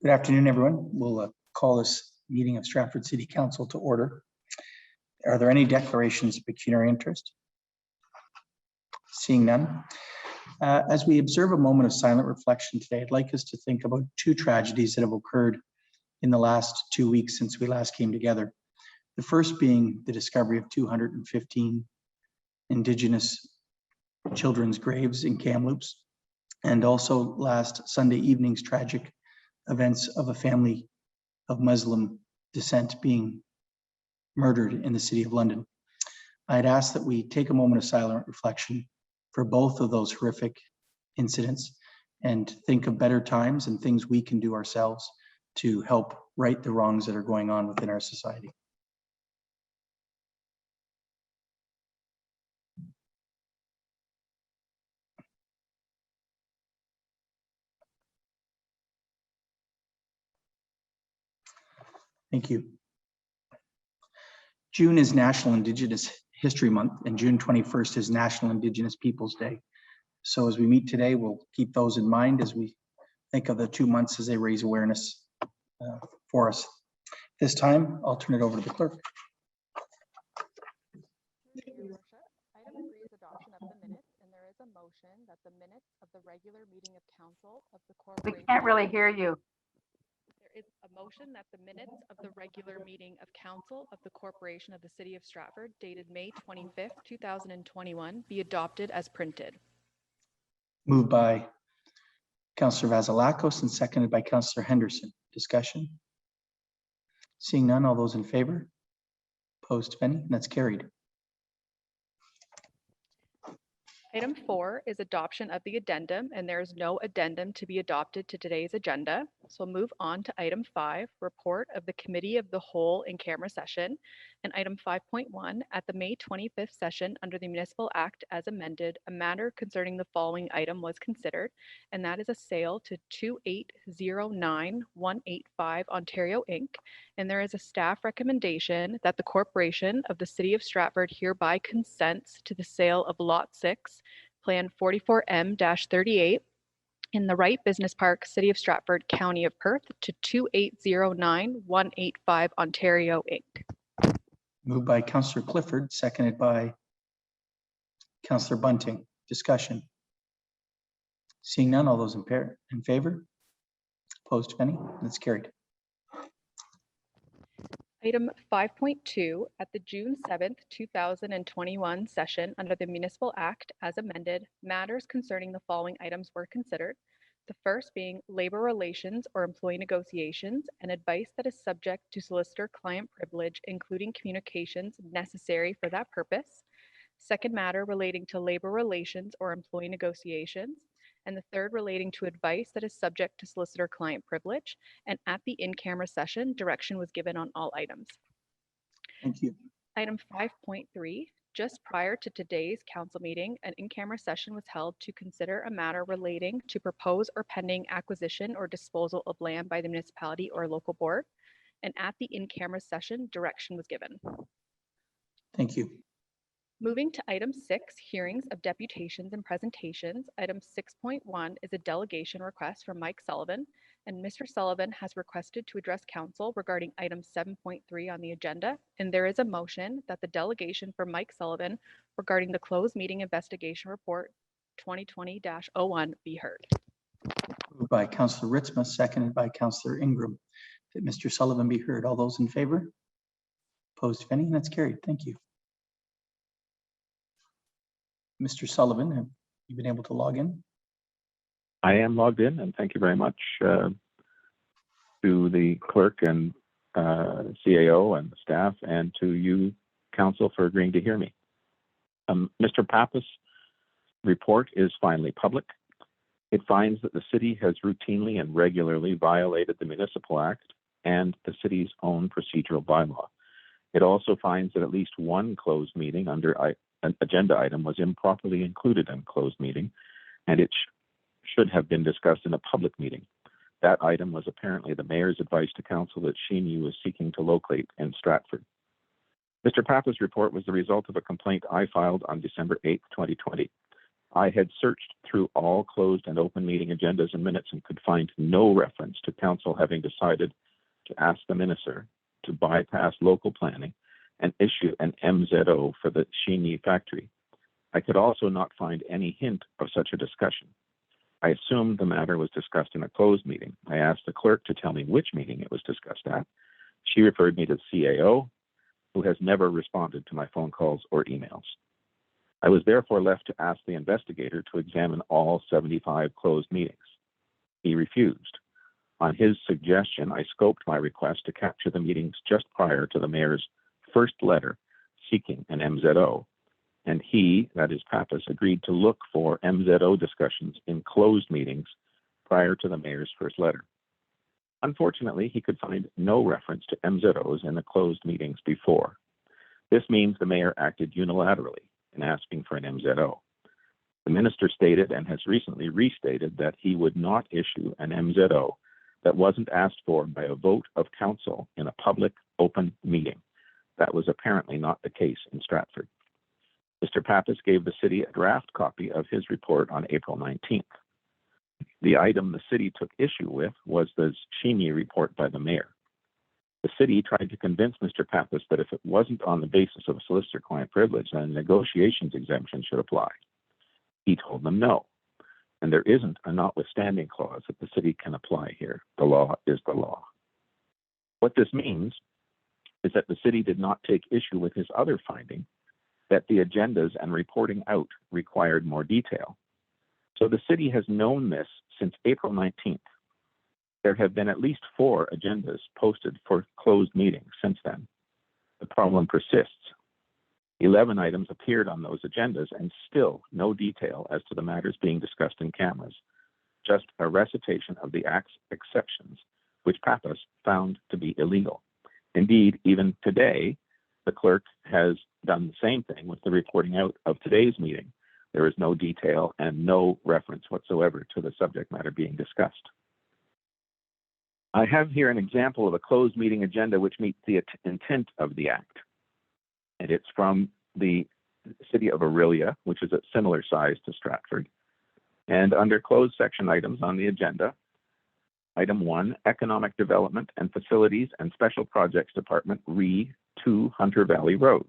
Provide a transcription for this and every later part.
Good afternoon, everyone. We'll call this meeting of Stratford City Council to order. Are there any declarations of pecuniary interest? Seeing none. As we observe a moment of silent reflection today, I'd like us to think about two tragedies that have occurred in the last 2 weeks since we last came together. The first being the discovery of 215 Indigenous children's graves in Kamloops, and also last Sunday evening's tragic events of a family of Muslim descent being murdered in the city of London. I'd ask that we take a moment of silent reflection for both of those horrific incidents and think of better times and things we can do ourselves to help right the wrongs that are going on within our society. Thank you. June is National Indigenous History Month, and June 21st is National Indigenous Peoples Day. So as we meet today, we'll keep those in mind as we think of the 2 months as they raise awareness for us. This time, I'll turn it over to the clerk. Your Worship, item 3 is adoption of the minutes, and there is a motion that the minutes of the regular meeting of council of the corporation. We can't really hear you. There is a motion that the minutes of the regular meeting of council of the corporation of the city of Stratford dated May 25th, 2021 be adopted as printed. Moved by Councillor Vasilakos and seconded by Councillor Henderson. Discussion? Seeing none, all those in favor? Opposed, if any? That's carried. Item 4 is adoption of the addendum, and there is no addendum to be adopted to today's agenda. So we'll move on to item 5, report of the Committee of the Whole in camera session, and item 5.1 at the May 25th session under the Municipal Act as amended, a matter concerning the following item was considered, and that is a sale to 2809185 Ontario Inc. And there is a staff recommendation that the corporation of the City of Stratford hereby consents to the sale of Lot 6, Plan 44M-38 in the Wright Business Park, City of Stratford, County of Perth to 2809185 Ontario Inc. Moved by Councillor Clifford, seconded by Councillor Bunting. Discussion? Seeing none, all those in favor? Opposed, if any? That's carried. Item 5.2 at the June 7th, 2021 session under the Municipal Act as amended, matters concerning the following items were considered. The first being labor relations or employee negotiations and advice that is subject to solicitor-client privilege, including communications necessary for that purpose. Second matter relating to labor relations or employee negotiations. And the third relating to advice that is subject to solicitor-client privilege. And at the in-camera session, direction was given on all items. Thank you. Item 5.3, just prior to today's council meeting, an in-camera session was held to consider a matter relating to proposed or pending acquisition or disposal of land by the municipality or local board. And at the in-camera session, direction was given. Thank you. Moving to item 6, hearings of deputations and presentations. Item 6.1 is a delegation request from Mike Sullivan, and Mr. Sullivan has requested to address council regarding item 7.3 on the agenda, and there is a motion that the delegation for Mike Sullivan regarding the closed meeting investigation report 2020-01 be heard. Moved by Councillor Ritzma, seconded by Councillor Ingram, that Mr. Sullivan be heard. All those in favor? Opposed, if any? That's carried. Thank you. Mr. Sullivan, have you been able to log in? I am logged in, and thank you very much to the clerk and CAO and the staff, and to you, council, for agreeing to hear me. Mr. Pappas' report is finally public. It finds that the city has routinely and regularly violated the Municipal Act and the city's own procedural bylaw. It also finds that at least one closed meeting under an agenda item was improperly included in closed meeting, and it should have been discussed in a public meeting. That item was apparently the mayor's advice to council that she knew was seeking to locate in Stratford. Mr. Pappas' report was the result of a complaint I filed on December 8th, 2020. I had searched through all closed and open meeting agendas and minutes and could find no reference to Council having decided to ask the minister to bypass local planning and issue an MZO for the Sheeny factory, I could also not find any hint of such a discussion. I assumed the matter was discussed in a closed meeting. I asked the clerk to tell me which meeting it was discussed at. She referred me to the CAO, who has never responded to my phone calls or emails. I was therefore left to ask the investigator to examine all 75 closed meetings. He refused. On his suggestion, I scoped my request to capture the meetings just prior to the mayor's first letter seeking an MZO, and he, that is Pappas, agreed to look for MZO discussions in closed meetings prior to the mayor's first letter. Unfortunately, he could find no reference to MZOs in the closed meetings before. This means the mayor acted unilaterally in asking for an MZO. The minister stated and has recently restated that he would not issue an MZO that wasn't asked for by a vote of council in a public, open meeting. That was apparently not the case in Stratford. Mr. Pappas gave the city a draft copy of his report on April 19th. The item the city took issue with was the Sheeny report by the mayor. The city tried to convince Mr. Pappas that if it wasn't on the basis of a solicitor-client privilege, then a negotiations exemption should apply. He told them no, and there isn't a notwithstanding clause that the city can apply here. The law is the law. What this means is that the city did not take issue with his other finding that the agendas and reporting out required more detail. So the city has known this since April 19th. There have been at least 4 agendas posted for closed meetings since then. The problem persists. 11 items appeared on those agendas and still no detail as to the matters being discussed in cameras, just a recitation of the Act's exceptions, which Pappas found to be illegal. Indeed, even today, the clerk has done the same thing with the reporting out of today's meeting. There is no detail and no reference whatsoever to the subject matter being discussed. I have here an example of a closed meeting agenda which meets the intent of the Act. And it's from the city of Aurelia, which is a similar size to Stratford. And under closed section items on the agenda, item 1, Economic Development and Facilities and Special Projects Department, RE 2 Hunter Valley Road.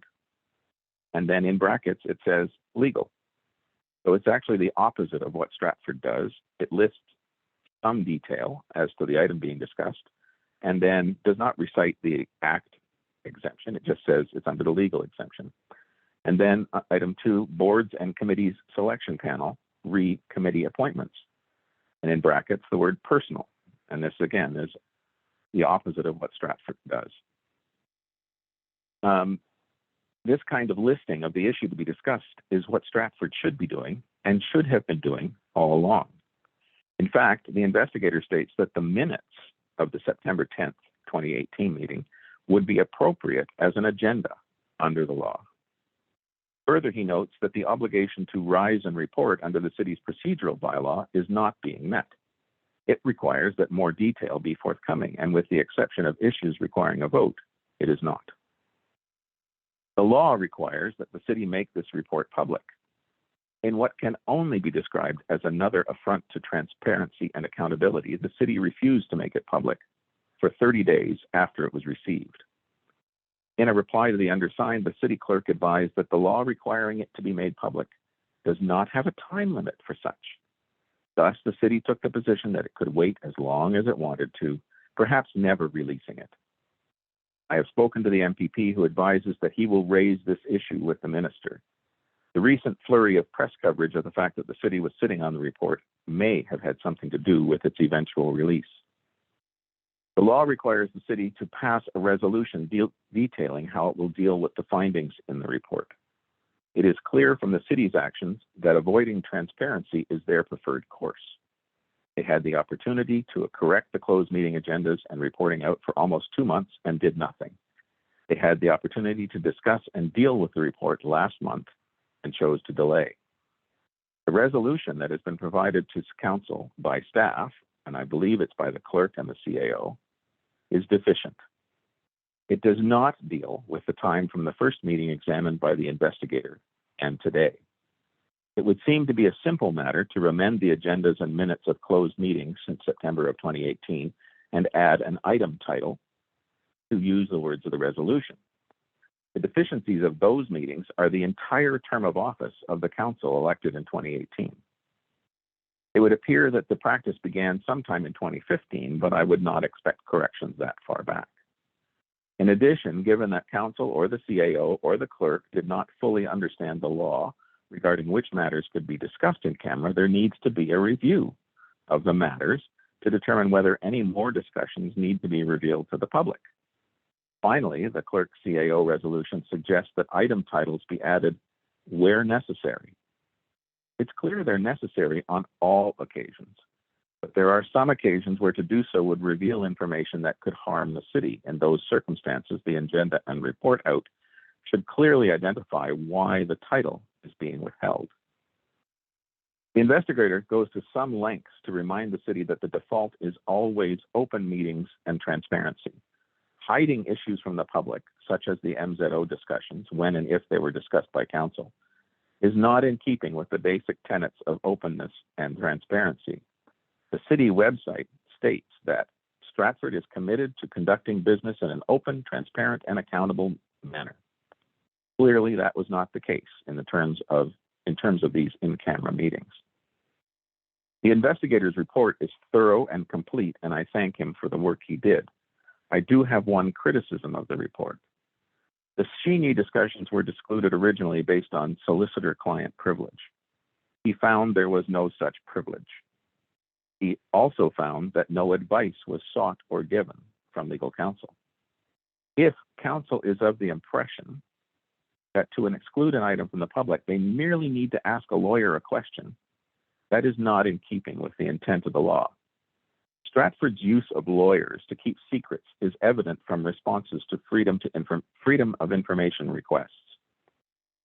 And then in brackets, it says legal. So it's actually the opposite of what Stratford does. It lists some detail as to the item being discussed, and then does not recite the Act exemption. It just says it's under the legal exemption. And then item 2, Boards and Committees Selection Panel, Committee Appointments. And in brackets, the word personal. And this, again, is the opposite of what Stratford does. This kind of listing of the issue to be discussed is what Stratford should be doing and should have been doing all along. In fact, the investigator states that the minutes of the September 10th, 2018 meeting would be appropriate as an agenda under the law. Further, he notes that the obligation to rise and report under the city's procedural bylaw is not being met. It requires that more detail be forthcoming, and with the exception of issues requiring a vote, it is not. The law requires that the city make this report public. In what can only be described as another affront to transparency and accountability, the city refused to make it public for 30 days after it was received. In a reply to the undersigned, the city clerk advised that the law requiring it to be made public does not have a time limit for such. Thus, the city took the position that it could wait as long as it wanted to, perhaps never releasing it. I have spoken to the MPP who advises that he will raise this issue with the minister. The recent flurry of press coverage of the fact that the city was sitting on the report may have had something to do with its eventual release. The law requires the city to pass a resolution detailing how it will deal with the findings in the report. It is clear from the city's actions that avoiding transparency is their preferred course. They had the opportunity to correct the closed meeting agendas and reporting out for almost 2 months and did nothing. They had the opportunity to discuss and deal with the report last month and chose to delay. The resolution that has been provided to council by staff, and I believe it's by the clerk and the CAO, is deficient. It does not deal with the time from the first meeting examined by the investigator and today. It would seem to be a simple matter to amend the agendas and minutes of closed meetings since September of 2018 and add an item title to use the words of the resolution. The deficiencies of those meetings are the entire term of office of the council elected in 2018. It would appear that the practice began sometime in 2015, but I would not expect corrections that far back. In addition, given that council or the CAO or the clerk did not fully understand the law regarding which matters could be discussed in camera, there needs to be a review of the matters to determine whether any more discussions need to be revealed to the public. Finally, the clerk CAO resolution suggests that item titles be added where necessary. It's clear they're necessary on all occasions, but there are some occasions where to do so would reveal information that could harm the city. In those circumstances, the agenda and report out should clearly identify why the title is being withheld. The investigator goes to some lengths to remind the city that the default is always open meetings and transparency. Hiding issues from the public, such as the MZO discussions, when and if they were discussed by council, is not in keeping with the basic tenets of openness and transparency. The city website states that Stratford is committed to conducting business in an open, transparent, and accountable manner. Clearly, that was not the case in terms of these in-camera meetings. The investigator's report is thorough and complete, and I thank him for the work he did. I do have one criticism of the report. The Sheeny discussions were excluded originally based on solicitor-client privilege. He found there was no such privilege. He also found that no advice was sought or given from legal counsel. If counsel is of the impression that to exclude an item from the public, they merely need to ask a lawyer a question, that is not in keeping with the intent of the law. Stratford's use of lawyers to keep secrets is evident from responses to freedom of information requests.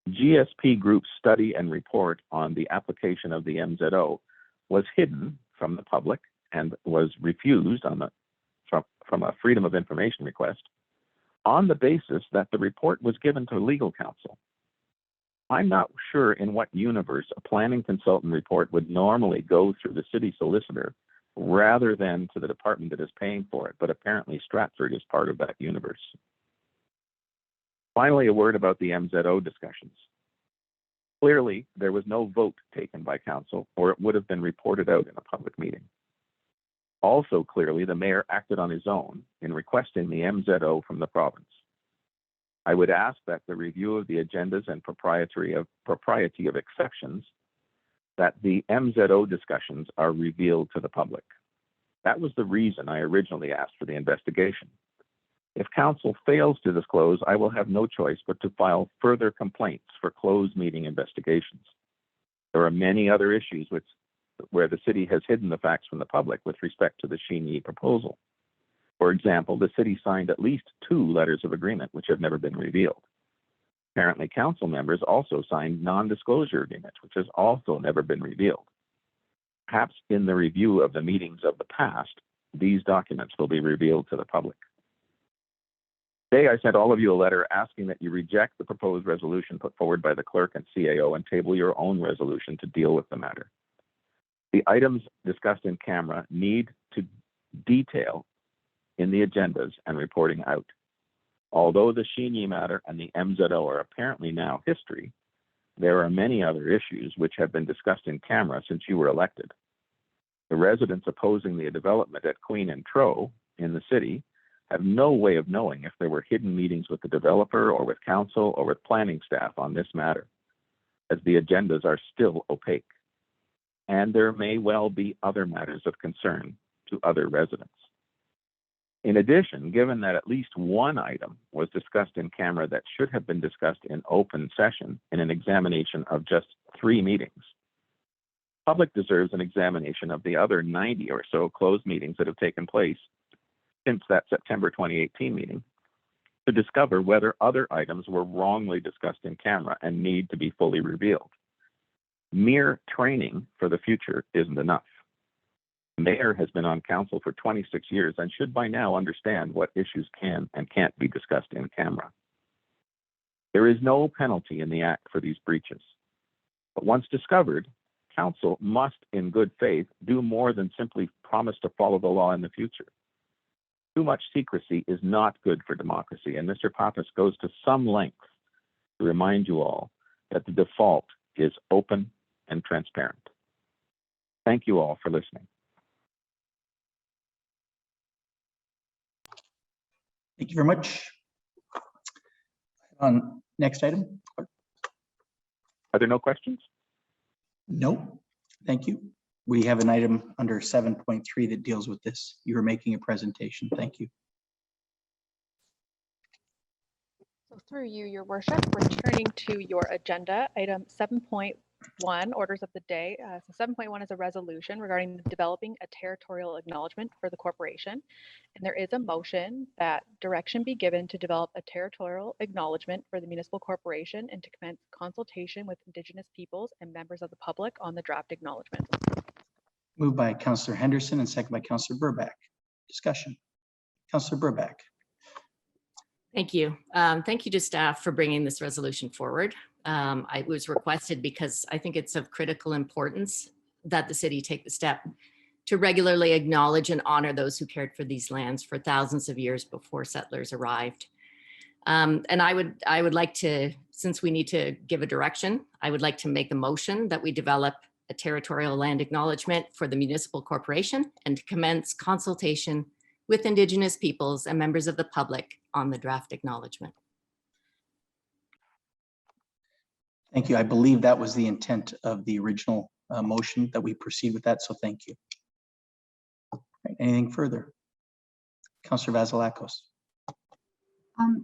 GSP Group's study and report on the application of the MZO was hidden from the public and was refused from a freedom of information request on the basis that the report was given to legal counsel. I'm not sure in what universe a planning consultant report would normally go through the city solicitor rather than to the department that is paying for it, but apparently Stratford is part of that universe. Finally, a word about the MZO discussions. Clearly, there was no vote taken by council, or it would have been reported out in a public meeting. Also, clearly, the mayor acted on his own in requesting the MZO from the province. I would ask that the review of the agendas and propriety of exceptions, that the MZO discussions are revealed to the public. That was the reason I originally asked for the investigation. If council fails to disclose, I will have no choice but to file further complaints for closed meeting investigations. There are many other issues where the city has hidden the facts from the public with respect to the Sheeny proposal. For example, the city signed at least 2 letters of agreement which have never been revealed. Apparently, council members also signed non-disclosure agreements, which has also never been revealed. Perhaps in the review of the meetings of the past, these documents will be revealed to the public. Today, I sent all of you a letter asking that you reject the proposed resolution put forward by the clerk and CAO and table your own resolution to deal with the matter. The items discussed in camera need to detail in the agendas and reporting out. Although the Sheeny matter and the MZO are apparently now history, there are many other issues which have been discussed in camera since you were elected. The residents opposing the development at Queen and Tro in the city have no way of knowing if there were hidden meetings with the developer or with council or with planning staff on this matter, as the agendas are still opaque. And there may well be other matters of concern to other residents. In addition, given that at least one item was discussed in camera that should have been discussed in open session in an examination of just 3 meetings, public deserves an examination of the other 90 or so closed meetings that have taken place since that September 2018 meeting to discover whether other items were wrongly discussed in camera and need to be fully revealed. Mere training for the future isn't enough. The mayor has been on council for 26 years and should by now understand what issues can and can't be discussed in camera. There is no penalty in the act for these breaches. But once discovered, council must, in good faith, do more than simply promise to follow the law in the future. Too much secrecy is not good for democracy, and Mr. Pappas goes to some length to remind you all that the default is open and transparent. Thank you all for listening. Thank you very much. On next item. Are there no questions? No, thank you. We have an item under 7.3 that deals with this. You were making a presentation. Thank you. So through you, Your Worship, returning to your agenda, item 7.1, orders of the day. So 7.1 is a resolution regarding developing a territorial acknowledgement for the corporation. And there is a motion that direction be given to develop a territorial acknowledgement for the municipal corporation and to commence consultation with Indigenous peoples and members of the public on the draft acknowledgement. Moved by Councillor Henderson and second by Councillor Burback. Discussion. Councillor Burback. Thank you. Thank you to staff for bringing this resolution forward. I was requested because I think it's of critical importance that the city take the step to regularly acknowledge and honor those who cared for these lands for thousands of years before settlers arrived. And I would like to, since we need to give a direction, I would like to make a motion that we develop a territorial land acknowledgement for the municipal corporation and to commence consultation with Indigenous peoples and members of the public on the draft acknowledgement. Thank you. I believe that was the intent of the original motion, that we proceed with that, so thank you. Right, anything further? Councillor Vasilakos.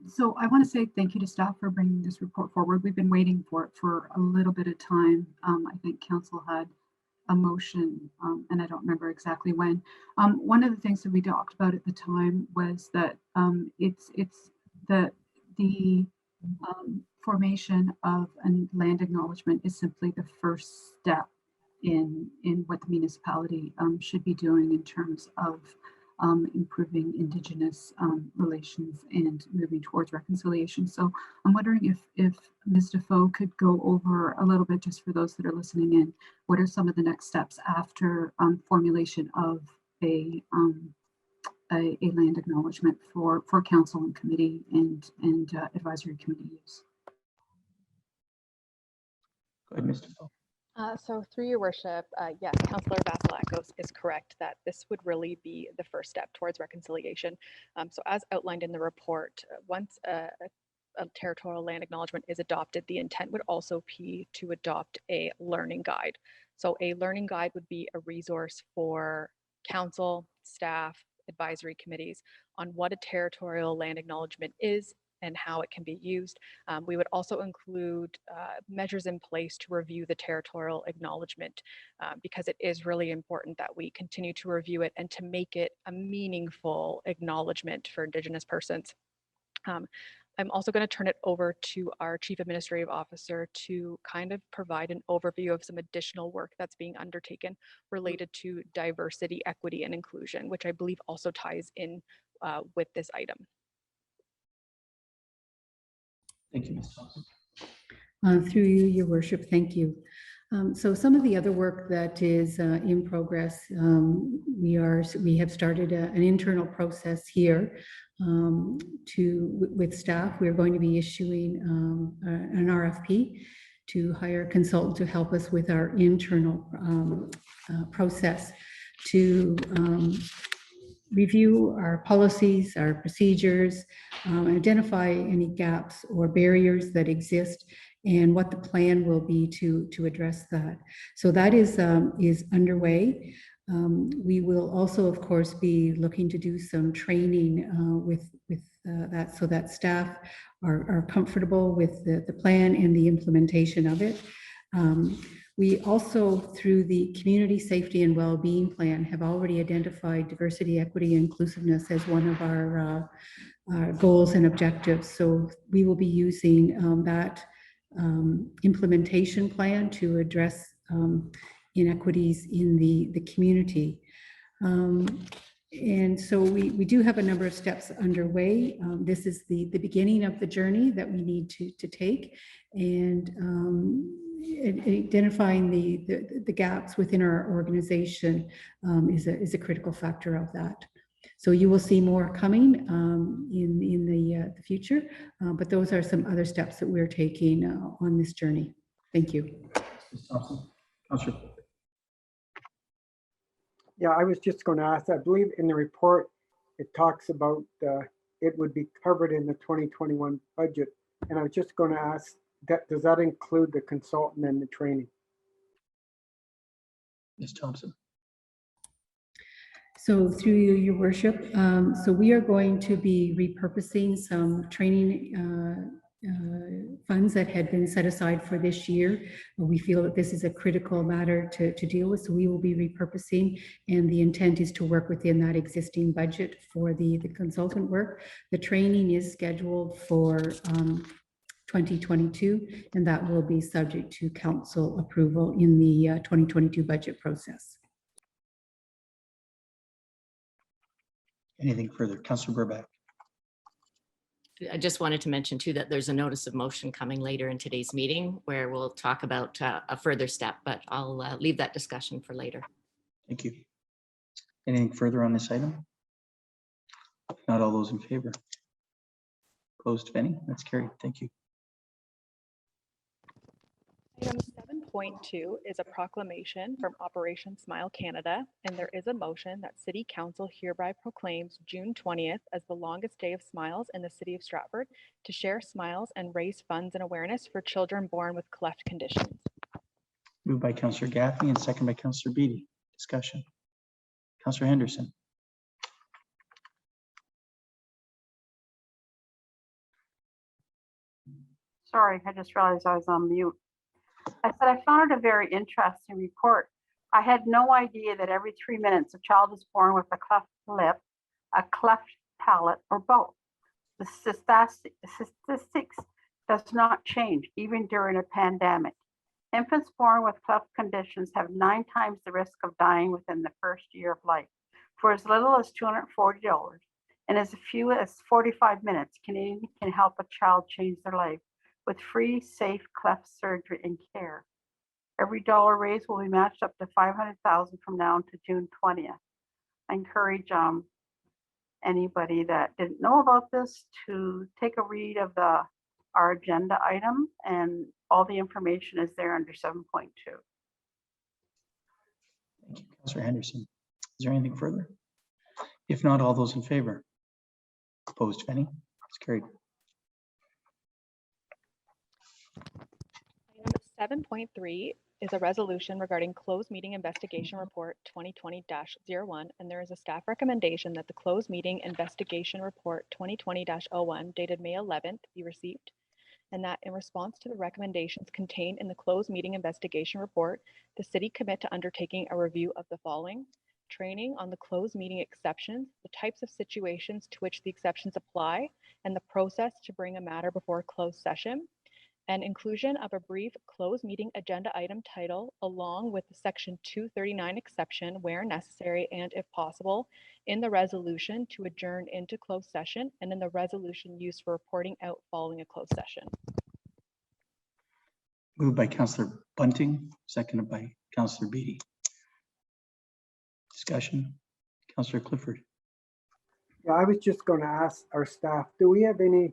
So I want to say thank you to staff for bringing this report forward. We've been waiting for it for a little bit of time. I think council had a motion, and I don't remember exactly when. One of the things that we talked about at the time was that it's the formation of a land acknowledgement is simply the first step in what the municipality should be doing in terms of improving Indigenous relations and moving towards reconciliation. So I'm wondering if Ms. Defoe could go over a little bit, just for those that are listening in, what are some of the next steps after formulation of a land acknowledgement for council and committee and advisory committee use. Go ahead, Ms. Defoe. So through your worship, yes, Councillor Vasilakos is correct that this would really be the first step towards reconciliation. So as outlined in the report, once a territorial land acknowledgement is adopted, the intent would also be to adopt a learning guide. So a learning guide would be a resource for council, staff, advisory committees on what a territorial land acknowledgement is and how it can be used. We would also include measures in place to review the territorial acknowledgement because it is really important that we continue to review it and to make it a meaningful acknowledgement for Indigenous persons. I'm also going to turn it over to our Chief Administrative Officer to kind of provide an overview of some additional work that's being undertaken related to diversity, equity, and inclusion, which I believe also ties in with this item. Thank you, Ms. Thompson. Through you, Your Worship, thank you. So some of the other work that is in progress, we have started an internal process here with staff. We're going to be issuing an RFP to hire a consultant to help us with our internal process to review our policies, our procedures, identify any gaps or barriers that exist, and what the plan will be to address that. So that is underway. We will also, of course, be looking to do some training with that, so that staff are comfortable with the plan and the implementation of it. We also, through the Community Safety and Wellbeing Plan, have already identified diversity, equity, and inclusiveness as one of our goals and objectives. So we will be using that implementation plan to address inequities in the community. And so we do have a number of steps underway. This is the beginning of the journey that we need to take, and identifying the gaps within our organization is a critical factor of that. So you will see more coming in the future, but those are some other steps that we're taking on this journey. Thank you. Ms. Thompson. Councillor. Yeah, I was just going to ask, I believe in the report, it talks about it would be covered in the 2021 budget. And I was just going to ask, does that include the consultant and the training? Ms. Thompson. So through you, Your Worship, so we are going to be repurposing some training funds that had been set aside for this year. We feel that this is a critical matter to deal with, so we will be repurposing, and the intent is to work within that existing budget for the consultant work. The training is scheduled for 2022, and that will be subject to council approval in the 2022 budget process. Anything further? Councillor Burback. I just wanted to mention too that there's a notice of motion coming later in today's meeting where we'll talk about a further step, but I'll leave that discussion for later. Thank you. Anything further on this item? Not all those in favor. Opposed, if any? That's carried. Thank you. Item 7.2 is a proclamation from Operation Smile Canada, and there is a motion that City Council hereby proclaims June 20th as the longest day of smiles in the City of Stratford to share smiles and raise funds and awareness for children born with cleft conditions. Moved by Councillor Gaffney and second by Councillor Beattie. Discussion. Councillor Henderson. Sorry, I just realized I was on mute. I said I found it a very interesting report. I had no idea that every 3 minutes a child is born with a cleft lip, a cleft palate, or both. The statistics does not change even during a pandemic. Infants born with cleft conditions have 9 times the risk of dying within the first year of life. For as little as $240 and as few as 45 minutes, Canadians can help a child change their life with free, safe cleft surgery and care. Every dollar raised will be matched up to $500,000 from now to June 20th. I encourage anybody that didn't know about this to take a read of our agenda item, and all the information is there under 7.2. Thank you, Councillor Henderson. Is there anything further? If not, all those in favor? Opposed, if any? It's carried. Item 7.3 is a resolution regarding closed meeting investigation report 2020-01, and there is a staff recommendation that the closed meeting investigation report 2020-01 dated May 11th be received, and that in response to the recommendations contained in the closed meeting investigation report, the city commit to undertaking a review of the following: training on the closed meeting exceptions, the types of situations to which the exceptions apply, and the process to bring a matter before a closed session, and inclusion of a brief closed meeting agenda item title along with the section 239 exception where necessary and if possible in the resolution to adjourn into closed session and in the resolution used for reporting out following a closed session. Moved by Councillor Bunting, seconded by Councillor Beattie. Discussion. Councillor Clifford. Yeah, I was just going to ask our staff, do we have any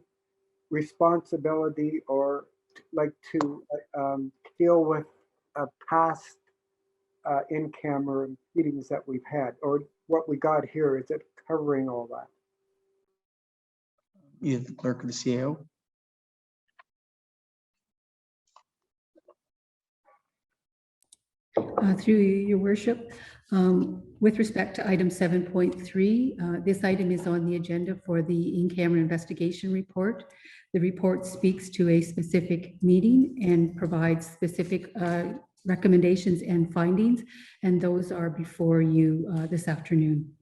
responsibility or like to deal with past in-camera meetings that we've had, or what we got here, is it covering all that? You have the clerk of the CAO. Through Your Worship, with respect to item 7.3, this item is on the agenda for the in-camera investigation report. The report speaks to a specific meeting and provides specific recommendations and findings, and those are before you this afternoon.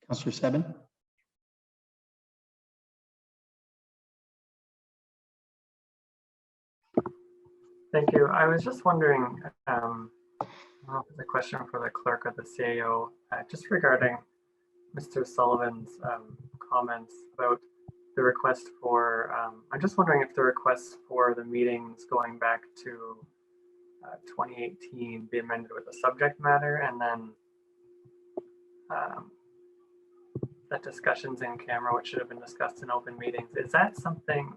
Councillor Seven. Thank you. I was just wondering, I don't know if it's a question for the clerk or the CAO, just regarding Mr. Sullivan's comments about the request for, I'm just wondering if the request for the meetings going back to 2018 be amended with the subject matter, and then that discussions in camera, which should have been discussed in open meetings. Is that something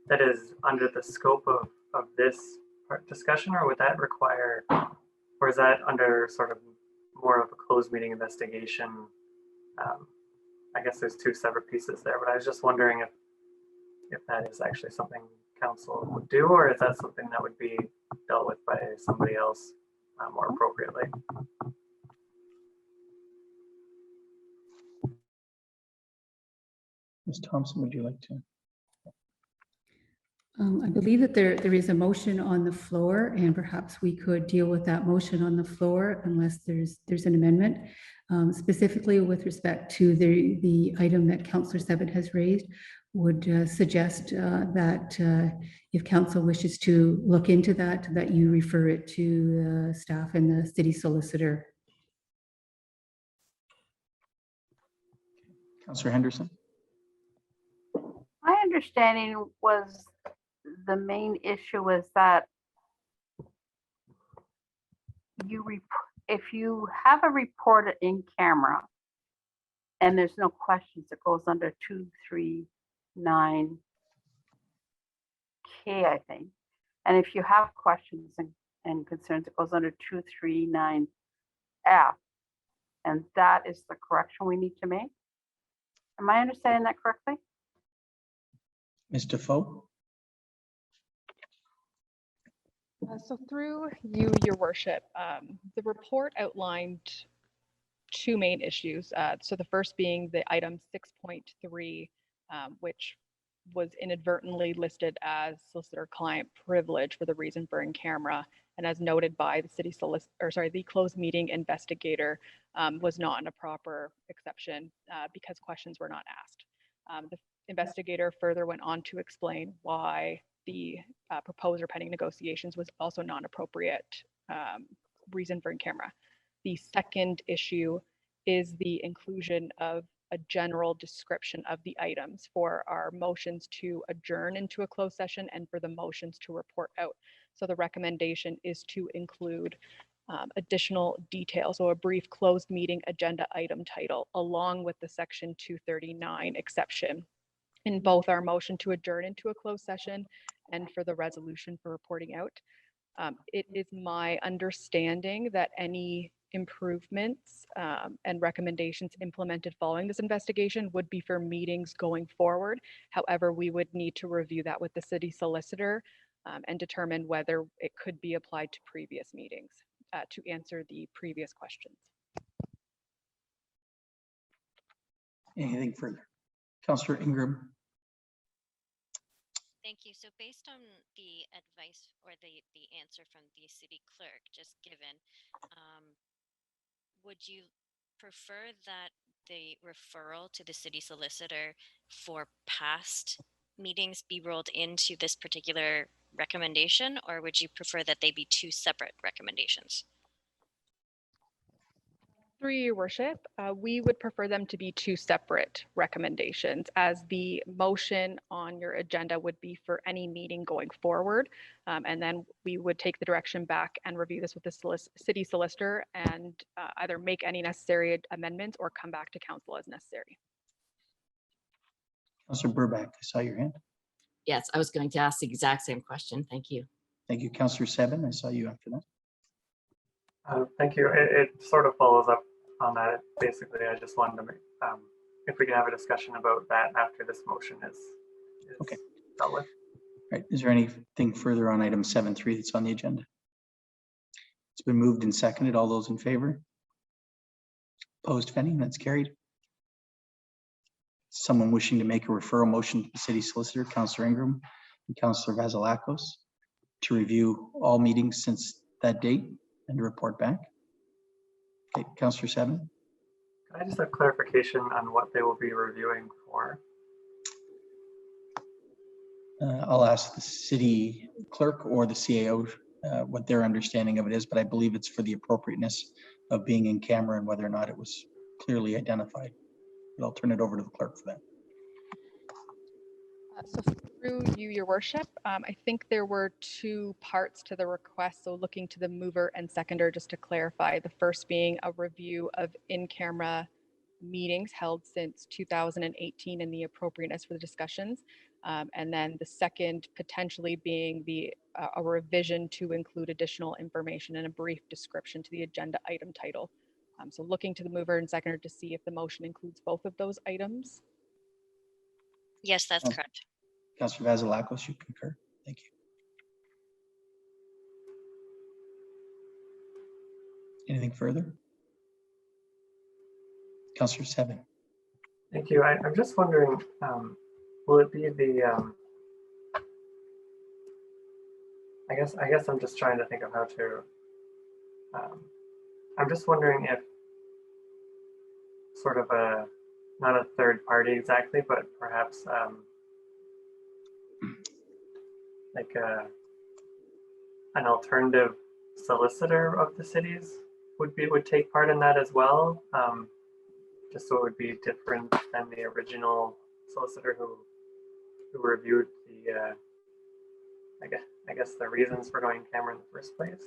that is under the scope of this discussion, or would that require, or is that under sort of more of a closed meeting investigation? I guess there's two separate pieces there, but I was just wondering if that is actually something council would do, or is that something that would be dealt with by somebody else more appropriately? Ms. Thompson, would you like to? I believe that there is a motion on the floor, and perhaps we could deal with that motion on the floor unless there's an amendment. Specifically with respect to the item that Councillor Seven has raised, would suggest that if council wishes to look into that you refer it to the staff and the city solicitor. Councillor Henderson? My understanding was the main issue was that if you have a report in camera and there's no questions, it goes under 239K, I think. And if you have questions and concerns, it goes under 239F. And that is the correction we need to make. Am I understanding that correctly? Ms. Defoe? So through you, your worship, the report outlined two main issues. So the first being the item 6.3, which was inadvertently listed as solicitor-client privilege for the reason for in camera, and as noted by the city solicitor, or sorry, the closed meeting investigator, was not in a proper exception because questions were not asked. The investigator further went on to explain why the proposer pending negotiations was also non-appropriate reason for in camera. The second issue is the inclusion of a general description of the items for our motions to adjourn into a closed session and for the motions to report out. So the recommendation is to include additional details, so a brief closed meeting agenda item title along with the section 239 exception in both our motion to adjourn into a closed session and for the resolution for reporting out. It is my understanding that any improvements and recommendations implemented following this investigation would be for meetings going forward. However, we would need to review that with the city solicitor and determine whether it could be applied to previous meetings to answer the previous questions. Anything further? Councillor Ingram? Thank you. So based on the advice or the answer from the city clerk just given, would you prefer that the referral to the city solicitor for past meetings be rolled into this particular recommendation, or would you prefer that they be two separate recommendations? Through your worship, we would prefer them to be two separate recommendations, as the motion on your agenda would be for any meeting going forward. And then we would take the direction back and review this with the city solicitor and either make any necessary amendments or come back to council as necessary. Councillor Burback, I saw your hand. Yes, I was going to ask the exact same question. Thank you. Thank you. Councillor Seven, I saw you after that. Thank you. It sort of follows up on that. Basically, I just wanted to make, if we can have a discussion about that after this motion is okay. Dealt with. Right. Is there anything further on item 7.3 that's on the agenda? It's been moved and seconded. All those in favor? Opposed, if any? That's carried. Someone wishing to make a referral motion to the city solicitor, Councillor Ingram and Councillor Vasilakos, to review all meetings since that date and to report back. Okay, Councillor Seven. Can I just have clarification on what they will be reviewing for? I'll ask the city clerk or the CAO what their understanding of it is, but I believe it's for the appropriateness of being in camera and whether or not it was clearly identified. But I'll turn it over to the clerk for that. So through you, your worship, I think there were two parts to the request. So looking to the mover and seconder, just to clarify, the first being a review of in-camera meetings held since 2018 and the appropriateness for the discussions. And then the second potentially being a revision to include additional information and a brief description to the agenda item title. So looking to the mover and seconder to see if the motion includes both of those items. Yes, that's Yes. correct. Councillor Vasilakos, you concur. Thank you. Anything further? Councillor Seven. Thank you. I'm just wondering, will it be the, I guess I'm just trying to think of how to, I'm just wondering if sort of not a third party exactly, but perhaps like an alternative solicitor of the cities would take part in that as well, just so it would be different than the original solicitor who reviewed the I guess the reasons for going camera in the first place.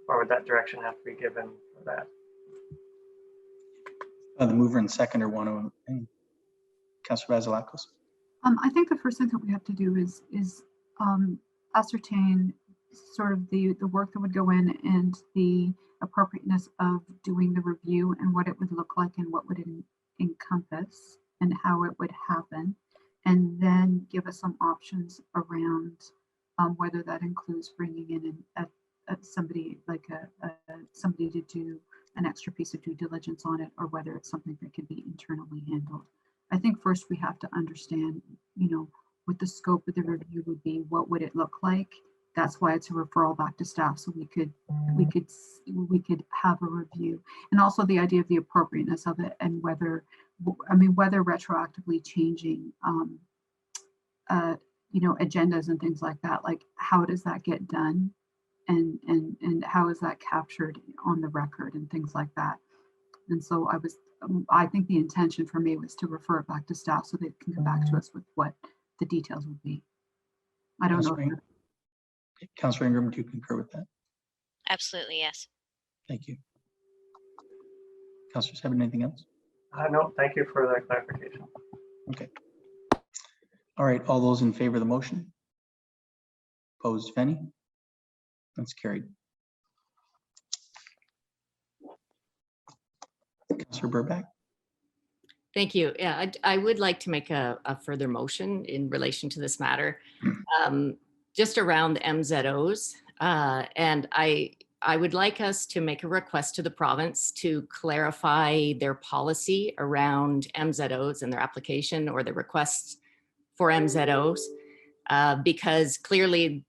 Or would that direction have to be given for that? The mover and seconder want to, Councillor Vasilakos. I think the first thing that we have to do is ascertain sort of the work that would go in and the appropriateness of doing the review and what it would look like and what would it encompass and how it would happen, and then give us some options around whether that includes bringing in somebody like somebody to do an extra piece of due diligence on it, or whether it's something that could be internally handled. I think first we have to understand, what the scope of the review would be. What would it look like? That's why it's a referral back to staff, so we could have a review, and also the idea of the appropriateness of it, and whether retroactively changing, agendas and things like that. Like, how does that get done, and how is that captured on the record and things like that. And so I think the intention for me was to refer it back to staff so they can come back to us with what the details would be. I don't know. Councillor Ingram, do you concur with that? Absolutely, yes. Thank you. Councillor Seven, anything else? No, thank you for that clarification. Okay. All right, all those in favor of the motion? Opposed, if any? That's carried. Councillor Burback. Thank you. Yeah, I would like to make a further motion in relation to this matter, just around the MZOs. And I would like us to make a request to the province to clarify their policy around MZOs and their application or the requests for MZOs, because clearly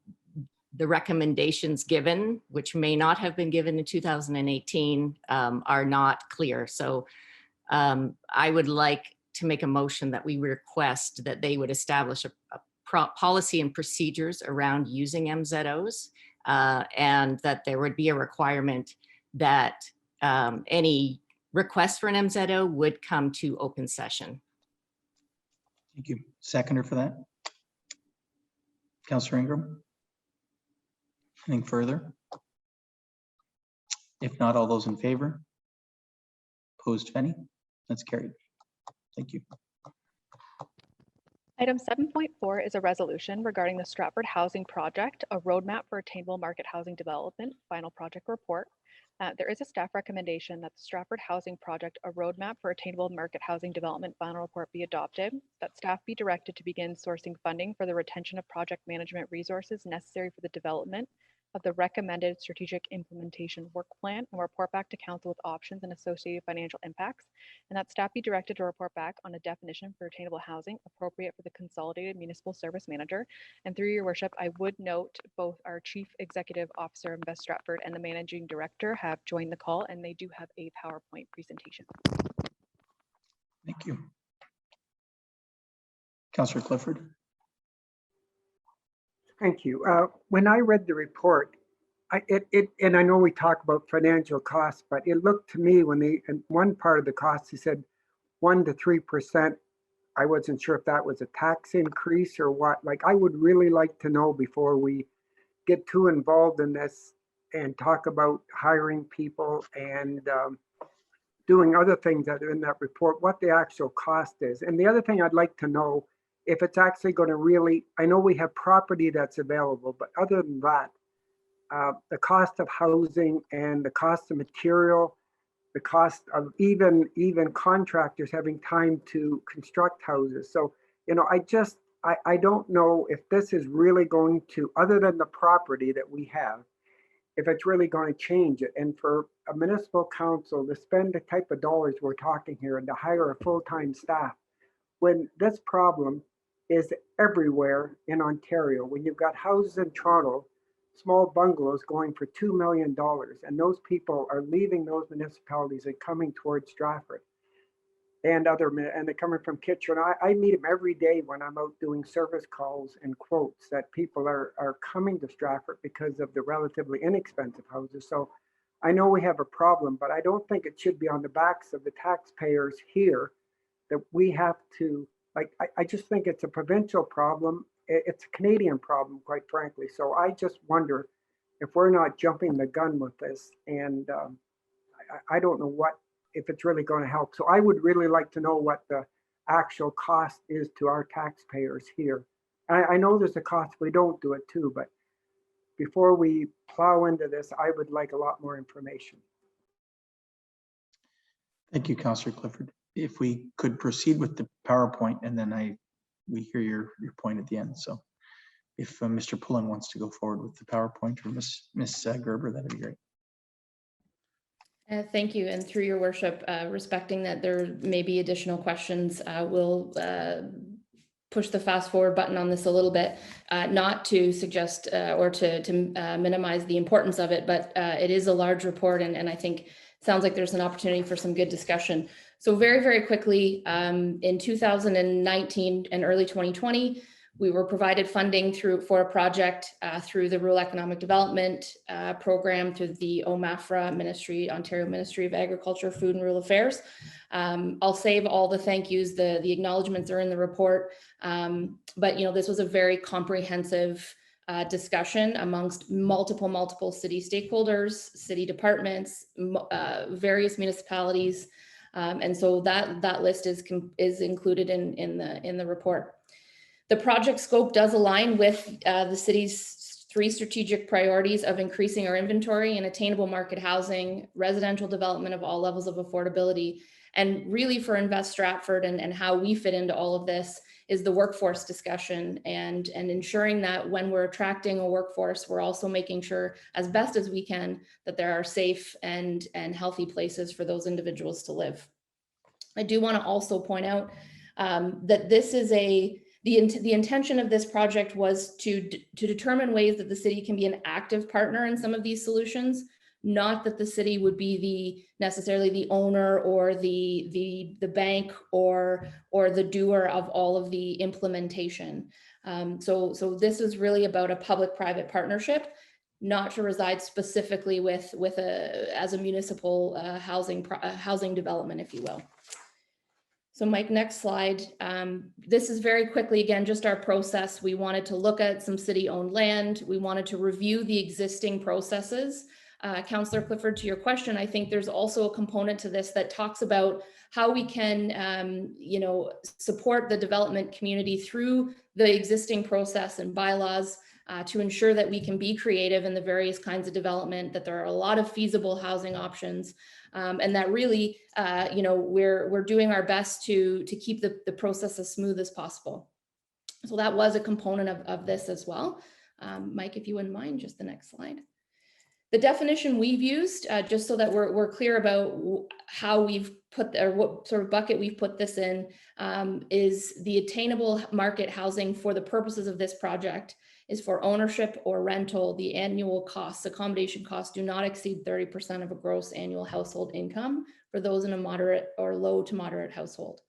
the recommendations given, which may not have been given in 2018, are not clear. So I would like to make a motion that we request that they would establish a policy and procedures around using MZOs, and that there would be a requirement that any request for an MZO would come to open session. Thank you. Seconder for that? Councillor Ingram? Anything further? If not, all those in favor? Opposed, if any? That's carried. Thank you. Item 7.4 is a resolution regarding the Stratford Housing Project, a roadmap for attainable market housing development, final project report. There is a staff recommendation that the Stratford Housing Project, a roadmap for attainable market housing development, final report be adopted, that staff be directed to begin sourcing funding for the retention of project management resources necessary for the development of the recommended strategic implementation work plan, and report back to council with options and associated financial impacts, and that staff be directed to report back on a definition for attainable housing appropriate for the consolidated municipal service manager. And through your worship, I would note both our Chief Executive Officer, Invest Stratford, and the Managing Director have joined the call, and they do have a PowerPoint presentation. Thank you. Councillor Clifford. Thank you. When I read the report, and I know we talk about financial costs, but it looked to me when in one part of the cost, he said 1 to 3%. I wasn't sure if that was a tax increase or what. Like, I would really like to know before we get too involved in this and talk about hiring people and doing other things that are in that report, what the actual cost is. And the other thing I'd like to know, if it's actually going to really, I know we have property that's available, but other than that, the cost of housing and the cost of material, the cost of even contractors having time to construct houses. So, you know, I don't know if this is really going to, other than the property that we have, if it's really going to change it. And for a municipal council to spend the type of dollars we're talking here and to hire a full-time staff, when this problem is everywhere in Ontario, when you've got houses in Toronto, small bungalows going for $2 million, and those people are leaving those municipalities and coming towards Stratford and they're coming from Kitchener. I meet them every day when I'm out doing service calls and quotes that people are coming to Stratford because of the relatively inexpensive houses. So I know we have a problem, but I don't think it should be on the backs of the taxpayers here that we have to, like, I just think it's a provincial problem. It's a Canadian problem, quite frankly. So I just wonder if we're not jumping the gun with this, and I don't know if it's really going to help. So I would really like to know what the actual cost is to our taxpayers here. I know there's a cost if we don't do it too, but before we plow into this, I would like a lot more information. Thank you, Councillor Clifford. If we could proceed with the PowerPoint, and then we hear your point at the end. So if Mr. Pullen wants to go forward with the PowerPoint, or Ms. Gerber, that'd be great. Thank you. And through your worship, respecting that there may be additional questions, we'll push the fast forward button on this a little bit, not to suggest or to minimize the importance of it, but it is a large report, and I think sounds like there's an opportunity for some good discussion. So very, very quickly, in 2019 and early 2020, we were provided funding for a project through the Rural Economic Development Program through the OMAFRA Ministry, Ontario Ministry of Agriculture, Food and Rural Affairs. I'll save all the thank yous, the acknowledgements are in the report, but you know, this was a very comprehensive discussion amongst multiple city stakeholders, city departments, various municipalities, and so that list is included in the report. The project scope does align with the city's 3 strategic priorities of increasing our inventory and attainable market housing, residential development of all levels of affordability, and really for Invest Stratford and how we fit into all of this is the workforce discussion and ensuring that when we're attracting a workforce, we're also making sure as best as we can that there are safe and healthy places for those individuals to live. I do want to also point out that this is the intention of this project was to determine ways that the city can be an active partner in some of these solutions, not that the city would be necessarily the owner or the bank or the doer of all of the implementation. So this is really about a public-private partnership, not to reside specifically as a municipal housing development, if you will. So Mike, next slide. This is very quickly, again, just our process. We wanted to look at some city-owned land. We wanted to review the existing processes. Councillor Clifford, to your question, I think there's also a component to this that talks about how we can, support the development community through the existing process and bylaws to ensure that we can be creative in the various kinds of development, that there are a lot of feasible housing options, and that really, we're doing our best to keep the process as smooth as possible. So that was a component of this as well. Mike, if you wouldn't mind, just the next slide. The definition we've used, just so that we're clear about how we've put, or what sort of bucket we've put this in, is the attainable market housing for the purposes of this project is for ownership or rental. The annual costs, accommodation costs, do not exceed 30% of a gross annual household income for those in a moderate or low to moderate household.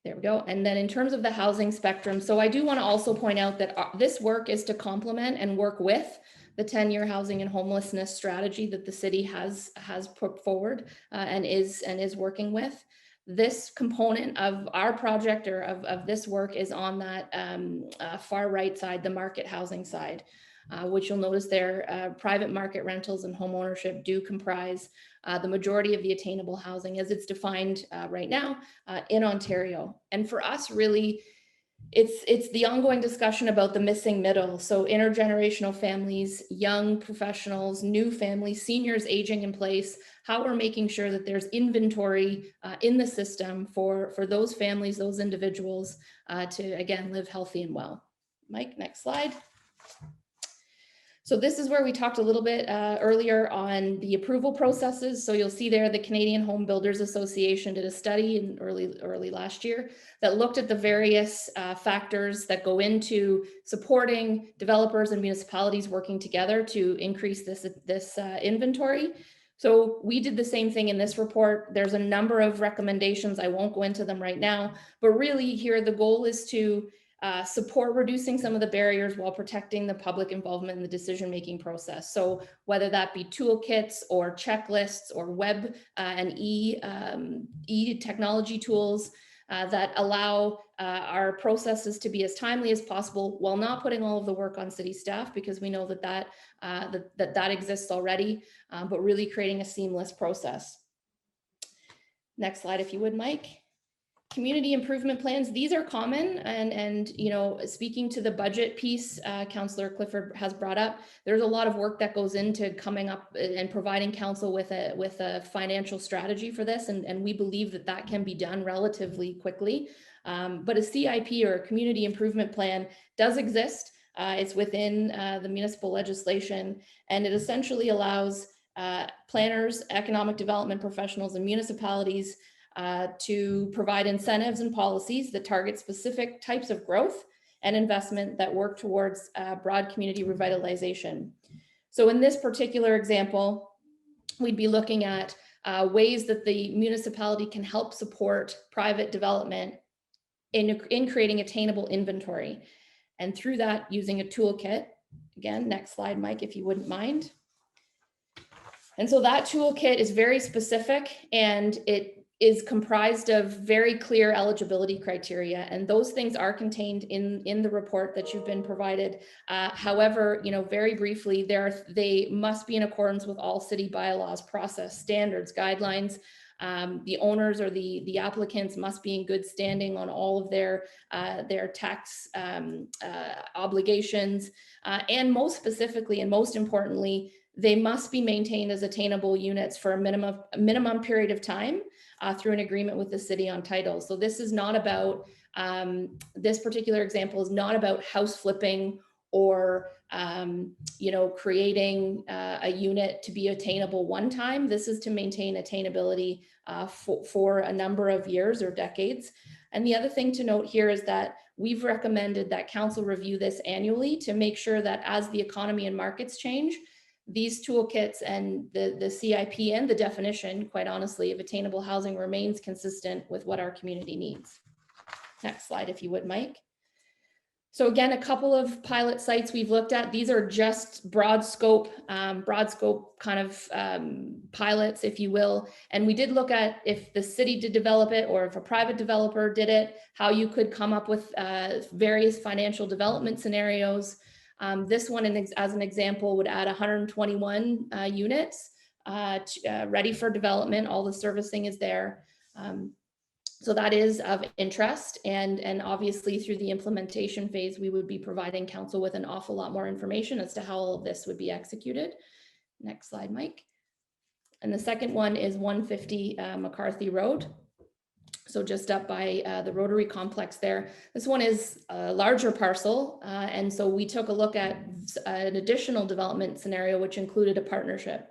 There we go. And then in terms of the housing spectrum, so I do want to also point out that this work is to complement and work with the 10-year housing and homelessness strategy that the city has put forward and is working with. This component of our project or of this work is on that far right side, the market housing side, which you'll notice there, private market rentals and home ownership do comprise the majority of the attainable housing as it's defined right now in Ontario. And for us, really, it's the ongoing discussion about the missing middle. So intergenerational families, young professionals, new families, seniors aging in place, how we're making sure that there's inventory in the system for those families, those individuals to, again, live healthy and well. Mike, next slide. So this is where we talked a little bit earlier on the approval processes. So you'll see there the Canadian Home Builders Association did a study in early last year that looked at the various factors that go into supporting developers and municipalities working together to increase this inventory. So we did the same thing in this report. There's a number of recommendations. I won't go into them right now, but really here the goal is to support reducing some of the barriers while protecting the public involvement in the decision-making process. So whether that be toolkits or checklists or web and e-technology tools that allow our processes to be as timely as possible while not putting all of the work on city staff, because we know that exists already, but really creating a seamless process. Next slide, if you would, Mike. Community improvement plans, these are common, and you know, speaking to the budget piece, Councillor Clifford has brought up, there's a lot of work that goes into coming up and providing council with a financial strategy for this, and we believe that can be done relatively quickly. But a CIP or a community improvement plan does exist. It's within the municipal legislation, and it essentially allows planners, economic development professionals, and municipalities to provide incentives and policies that target specific types of growth and investment that work towards broad community revitalization. So in this particular example, we'd be looking at ways that the municipality can help support private development in creating attainable inventory. And through that, using a toolkit. Again, next slide, Mike, if you wouldn't mind. And so that toolkit is very specific, and it is comprised of very clear eligibility criteria, and those things are contained in the report that you've been provided. However, you know, very briefly, they must be in accordance with all city bylaws, process, standards, guidelines. The owners or the applicants must be in good standing on all of their tax obligations, and most specifically and most importantly, they must be maintained as attainable units for a minimum period of time through an agreement with the city on title. So this is not about, this particular example is not about house flipping or you know, creating a unit to be attainable one time. This is to maintain attainability for a number of years or decades. And the other thing to note here is that we've recommended that council review this annually to make sure that as the economy and markets change, these toolkits and the CIP and the definition, quite honestly, of attainable housing remains consistent with what our community needs. Next slide, if you would, Mike. So again, a couple of pilot sites we've looked at. These are just broad scope kind of pilots, if you will. And we did look at if the city did develop it or if a private developer did it, how you could come up with various financial development scenarios. This one, as an example, would add 121 units ready for development. All the servicing is there. So that is of interest. And obviously through the implementation phase, we would be providing council with an awful lot more information as to how all of this would be executed. Next slide, Mike. And the second one is 150 McCarthy Road. So just up by the Rotary Complex there. This one is a larger parcel. And so we took a look at an additional development scenario, which included a partnership.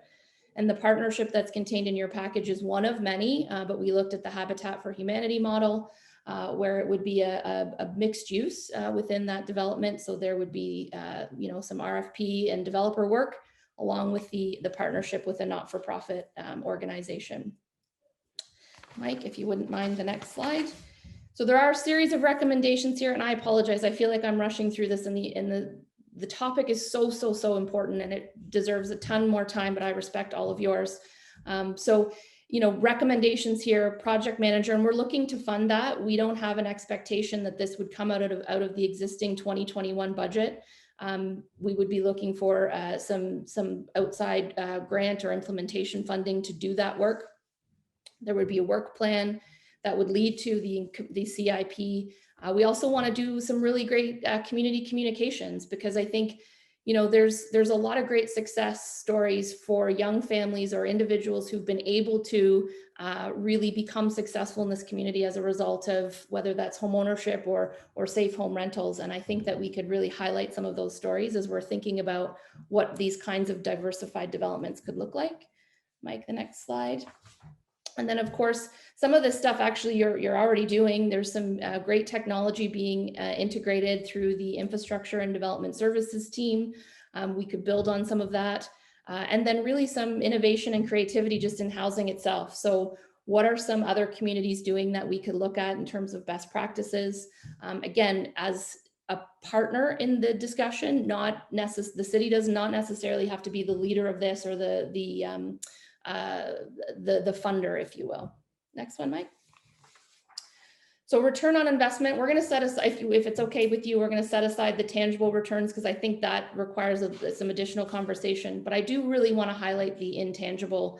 And the partnership that's contained in your package is one of many, but we looked at the Habitat for Humanity model, where it would be a mixed use within that development. So there would be you know, some RFP and developer work along with the partnership with a not-for-profit organization. Mike, if you wouldn't mind the next slide. So there are a series of recommendations here, and I apologize. I feel like I'm rushing through this in the topic is so important, and it deserves a ton more time, but I respect all of yours. So, you know, recommendations here, project manager, and we're looking to fund that. We don't have an expectation that this would come out of the existing 2021 budget. We would be looking for some outside grant or implementation funding to do that work. There would be a work plan that would lead to the CIP. We also want to do some really great community communications, because I think, you know, there's a lot of great success stories for young families or individuals who've been able to really become successful in this community as a result of whether that's home ownership or safe home rentals. And I think that we could really highlight some of those stories as we're thinking about what these kinds of diversified developments could look like. Mike, the next slide. And then, of course, some of this stuff actually you're already doing. There's some great technology being integrated through the infrastructure and development services team. We could build on some of that. And then really some innovation and creativity just in housing itself. So what are some other communities doing that we could look at in terms of best practices? Again, as a partner in the discussion, the city does not necessarily have to be the leader of this or the funder, if you will. Next one, Mike. So return on investment, we're going to set aside, if it's okay with you, we're going to set aside the tangible returns, because I think that requires some additional conversation. But I do really want to highlight the intangible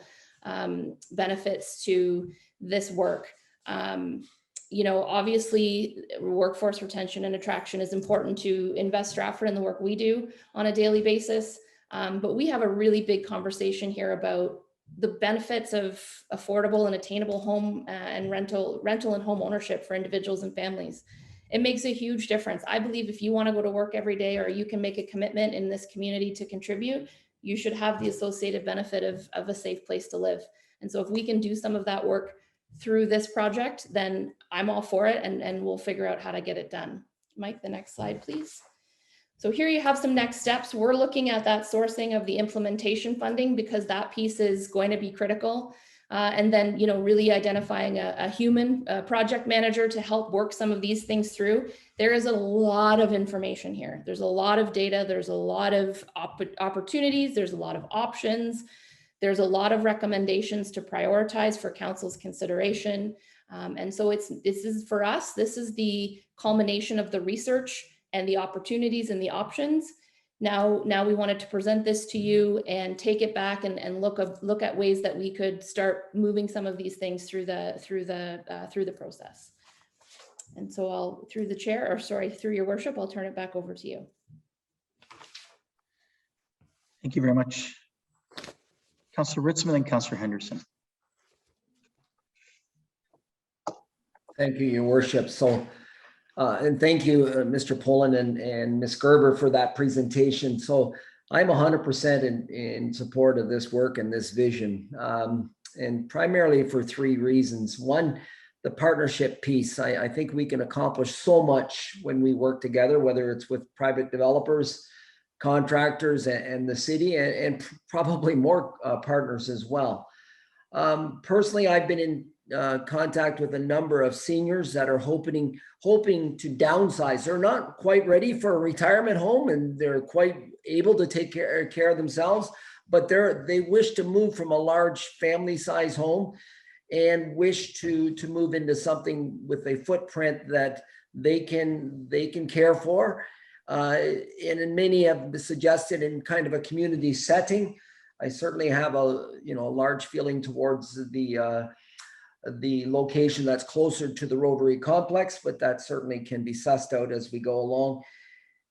benefits to this work. You know, obviously, workforce retention and attraction is important to Invest Stratford in the work we do on a daily basis. But we have a really big conversation here about the benefits of affordable and attainable home and rental and home ownership for individuals and families. It makes a huge difference. I believe if you want to go to work every day, or you can make a commitment in this community to contribute, you should have the associated benefit of a safe place to live. And so if we can do some of that work through this project, then I'm all for it, and we'll figure out how to get it done. Mike, the next slide, please. So here you have some next steps. We're looking at that sourcing of the implementation funding, because that piece is going to be critical. And then, you know, really identifying a human project manager to help work some of these things through. There is a lot of information here. There's a lot of data. There's a lot of opportunities. There's a lot of options. There's a lot of recommendations to prioritize for council's consideration. And so this is for us, this is the culmination of the research and the opportunities and the options. Now we wanted to present this to you and take it back and look at ways that we could start moving some of these things through the process. And so through your worship, I'll turn it back over to you. Thank you very much. Councillor Ritzman and Councillor Henderson. Thank you, Your Worship. So, and thank you, Mr. Poland and Ms. Gerber, for that presentation. So I'm 100% in support of this work and this vision, and primarily for three reasons. One, the partnership piece. I think we can accomplish so much when we work together, whether it's with private developers, contractors, and the city, and probably more partners as well. Personally, I've been in contact with a number of seniors that are hoping to downsize. They're not quite ready for a retirement home, and they're quite able to take care of themselves, but they wish to move from a large family size home and wish to move into something with a footprint that they can care for. And many have suggested in kind of a community setting. I certainly have a large feeling towards the location that's closer to the Rotary Complex, but that certainly can be sussed out as we go along.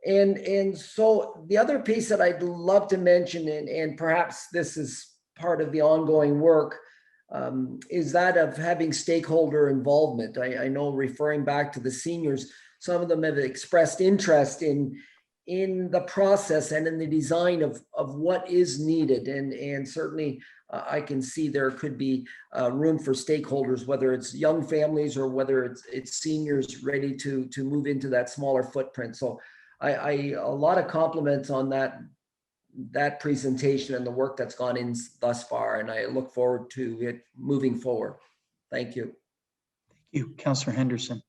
And so the other piece that I'd love to mention, and perhaps this is part of the ongoing work, is that of having stakeholder involvement. I know, referring back to the seniors, some of them have expressed interest in the process and in the design of what is needed. And certainly I can see there could be room for stakeholders, whether it's young families or whether it's seniors ready to move into that smaller footprint. So a lot of compliments on that presentation and the work that's gone in thus far. And I look forward to it moving forward. Thank you. Thank you, Councillor Henderson.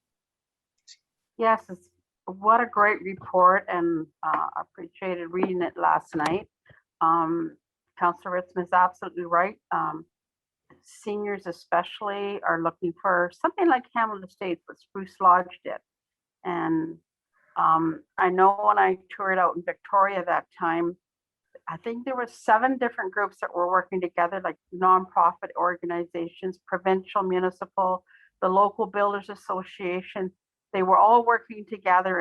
Yes, it's what a great report, and appreciated reading it last night. Councillor Ritzman is absolutely right. Seniors especially are looking for something like Hamlet Estates, what Spruce Lodge did. And I know when I toured out in Victoria that time, I think there were 7 different groups that were working together, like nonprofit organizations, provincial, municipal, the local builders association. They were all working together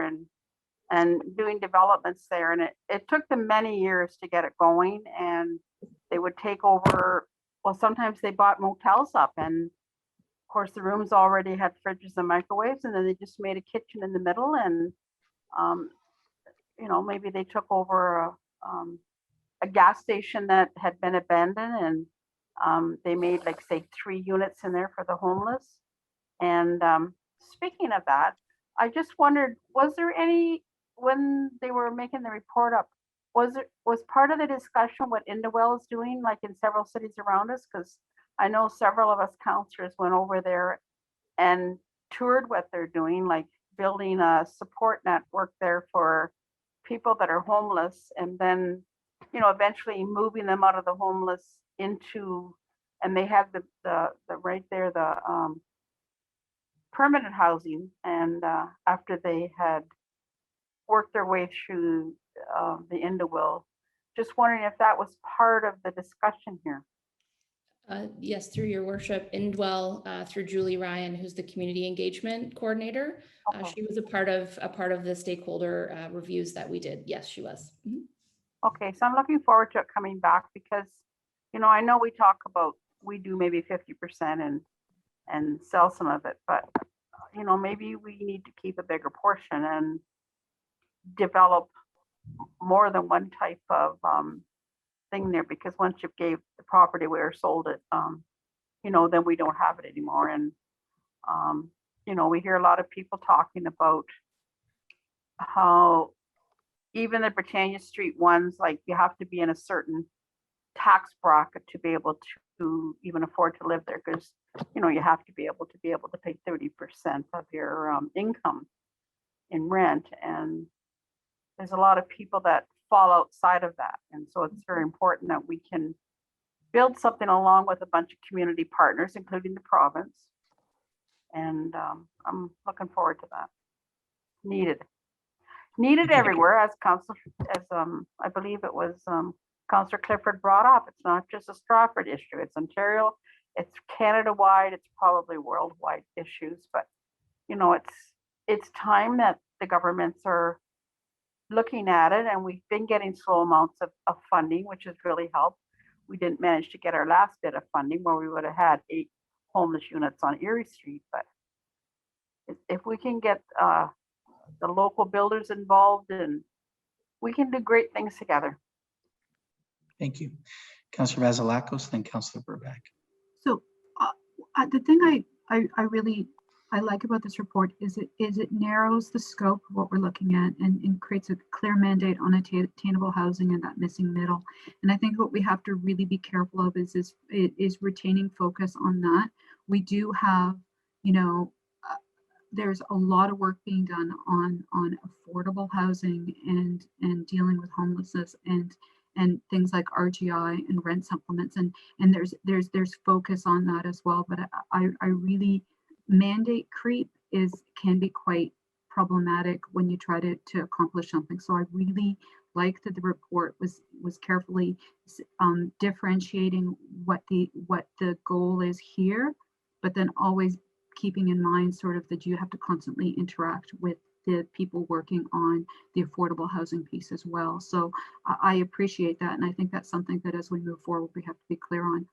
and doing developments there. And it took them many years to get it going. And they would take over, well, sometimes they bought motels up, and of course the rooms already had fridges and microwaves, and then they just made a kitchen in the middle. And you know, maybe they took over a gas station that had been abandoned, and they made, like, say 3 units in there for the homeless. And speaking of that, I just wondered, was there any, when they were making the report up, was part of the discussion what Indowell is doing, like in several cities around us? Because I know several of us councillors went over there and toured what they're doing, like building a support network there for people that are homeless, and then, you know, eventually moving them out of the homeless into, and they have the right there, the permanent housing. And after they had worked their way through the Indowell, just wondering if that was part of the discussion here. Yes, through your worship, Indwell, through Julie Ryan, who's the community engagement coordinator. Okay. She was a part of the stakeholder reviews that we did. Yes, she was. Mhm. Okay, so I'm looking forward to it coming back, because, you know, I know we talk about, we do maybe 50% and sell some of it, but, you know, maybe we need to keep a bigger portion and develop more than one type of thing there, because once you gave the property away or sold it, you know, then we don't have it anymore. And you know, we hear a lot of people talking about how even the Britannia Street ones, like, you have to be in a certain tax bracket to be able to even afford to live there, because, you know, you have to be able to pay 30% of your income in rent. And there's a lot of people that fall outside of that. And so it's very important that we can build something along with a bunch of community partners, including the province. And I'm looking forward to that. Needed everywhere, as I believe it was Councillor Clifford brought up. It's not just a Stratford issue, it's Ontario, it's Canada-wide, it's probably worldwide issues. But, you know, it's time that the governments are looking at it, and we've been getting slow amounts of funding, which has really helped. We didn't manage to get our last bit of funding, where we would have had 8 homeless units on Erie Street. But if we can get the local builders involved, and we can do great things together. Thank you. Councillor Vasilakos, then Councillor Burback. So the thing I really like about this report is it narrows the scope of what we're looking at, and creates a clear mandate on attainable housing and that missing middle. And I think what we have to really be careful of is retaining focus on that. We do have, you know, there's a lot of work being done on affordable housing and dealing with homelessness and things like RGI and rent supplements, and there's focus on that as well. But I really, mandate creep can be quite problematic when you try to accomplish something. So I really like that the report was carefully differentiating what the goal is here, but then always keeping in mind sort of that you have to constantly interact with the people working on the affordable housing piece as well. So I appreciate that, and I think that's something that as we move forward we have to be clear on.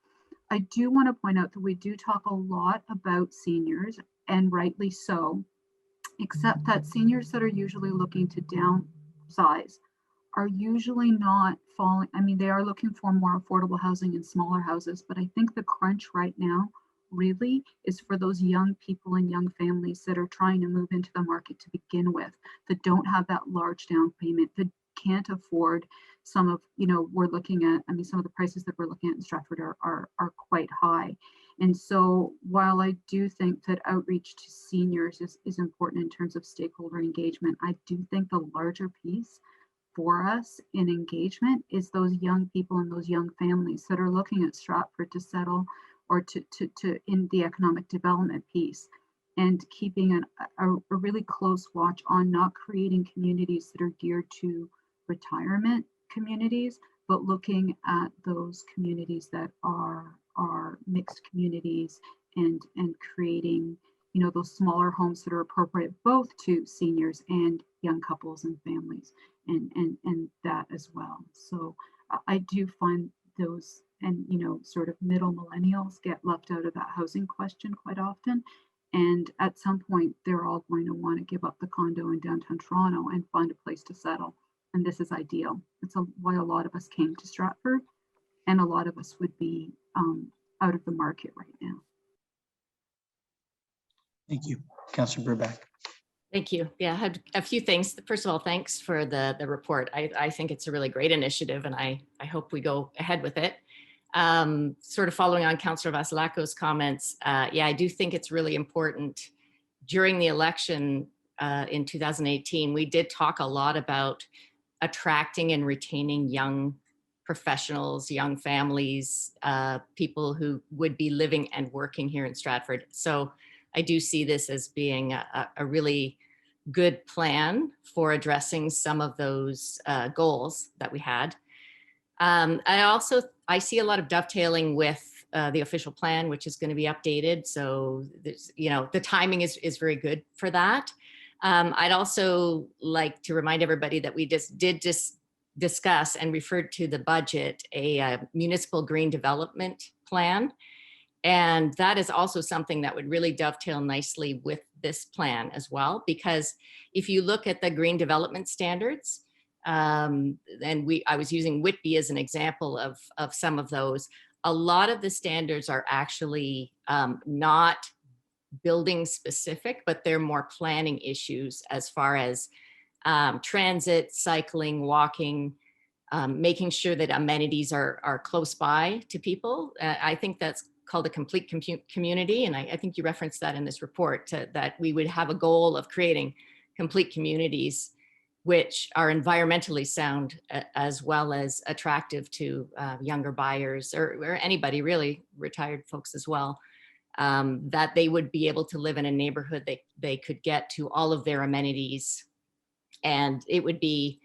I do want to point out that we do talk a lot about seniors, and rightly so, except that seniors that are usually looking to downsize are usually not falling. I mean, they are looking for more affordable housing in smaller houses, but I think the crunch right now really is for those young people and young families that are trying to move into the market to begin with, that don't have that large down payment, that can't afford some of, you know, we're looking at, I mean, some of the prices that we're looking at in Stratford are quite high. And so while I do think that outreach to seniors is important in terms of stakeholder engagement, I do think the larger piece for us in engagement is those young people and those young families that are looking at Stratford to settle or to in the economic development piece, and keeping a really close watch on not creating communities that are geared to retirement communities, but looking at those communities that are mixed communities and creating, you know, those smaller homes that are appropriate both to seniors and young couples and families and that as well. So I do find those, and you know, sort of middle millennials get left out of that housing question quite often. And at some point, they're all going to want to give up the condo in downtown Toronto and find a place to settle. And this is ideal. It's why a lot of us came to Stratford, and a lot of us would be out of the market right now. Thank you. Councillor Burback. Thank you. Yeah, I had a few things. First of all, thanks for the report. I think it's a really great initiative, and I hope we go ahead with it. Sort of following on Councillor Vasilakos' comments, yeah, I do think it's really important. During the election in 2018, we did talk a lot about attracting and retaining young professionals, young families, people who would be living and working here in Stratford. So I do see this as being a really good plan for addressing some of those goals that we had. I see a lot of dovetailing with the official plan, which is going to be updated. So there's, you know, the timing is very good for that. I'd also like to remind everybody that we just discuss and referred to the budget, a municipal green development plan. And that is also something that would really dovetail nicely with this plan as well, because if you look at the green development standards, and I was using Whitby as an example of some of those, a lot of the standards are actually not building specific, but they're more planning issues as far as transit, cycling, walking, making sure that amenities are close by to people. I think that's called a complete community. And I think you referenced that in this report, that we would have a goal of creating complete communities which are environmentally sound as well as attractive to younger buyers or anybody really, retired folks as well, that they would be able to live in a neighborhood they could get to all of their amenities, and it would be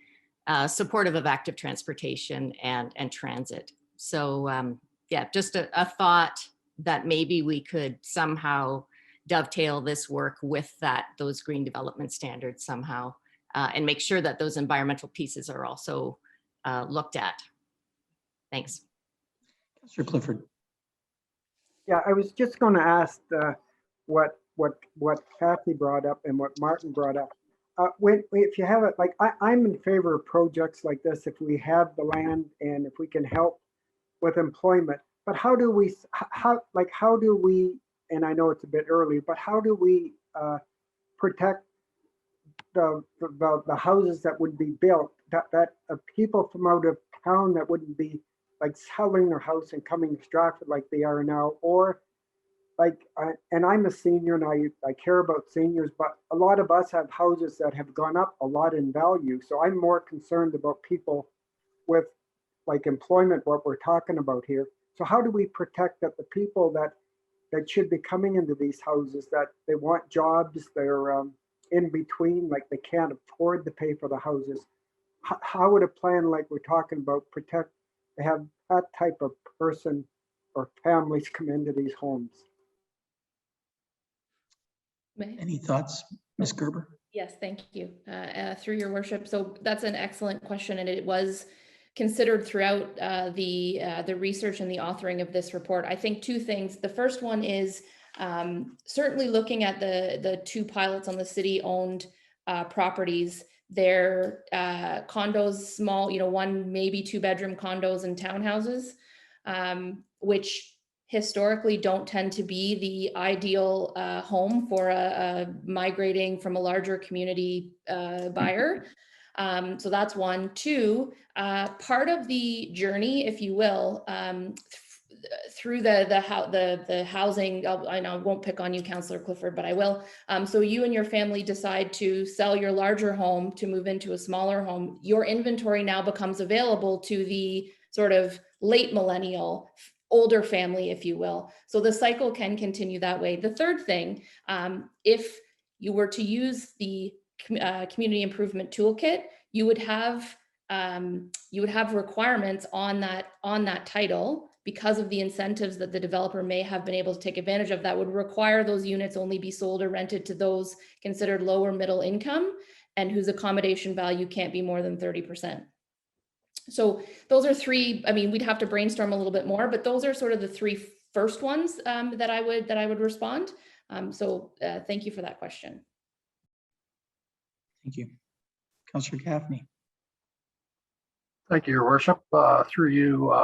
supportive of active transportation and transit. So yeah, just a thought that maybe we could somehow dovetail this work with those green development standards somehow, and make sure that those environmental pieces are also looked at. Thanks. Councillor Clifford. Yeah, I was just going to ask what Kathy brought up and what Martin brought up. If you have it, like I'm in favor of projects like this if we have the land and if we can help with employment. But how do we, and I know it's a bit early, but how do we protect the houses that would be built, that people from out of town that wouldn't be like selling their house and coming to Stratford like they are now, or like, and I'm a senior and I care about seniors, but a lot of us have houses that have gone up a lot in value. So I'm more concerned about people with like employment, what we're talking about here. So how do we protect that the people that should be coming into these houses, that they want jobs, they're in between, like they can't afford to pay for the houses. How would a plan like we're talking about protect, to have that type of person or families come into these homes? Any thoughts, Ms. Gerber? Yes, thank you. Through your worship. So that's an excellent question, and it was considered throughout the research and the authoring of this report. I think two things. The first one is certainly looking at the two pilots on the city-owned properties. They're condos, small, one, maybe 2-bedroom condos and townhouses, which historically don't tend to be the ideal home for a migrating from a larger community buyer. So that's one. Two, part of the journey, if you will, through the housing, I know I won't pick on you, Councillor Clifford, but I will. So you and your family decide to sell your larger home to move into a smaller home. Your inventory now becomes available to the sort of late millennial, older family, if you will. So the cycle can continue that way. The third thing, if you were to use the community improvement toolkit, you would have requirements on that title because of the incentives that the developer may have been able to take advantage of that would require those units only be sold or rented to those considered low or middle income and whose accommodation value can't be more than 30%. So those are three. I mean, we'd have to brainstorm a little bit more, but those are sort of the three first ones that I would respond. Thank you for that question. Thank you. Councillor Gaffney. Thank you, Your Worship. Through you,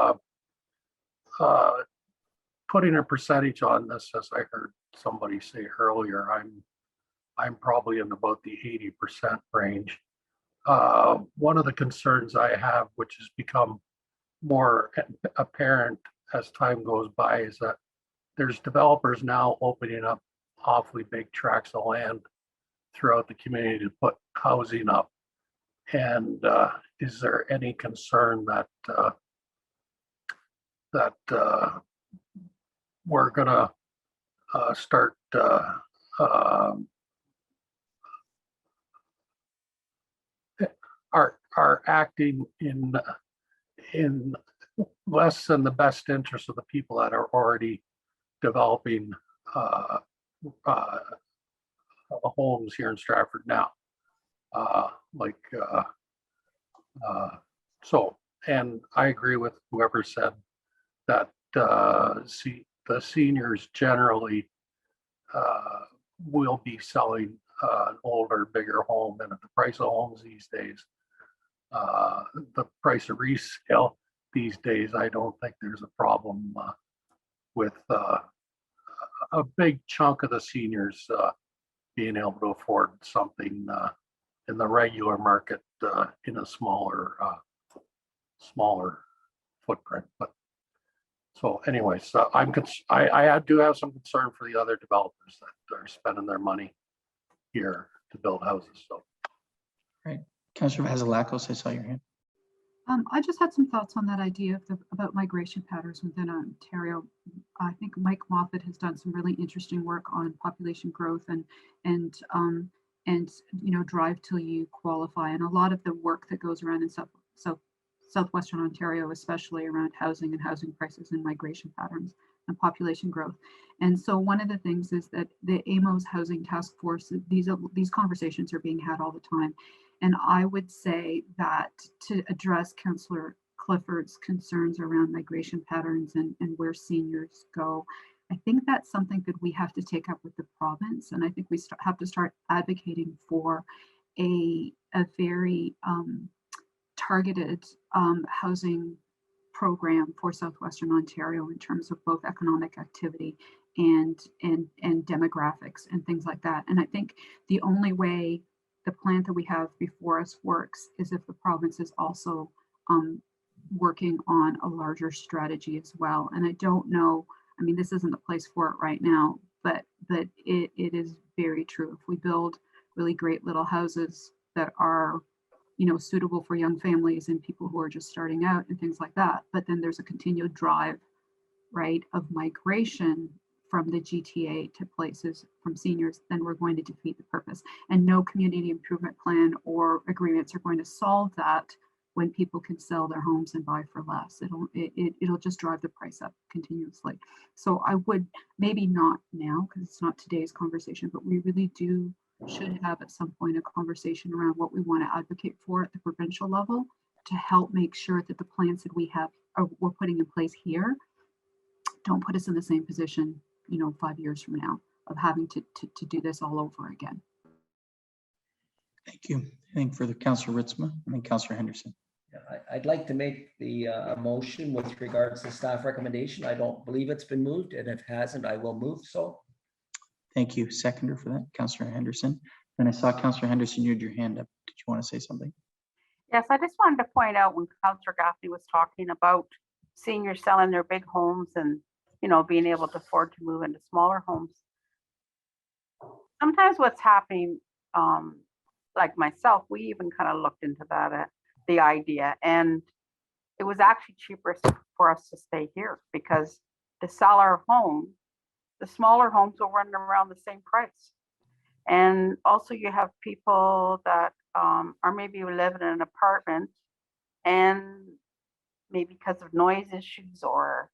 putting a percentage on this, as I heard somebody say earlier, I'm probably in about the 80% range. One of the concerns I have, which has become more apparent as time goes by, is that there's developers now opening up awfully big tracts of land throughout the community to put housing up. And is there any concern that we're gonna start are acting in less than the best interest of the people that are already developing homes here in Stratford now? And I agree with whoever said that the seniors generally will be selling an older, bigger home, and at the price of homes these days, the price of resale these days, I don't think there's a problem with a big chunk of the seniors being able to afford something in the regular market in a smaller footprint. But so anyways, I do have some concern for the other developers that are spending their money here to build houses. So, right, Councillor Vasilakos, I saw your hand. I just had some thoughts on that idea about migration patterns within Ontario. I think Mike Moffat has done some really interesting work on population growth and drive till you qualify, and a lot of the work that goes around in southwestern Ontario, especially around housing and housing prices and migration patterns and population growth. And so one of the things is that the AMO's housing task force, these conversations are being had all the time. And I would say that to address Councillor Clifford's concerns around migration patterns and where seniors go, I think that's something that we have to take up with the province. And I think we have to start advocating for a very targeted housing program for southwestern Ontario in terms of both economic activity and demographics and things like that. And I think the only way the plan that we have before us works is if the province is also working on a larger strategy as well. And I don't know, I mean, this isn't the place for it right now, but it is very true. If we build really great little houses that are, suitable for young families and people who are just starting out and things like that, but then there's a continued drive, right, of migration from the GTA to places from seniors, then we're going to defeat the purpose. And no community improvement plan or agreements are going to solve that when people can sell their homes and buy for less. It'll just drive the price up continuously. So I would, maybe not now because it's not today's conversation, but we really should have at some point a conversation around what we want to advocate for at the provincial level to help make sure that the plans that we have we're putting in place here don't put us in the same position 5 years from now of having to do this all over again. Thank you. I think for the Councillor Ritzma and then Councillor Henderson. Yeah, I'd like to make the motion with regards to staff recommendation. I don't believe it's been moved, and if it hasn't, I will move so. Thank you. Seconder for that, Councillor Henderson. And I saw Councillor Henderson, you had your hand up. Did you want to say something? Yes, I just wanted to point out when Councillor Gaffney was talking about seniors selling their big homes and, you know, being able to afford to move into smaller homes. Sometimes what's happening, like myself, we even kind of looked into that, the idea, and it was actually cheaper for us to stay here because to sell our home, the smaller homes will run around the same price. And also you have people that are maybe living in an apartment and maybe because of noise issues or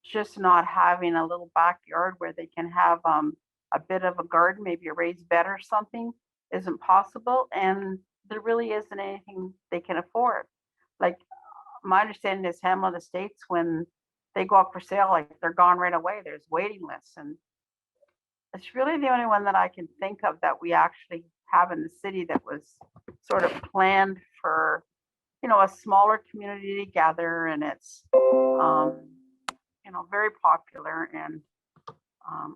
just not having a little backyard where they can have a bit of a garden, maybe a raised bed or something isn't possible. And there really isn't anything they can afford. Like my understanding is Hamlin Estates, when they go up for sale, like they're gone right away. There's waiting lists. And it's really the only one that I can think of that we actually have in the city that was sort of planned for, you know, a smaller community to gather, and it's, you know, very popular. And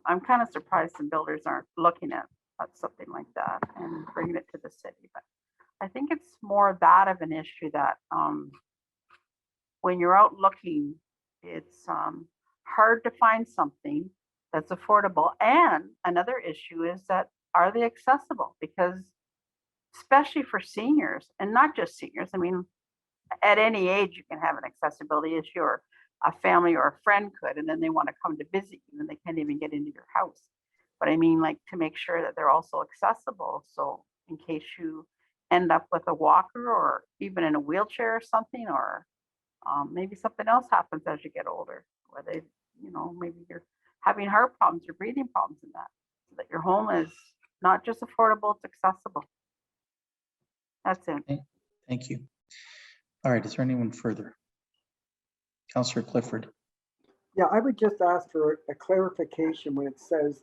I'm kind of surprised some builders aren't looking at something like that and bringing it to the city. But I think it's more that of an issue that when you're out looking, it's hard to find something that's affordable. And another issue is that, are they accessible? Because especially for seniors, and not just seniors, I mean, at any age you can have an accessibility issue, or a family or a friend could, and then they want to come to visit you and they can't even get into your house. But I mean, like, to make sure that they're also accessible. So in case you end up with a walker or even in a wheelchair or something, or maybe something else happens as you get older, where they, you know, maybe you're having heart problems or breathing problems in that, so that your home is not just affordable, it's accessible. That's it. Okay. Thank you. All right, is there anyone further? Councillor Clifford. Yeah, I would just ask for a clarification when it says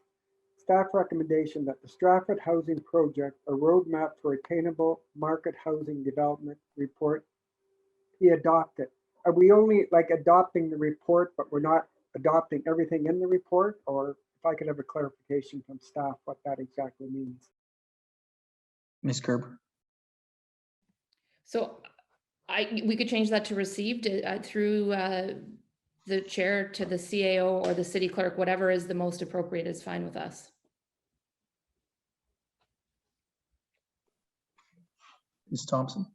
staff recommendation that the Stratford Housing Project, a roadmap for attainable market housing development report, be adopted. Are we only like adopting the report, but we're not adopting everything in the report? Or if I could have a clarification from staff what that exactly means. Ms. Gerber. So we could change that to received through the chair to the CAO or the city clerk, whatever is the most appropriate is fine with us. Ms. Thompson.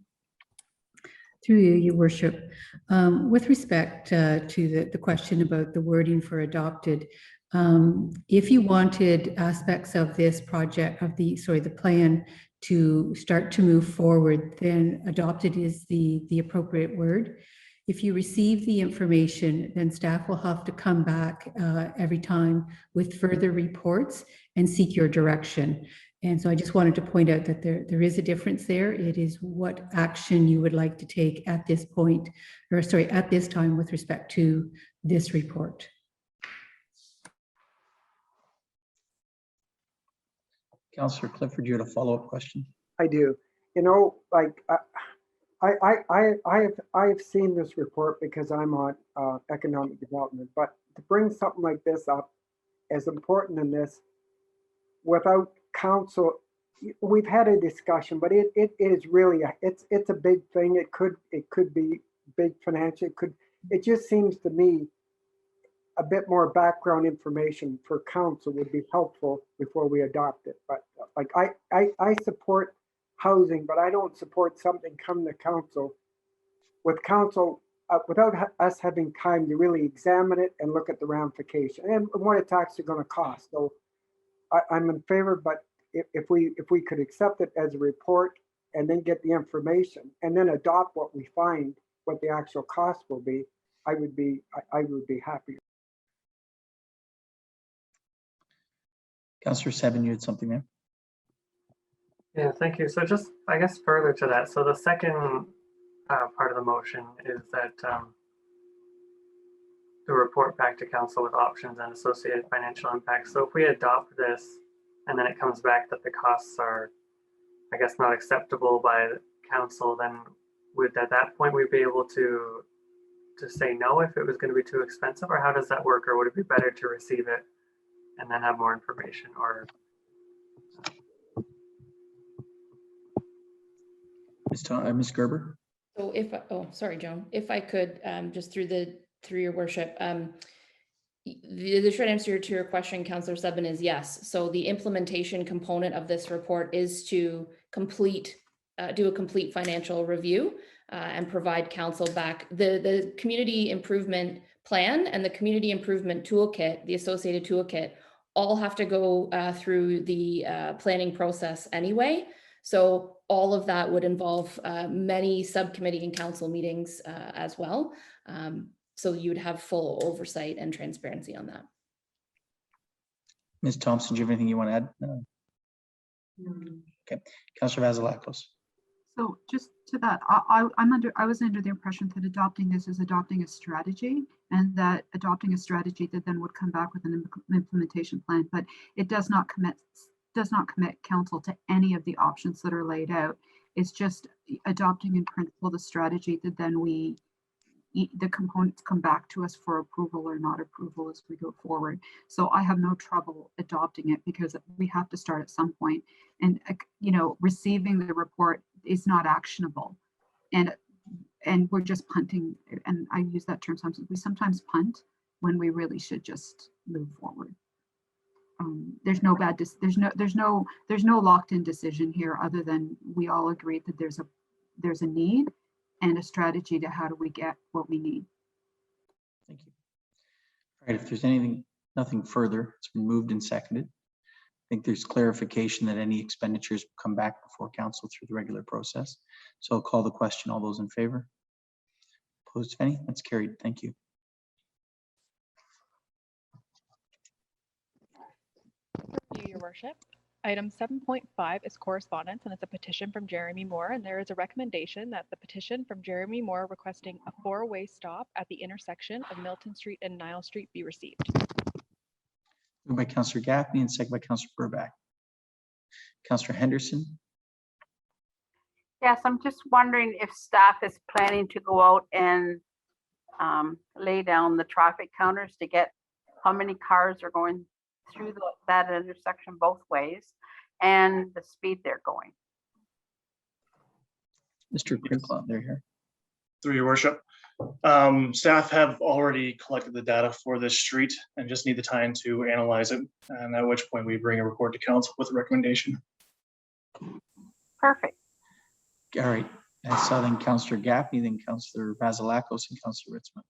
Through you, Your Worship. With respect to the question about the wording for adopted, if you wanted aspects of this project, of the plan to start to move forward, then adopted is the appropriate word. If you receive the information, then staff will have to come back every time with further reports and seek your direction. And so I just wanted to point out that there is a difference there. It is what action you would like to take at this point, or sorry, at this time with respect to this report. Councillor Clifford, you had a follow-up question? I do. You know, like I have seen this report because I'm on economic development, but to bring something like this up, as important in this, without council, we've had a discussion, but it is really it's a big thing. It could be big financial. It just seems to me a bit more background information for council would be helpful before we adopt it. But like I support housing, but I don't support something coming to council with council without us having time to really examine it and look at the ramification and what it's actually going to cost. So I'm in favor, but if we could accept it as a report and then get the information and then adopt what we find, what the actual cost will be, I would be happy. Councillor Seven, you had something there? Yeah, thank you. So just, I guess, further to that. So the second part of the motion is that to report back to council with options and associated financial impacts. So if we adopt this and then it comes back that the costs are, I guess, not acceptable by the council, then would at that point we'd be able to say no if it was going to be too expensive, or how does that work? Or would it be better to receive it and then have more information? Or Ms. Gerber? So sorry, Joan, if I could, just through the Through your worship. The short answer to your question, Councillor Subban, is yes. So the implementation component of this report is to do a complete financial review and provide council back the community improvement plan and the community improvement toolkit, the associated toolkit, all have to go through the planning process anyway. So all of that would involve many subcommittee and council meetings as well. So you'd have full oversight and transparency on that. Ms. Thompson, do you have anything you want to add? No. Okay, Councillor Vasilakos. So just to that, I was under the impression that adopting this is adopting a strategy, and that adopting a strategy that then would come back with an implementation plan, but it does not commit council to any of the options that are laid out. It's just adopting in principle the strategy that then the components come back to us for approval or not approval as we go forward. So I have no trouble adopting it because we have to start at some point. And receiving the report is not actionable, and we're just punting. And I use that term sometimes. We sometimes punt when we really should just move forward. There's no locked-in decision here, other than we all agree that there's a need and a strategy to how do we get what we need. Thank you. All right, if there's nothing further, it's been moved and seconded. I think there's clarification that any expenditures will come back before council through the regular process. So I'll call the question. All those in favor? Opposed, if any? That's carried. Thank you. Thank you, Your Worship. Item 7.5 is correspondence, and it's a petition from Jeremy Moore, and there is a recommendation that the petition from Jeremy Moore requesting a four-way stop at the intersection of Milton Street and Nile Street be received. Moved by Councillor Gaffney and second by Councillor Burback. Councillor Henderson. Yes, I'm just wondering if staff is planning to go out and lay down the traffic counters to get how many cars are going through that intersection both ways and the speed they're going. Mr. Crinklaw, they're here. Through your worship. Staff have already collected the data for this street and just need the time to analyze it, and at which point we bring a report to council with a recommendation. Perfect. All right. I saw then Councillor Gaffney, then Councillor Vasilakos, and Councillor Ritzman.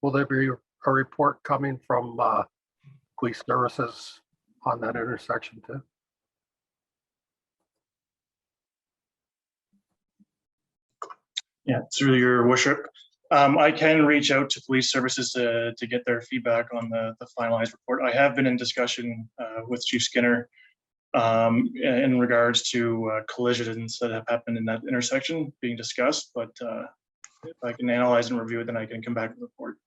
Will there be a report coming from police services on that intersection too? Yeah, through your worship. I can reach out to police services to get their feedback on the finalized report. I have been in discussion with Chief Skinner in regards to collisions that have happened in that intersection being discussed, but if I can analyze and review it, then I can come back with a report.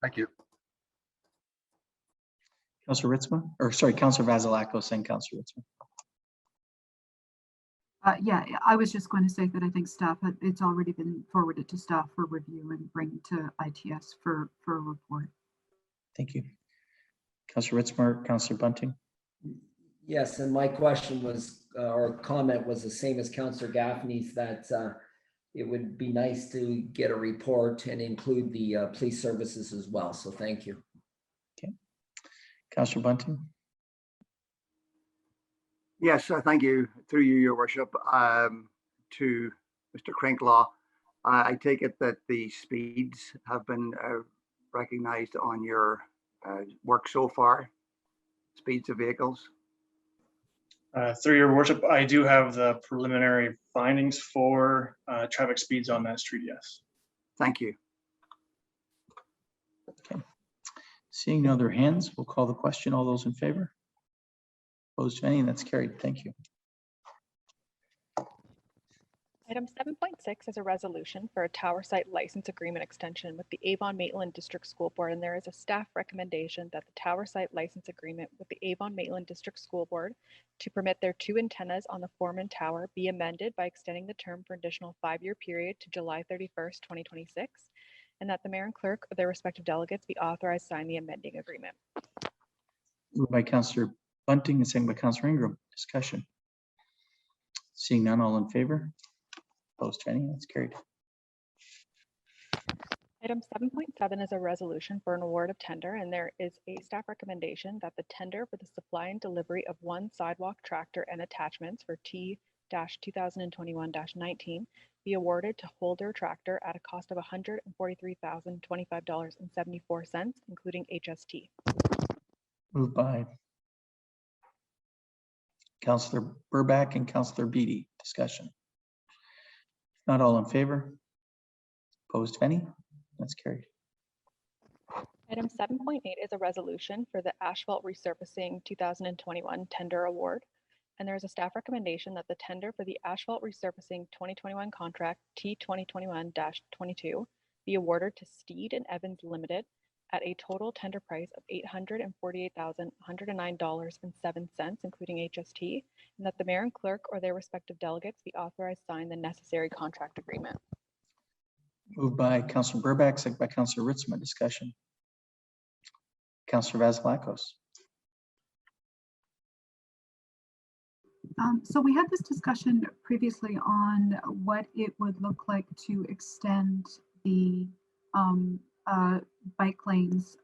Thank you. Councillor Ritzman, or sorry, Councillor Vasilakos and Councillor Ritzman. Yeah, I was just going to say that I think staff, it's already been forwarded to staff for review and bring to ITS for a report. Thank you. Councillor Ritzmer, Councillor Bunting. Yes, and my question was, or comment was the same as Councillor Gaffney's, that it would be nice to get a report and include the police services as well. So thank you. Okay. Councillor Bunting. Yes, thank you. Through you, Your Worship, to Mr. Crinklaw. I take it that the speeds have been recognized on your work so far, speeds of vehicles. Through your worship, I do have the preliminary findings for traffic speeds on that street, yes. Thank you. Okay. Seeing no other hands, we'll call the question. All those in favor? Opposed to any? That's carried. Thank you. Item 7.6 is a resolution for a tower site license agreement extension with the Avon-Maitland District School Board, and there is a staff recommendation that the tower site license agreement with the Avon-Maitland District School Board to permit their 2 antennas on the Foreman Tower be amended by extending the term for an additional 5-year period to July 31st, 2026, and that the mayor and clerk or their respective delegates be authorized to sign the amending agreement. Moved by Councillor Bunting and second by Councillor Ingram. Discussion. Seeing none, all in favor? Opposed to any? That's carried. Item 7.7 is a resolution for an award of tender, and there is a staff recommendation that the tender for the supply and delivery of one sidewalk tractor and attachments for T-2021-19 be awarded to Holder Tractor at a cost of $143,025.74, including HST. Moved by Councillor Burback and Councillor Beatty. Discussion. Not all in favor? Opposed to any? That's carried. Item 7.8 is a resolution for the asphalt resurfacing 2021 tender award. And there is a staff recommendation that the tender for the asphalt resurfacing 2021 contract T2021-22 be awarded to Steed and Evans Limited at a total tender price of $848,109.07, including HST, and that the mayor and clerk or their respective delegates be authorized to sign the necessary contract agreement. Moved by Councillor Burback, second by Councillor Ritzman. Discussion. Councillor Vasilakos. So we had this discussion previously on what it would look like to extend the bike lanes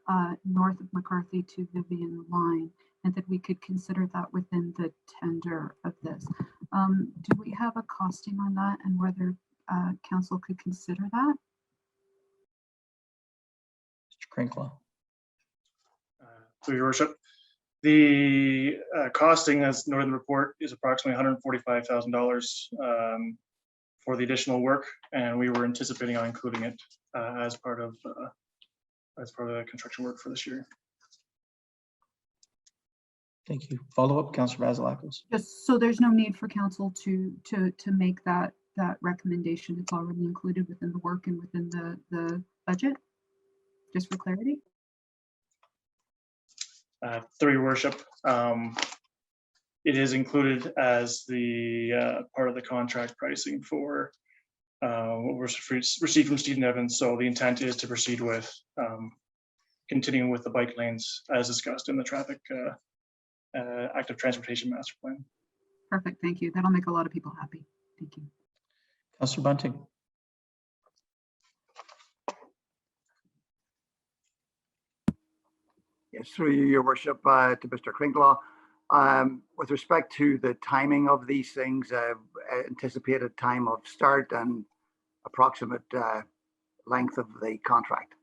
north of McCarthy to Vivian Line, and that we could consider that within the tender of this. Do we have a costing on that, and whether council could consider that? Mr. Crinklaw. Through your worship, the costing, as noted in the report, is approximately $145,000 for the additional work, and we were anticipating on including it as part of the construction work for this year. Thank you. Follow up, Councillor Vasilakos. Just so there's no need for council to make that recommendation. It's already included within the work and within the budget. Just for clarity. Through your worship, it is included as the part of the contract pricing for what was received from Steed and Evans. So the intent is to proceed with continuing with the bike lanes as discussed in the traffic active transportation master plan. Perfect. Thank you. That'll make a lot of people happy. Thank you. Councillor Bunting. Yes, through you, your worship, to Mr. Crinklaw. With respect to the timing of these things, anticipated time of start and approximate length of the contract.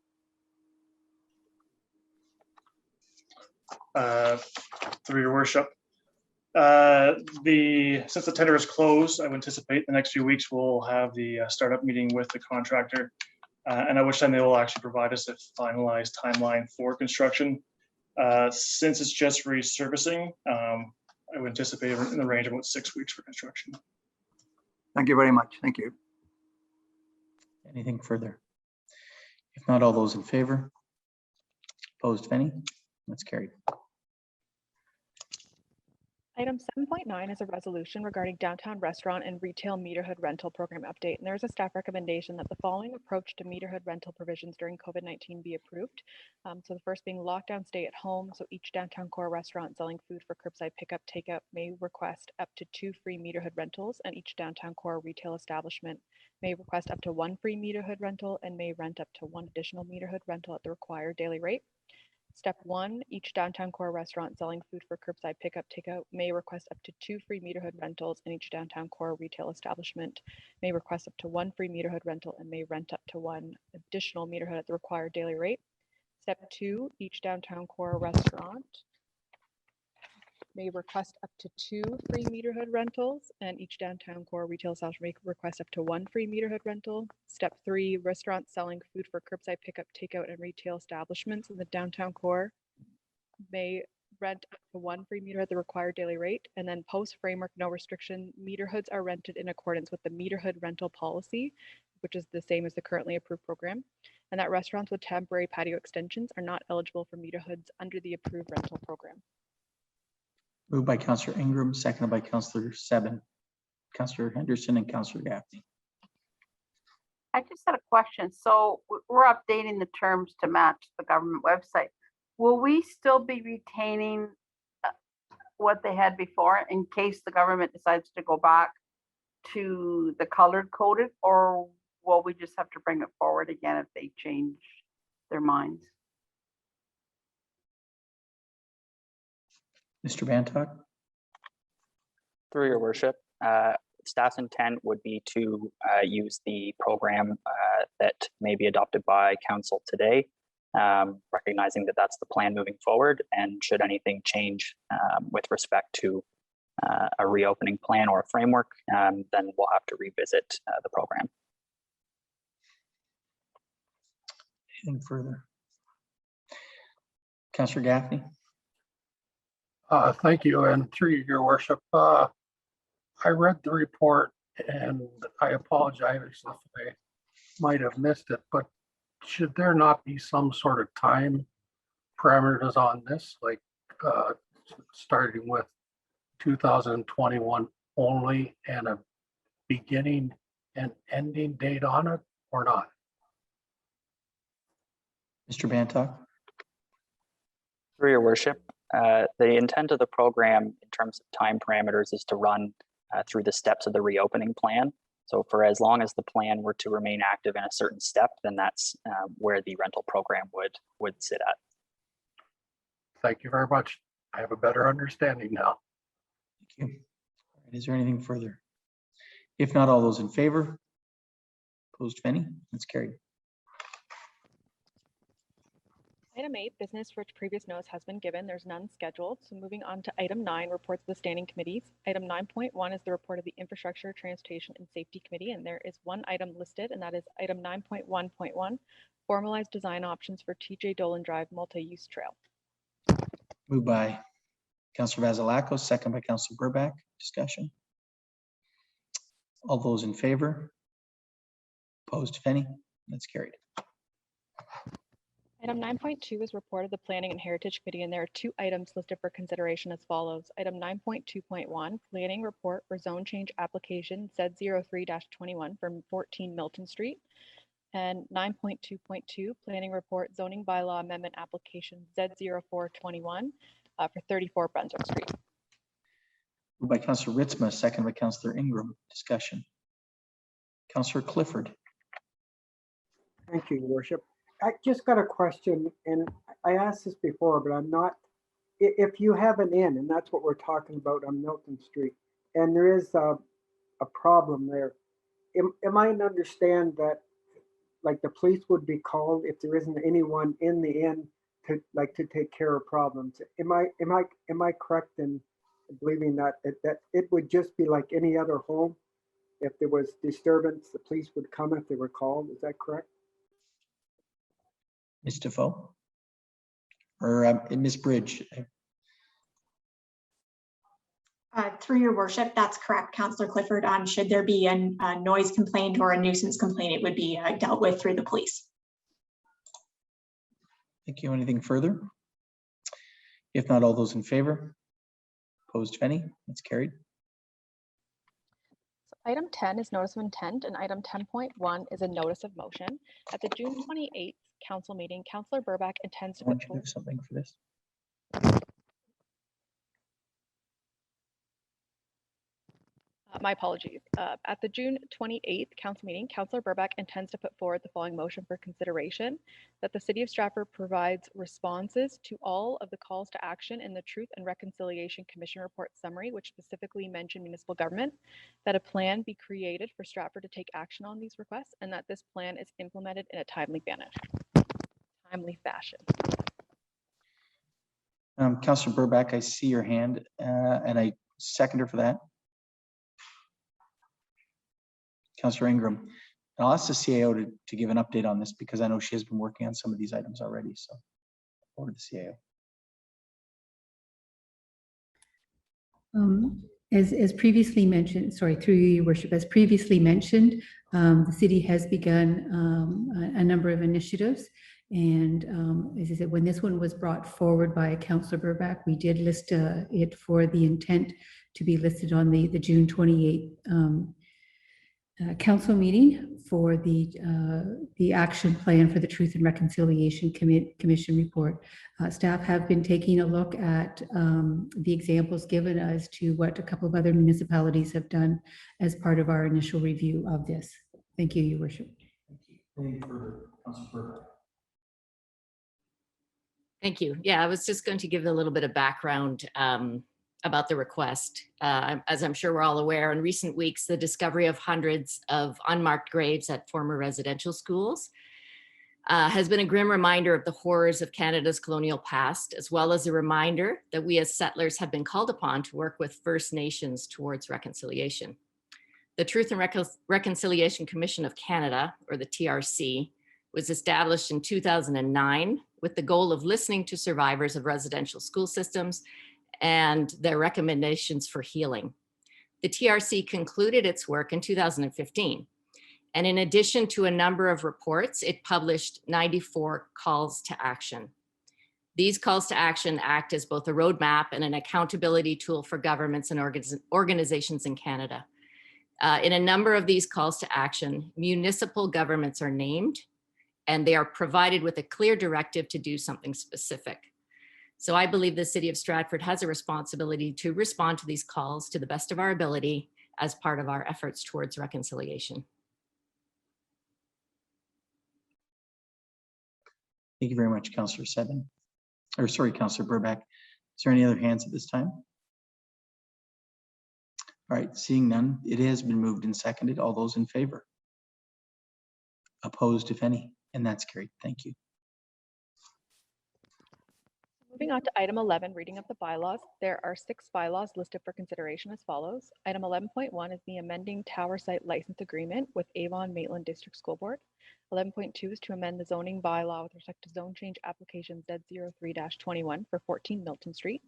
Through your worship, since the tender is closed, I would anticipate the next few weeks we'll have the startup meeting with the contractor, and at which time they will actually provide us a finalized timeline for construction. Since it's just resurfacing, I would anticipate in the range of about 6 weeks for construction. Thank you very much. Thank you. Anything further? If not, all those in favor? Opposed, if any? That's carried. Item 7.9 is a resolution regarding downtown restaurant and retail meterhood rental program update. And there's a staff recommendation that the following approach to meterhood rental provisions during COVID-19 be approved. So the first being lockdown stay at home. So each downtown core restaurant selling food for curbside pickup, takeout may request up to 2 free meterhood rentals, and each downtown core retail establishment may request up to 1 free meterhood rental and may rent up to 1 additional meterhood rental at the required daily rate. Step 1, each downtown core restaurant selling food for curbside pickup takeout may request up to 2 free meterhood rentals, and each downtown core retail establishment may request up to 1 free meterhood rental and may rent up to 1 additional meterhood at the required daily rate. Step 2, each downtown core restaurant may request up to 2 free meterhood rentals, and each downtown core retail establishment may request up to 1 free meterhood rental. Step 3, restaurants selling food for curbside pickup, takeout, and retail establishments in the downtown core may rent up to 1 free meter at the required daily rate. And then post framework, no restriction, meterhoods are rented in accordance with the meterhood rental policy, which is the same as the currently approved program, and that restaurants with temporary patio extensions are not eligible for meterhoods under the approved rental program. Moved by Councillor Ingram, seconded by Councillor Seven, Councillor Henderson, and Councillor Gaffney. I just had a question. So we're updating the terms to match the government website. Will we still be retaining what they had before in case the government decides to go back to the colored coded, or will we just have to bring it forward again if they change their minds? Mr. Bantock? Through your worship, staff's intent would be to use the program that may be adopted by council today, recognizing that that's the plan moving forward, and should anything change with respect to a reopening plan or a framework, then we'll have to revisit the program. Anything further? Councillor Gaffney? Thank you, and through your worship, I read the report and I apologize if I might have missed it, but should there not be some sort of time parameters on this, like starting with 2021 only and a beginning and ending date on it, or not? Mr. Bantock? Through your worship, the intent of the program in terms of time parameters is to run through the steps of the reopening plan. So for as long as the plan were to remain active in a certain step, then that's where the rental program would sit at. Thank you very much. I have a better understanding now. Thank you. All right, is there anything further? If not, all those in favor? Opposed, if any? That's carried. Item 8, business for which previous notice has been given. There's none scheduled. So moving on to item 9, reports of the standing committees. Item 9.1 is the report of the Infrastructure, Transportation, and Safety Committee, and there is one item listed, and that is item 9.1.1, formalized design options for TJ Dolan Drive multi-use trail. Moved by Councillor Vasilakos, second by Councillor Burback. Discussion. All those in favor? Opposed, if any? That's carried. Item 9.2 is report of the Planning and Heritage Committee, and there are two items listed for consideration as follows. Item 9.2.1, planning report for zone change application Z03-21 from 14 Milton Street, and 9.2.2, planning report zoning bylaw amendment application Z0421 for 34 Brunswick Street. Moved by Councillor Ritzma, second by Councillor Ingram. Discussion. Councillor Clifford. Thank you, Your Worship. I just got a question, and I asked this before, but I'm not, if you have an inn, and that's what we're talking about on Milton Street, and there is a problem there, am I to understand that like the police would be called if there isn't anyone in the inn to take care of problems? Am I correct in believing that it would just be like any other home? If there was disturbance, the police would come if they were called. Is that correct? Ms. Defoe or Ms. Bridge. Through your worship, that's correct, Councillor Clifford. Should there be a noise complaint or a nuisance complaint, it would be dealt with through the police. Thank you. Anything further? If not, all those in favor? Opposed, if any? That's carried. Item 10 is notice of intent, and item 10.1 is a notice of motion. At the June 28th council meeting, Councillor Burback intends to put forward something for this. My apologies. At the June 28th council meeting, Councillor Burback intends to put forward the following motion for consideration: that the City of Stratford provides responses to all of the calls to action in the Truth and Reconciliation Commission report summary, which specifically mention municipal government, that a plan be created for Stratford to take action on these requests, and that this plan is implemented in a timely fashion. Councillor Burback, I see your hand, and I second her for that. Councillor Ingram. I'll ask the CAO to give an update on this because I know she has been working on some of these items already. So over to the CAO. As previously mentioned, sorry, through you, Your Worship, as previously mentioned, the city has begun a number of initiatives. And as I said, when this one was brought forward by Councillor Burback, we did list it for the intent to be listed on the June 28th council meeting for the action plan for the Truth and Reconciliation Commission report. Staff have been taking a look at the examples given as to what a couple of other municipalities have done as part of our initial review of this. Thank you, Your Worship. Thank you. Yeah, I was just going to give a little bit of background about the request. As I'm sure we're all aware, in recent weeks, the discovery of hundreds of unmarked graves at former residential schools has been a grim reminder of the horrors of Canada's colonial past, as well as a reminder that we as settlers have been called upon to work with First Nations towards reconciliation. The Truth and Reconciliation Commission of Canada, or the TRC, was established in 2009 with the goal of listening to survivors of residential school systems and their recommendations for healing. The TRC concluded its work in 2015. And in addition to a number of reports, it published 94 calls to action. These calls to action act as both a roadmap and an accountability tool for governments and organizations in Canada. In a number of these calls to action, municipal governments are named, and they are provided with a clear directive to do something specific. So I believe the City of Stratford has a responsibility to respond to these calls to the best of our ability as part of our efforts towards reconciliation. Thank you very much, Councillor Councillor Burback. Is there any other hands at this time? All right, seeing none, it has been moved and seconded. All those in favor? Opposed, if any, and that's carried. Thank you. Moving on to item 11, reading of the bylaws. There are 6 bylaws listed for consideration as follows. Item 11.1 is the amending tower site license agreement with Avon Maitland District School Board. 11.2 is to amend the zoning bylaw with respect to zone change application Z03-21 for 14 Milton Street.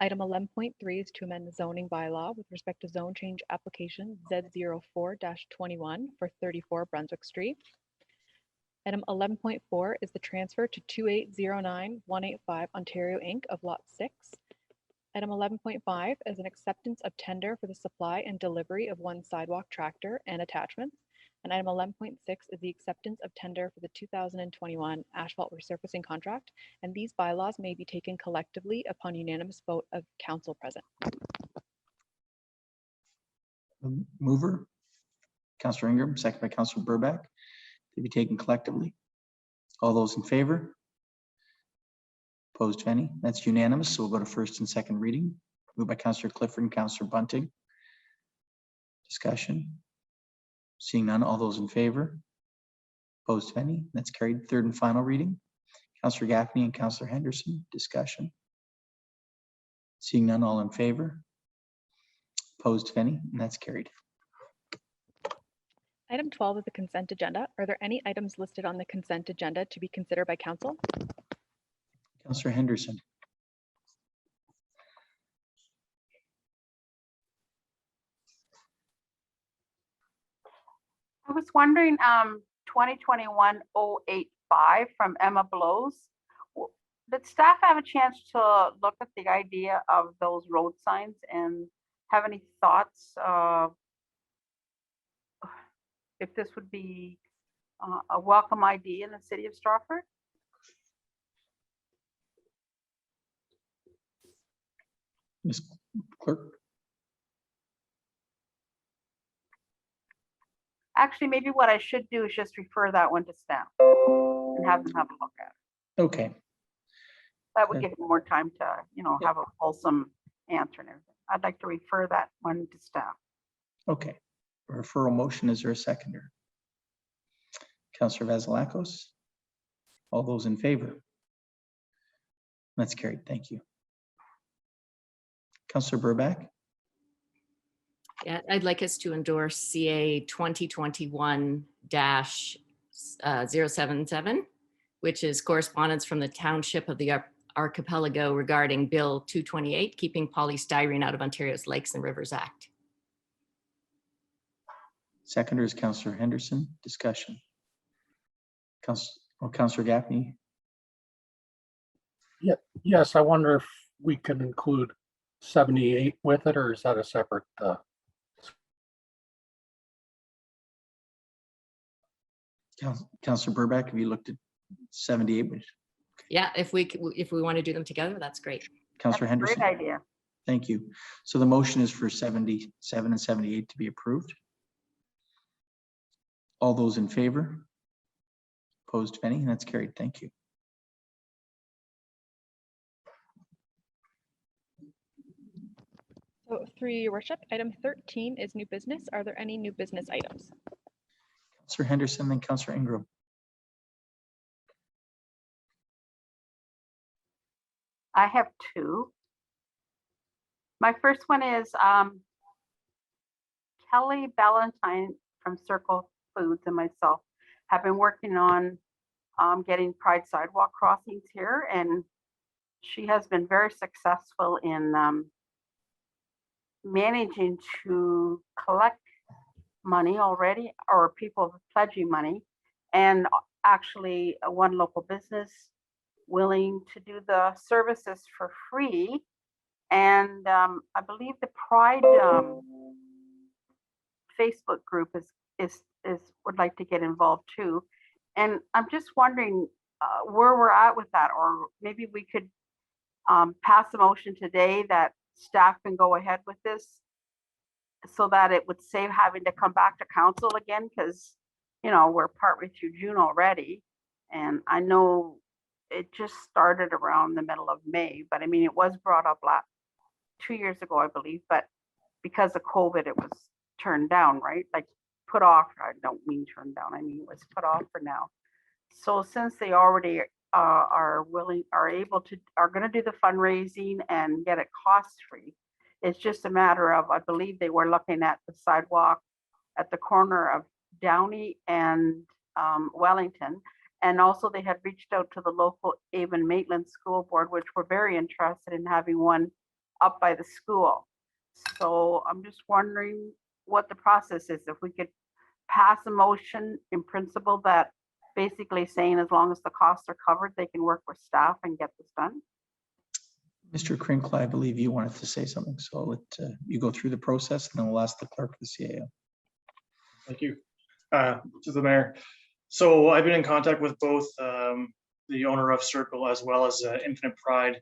Item 11.3 is to amend the zoning bylaw with respect to zone change application Z04-21 for 34 Brunswick Street. Item 11.4 is the transfer to 2809185 Ontario Inc. of Lot 6. Item 11.5 is an acceptance of tender for the supply and delivery of 1 sidewalk tractor and attachments. And item 11.6 is the acceptance of tender for the 2021 asphalt resurfacing contract. And these bylaws may be taken collectively upon unanimous vote of council present. Mover, Councillor Ingram, second by Councillor Burback. To be taken collectively. All those in favor? Opposed, if any? That's unanimous. So we'll go to first and second reading. Moved by Councillor Clifford and Councillor Bunting. Discussion. Seeing none, all those in favor? Opposed, if any? That's carried. Third and final reading. Councillor Gaffney and Councillor Henderson. Discussion. Seeing none, all in favor? Opposed, if any? And that's carried. Item 12 is the consent agenda. Are there any items listed on the consent agenda to be considered by council? Councillor Henderson. I was wondering, 2021-085 from Emma Blows. Did staff have a chance to look at the idea of those road signs and have any thoughts if this would be a welcome idea in the city of Stratford? Ms. Clerk. Actually, maybe what I should do is just refer that one to staff and have them have a look at it. Okay. That would give them more time to, have a wholesome answer and everything. I'd like to refer that one to staff. Okay. Referral motion, is there a seconder? Councillor Vasilakos. All those in favor? That's carried. Thank you. Councillor Burback. Yeah, I'd like us to endorse CA 2021-077, which is correspondence from the Township of the Archipelago regarding Bill 228, Keeping Polystyrene Out of Ontario's Lakes and Rivers Act. Seconder is Councillor Henderson. Discussion. Councillor Gaffney. Yeah, yes, I wonder if we can include 78 with it, or is that a separate Councillor Burback, have you looked at 78? Yeah, if we want to do them together, that's great. Councillor Henderson. Great idea. Thank you. So the motion is for 77 and 78 to be approved. All those in favor? Opposed, if any? That's carried. Thank you. So through your worship, item 13 is new business. Are there any new business items? Councillor Henderson, then Councillor Ingram. I have two. My first one is Kelly Ballantyne from Circle Foods and myself have been working on getting Pride sidewalk crossings here, and she has been very successful in managing to collect money already, or people pledging money, and actually one local business willing to do the services for free. And I believe the Pride Facebook group is would like to get involved too. And I'm just wondering where we're at with that, or maybe we could pass a motion today that staff can go ahead with this so that it would save having to come back to council again, because, you know, we're partway through June already. And I know it just started around the middle of May, but I mean, it was brought up 2 years ago, I believe, but because of COVID, it was turned down, right? Like put off, I don't mean turned down, I mean, it was put off for now. So since they already are gonna do the fundraising and get it cost-free, it's just a matter of, I believe they were looking at the sidewalk at the corner of Downey and Wellington. And also they had reached out to the local Avon Maitland School Board, which were very interested in having one up by the school. So I'm just wondering what the process is. If we could pass a motion in principle that basically saying as long as the costs are covered, they can work with staff and get this done. Mr. Krinkle, I believe you wanted to say something, so I'll let you go through the process and then we'll ask the clerk of the CAO. Thank you. To the mayor. So I've been in contact with both the owner of Circle as well as Infinite Pride.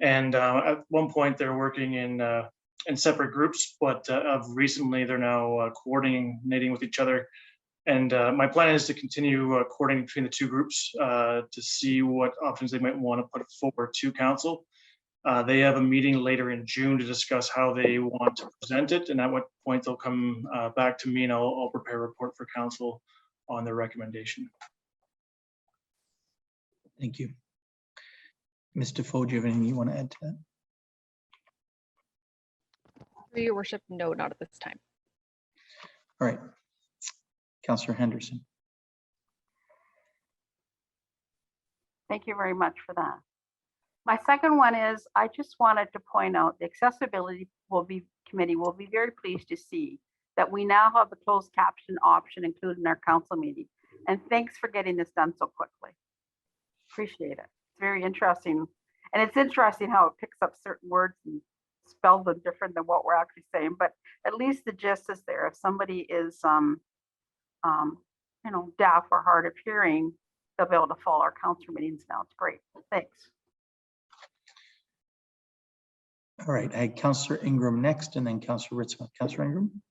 And at one point they're working in separate groups, but of recently they're now coordinating with each other. And my plan is to continue coordinating between the two groups to see what options they might want to put forward to council. They have a meeting later in June to discuss how they want to present it, and at what point they'll come back to me, and I'll prepare a report for council on their recommendation. Thank you. Ms. Defoe, do you have anything you want to add to that? Through your worship, no, not at this time. All right. Councillor Henderson. Thank you very much for that. My second one is, I just wanted to point out the accessibility committee will be very pleased to see that we now have the closed caption option included in our council meeting. And thanks for getting this done so quickly. Appreciate it. It's very interesting. And it's interesting how it picks up certain words and spells them different than what we're actually saying, but at least the gist is there. If somebody is, you know, deaf or hard of hearing, they'll be able to follow our council meetings now. It's great. Thanks. All right, I had Councillor Ingram next and then Councillor Ritzma. Councillor Ingram.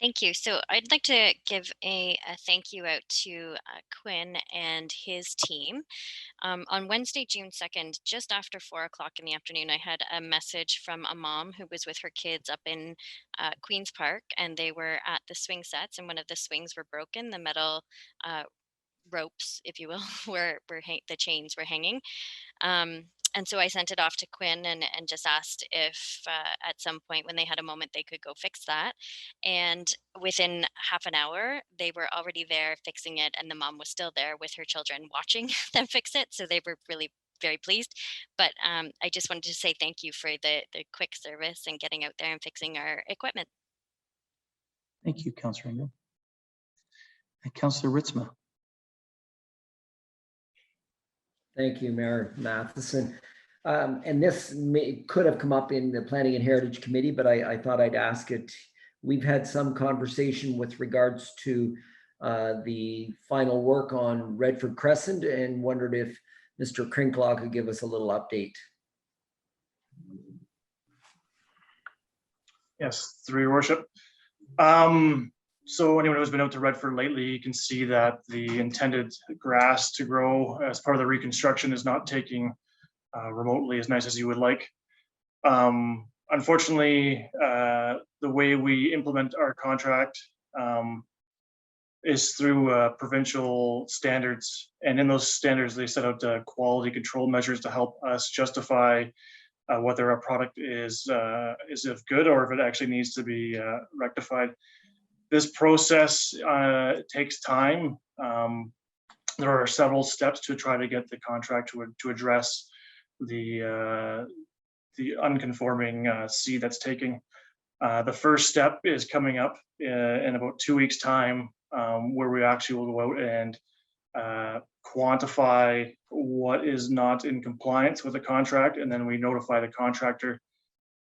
Thank you. So I'd like to give a thank you out to Quinn and his team. On Wednesday, June 2nd, just after 4 o'clock in the afternoon, I had a message from a mom who was with her kids up in Queen's Park, and they were at the swing sets, and one of the swings were broken. The metal ropes, if you will, the chains were hanging. And so I sent it off to Quinn and just asked if at some point when they had a moment, they could go fix that. And within half an hour, they were already there fixing it. And the mom was still there with her children watching them fix it. So they were really very pleased. But I just wanted to say thank you for the quick service and getting out there and fixing our equipment. Thank you, Councillor Ingram. And Councillor Ritzma. Thank you, Mayor Matheson. And this could have come up in the Planning and Heritage Committee, but I thought I'd ask it. We've had some conversation with regards to the final work on Redford Crescent and wondered if Mr. Crinklaw could give us a little update. Yes, through your worship. So anyone who's been out to Redford lately, you can see that the intended grass to grow as part of the reconstruction is not taking remotely as nice as you would like. Unfortunately, the way we implement our contract is through provincial standards. And in those standards, they set out quality control measures to help us justify whether a product is of good or if it actually needs to be rectified. This process takes time. There are several steps to try to get the contract to address the unconforming seed that's taking. The first step is coming up in about 2 weeks' time, where we actually will go out and quantify what is not in compliance with the contract, and then we notify the contractor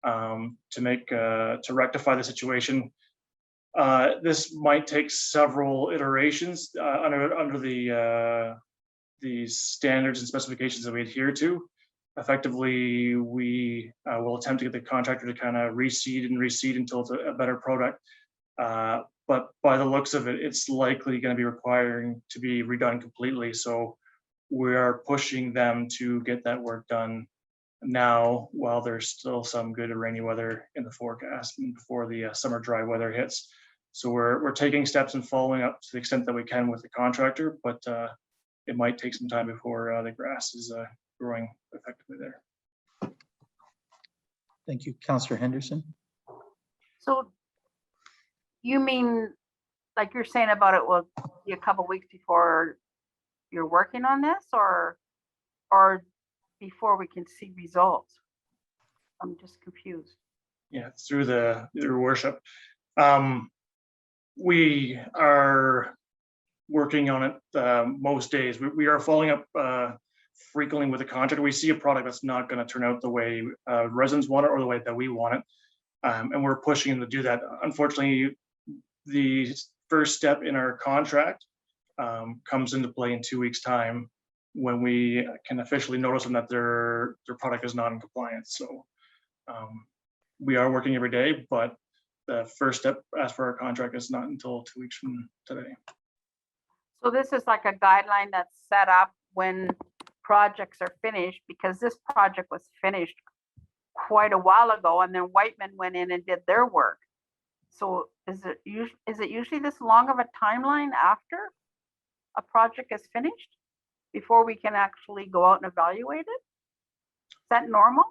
to rectify the situation. This might take several iterations under the standards and specifications that we adhere to. Effectively, we will attempt to get the contractor to kind of reseed until it's a better product. But by the looks of it, it's likely going to be requiring to be redone completely. So we are pushing them to get that work done now while there's still some good rainy weather in the forecast and before the summer dry weather hits. So we're taking steps and following up to the extent that we can with the contractor, but it might take some time before the grass is growing effectively there. Thank you. Councillor Henderson. So you mean, like you're saying about it will be a couple weeks before you're working on this, or before we can see results? I'm just confused. Yeah, through your worship. We are working on it most days. We are following up frequently with the contractor. We see a product that's not going to turn out the way residents want it or the way that we want it, and we're pushing them to do that. Unfortunately, the first step in our contract comes into play in 2 weeks' time, when we can officially notice them that their product is not in compliance. So we are working every day, but the first step as for our contract is not until 2 weeks from today. So this is like a guideline that's set up when projects are finished, because this project was finished quite a while ago, and then Whiteman went in and did their work. So is it usually this long of a timeline after a project is finished before we can actually go out and evaluate it? Is that normal?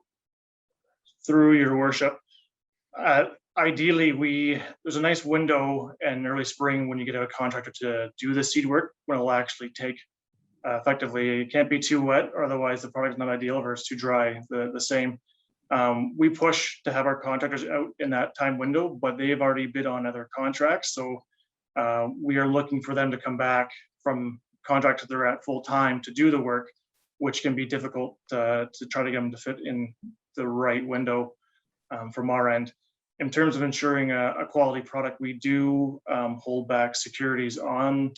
Through your worship, ideally, there's a nice window in early spring when you get a contractor to do the seed work, when it'll actually take effectively. It can't be too wet, or otherwise the product's not ideal, or it's too dry, the same. We push to have our contractors out in that time window, but they've already bid on other contracts. So we are looking for them to come back from contracts that they're at full time to do the work, which can be difficult to try to get them to fit in the right window from our end. In terms of ensuring a quality product, we do hold back securities on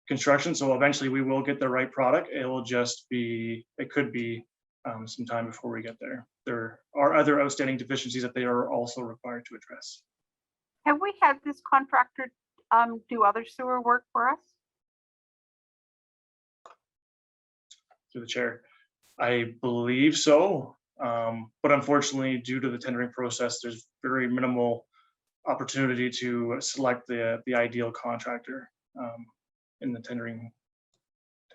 construction. So eventually we will get the right product. It could be some time before we get there. There are other outstanding deficiencies that they are also required to address. Have we had this contractor do other sewer work for us? Through the chair, I believe so. But unfortunately, due to the tendering process, there's very minimal opportunity to select the ideal contractor in the tendering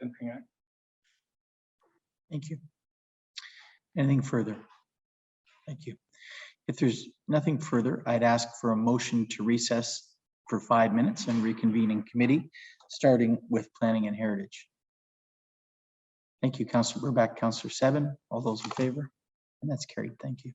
act. Thank you. Anything further? Thank you. If there's nothing further, I'd ask for a motion to recess for 5 minutes and reconvene in committee, starting with planning and heritage. Thank you, Councillor Burbach. Councillor Seven, all those in favor? And that's carried. Thank you.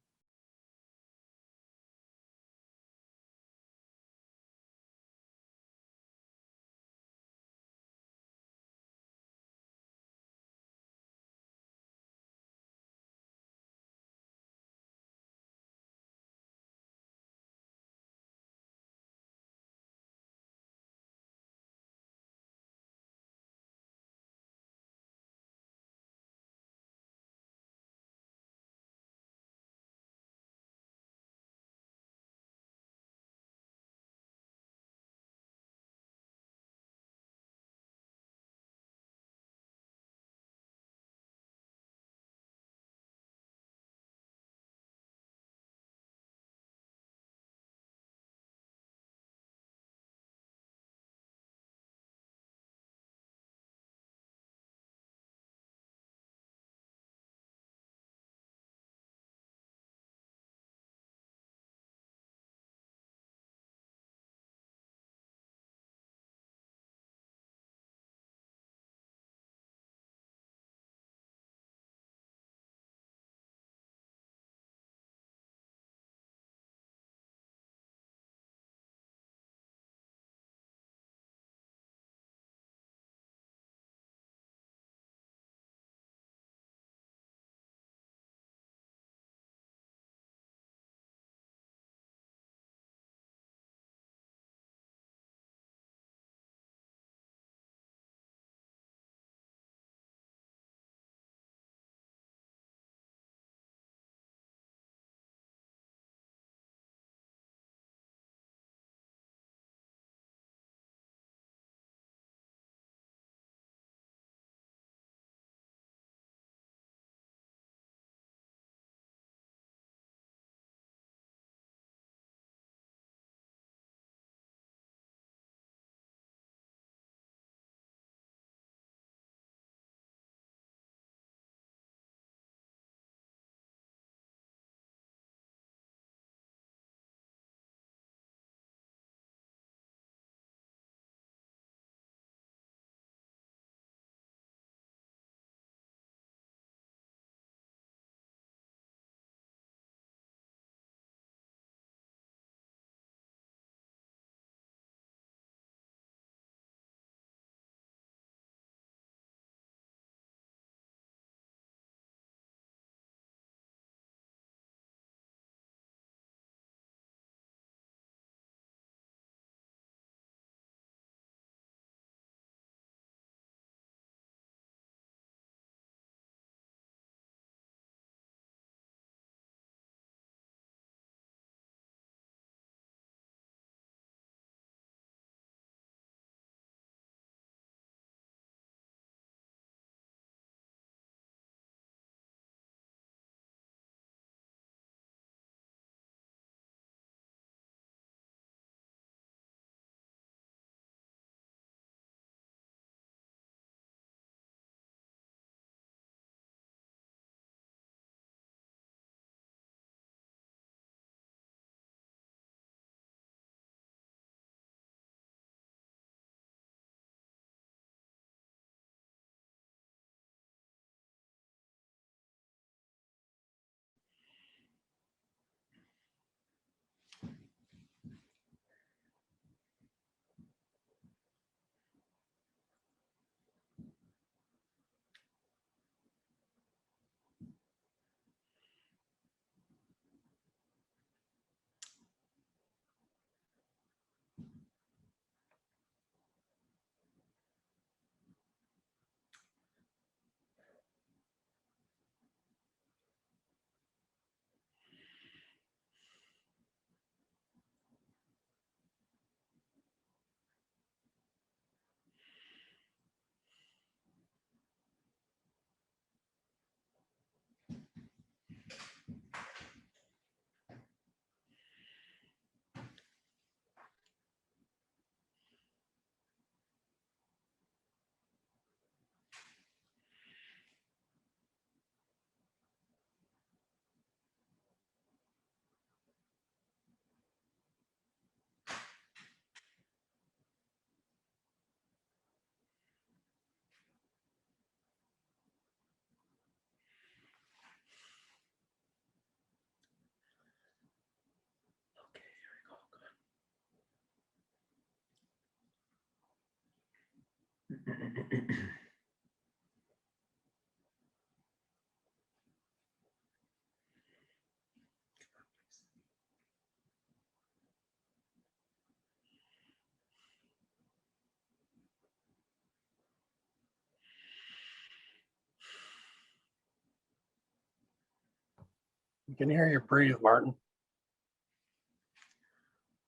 You can hear you breathe, Martin.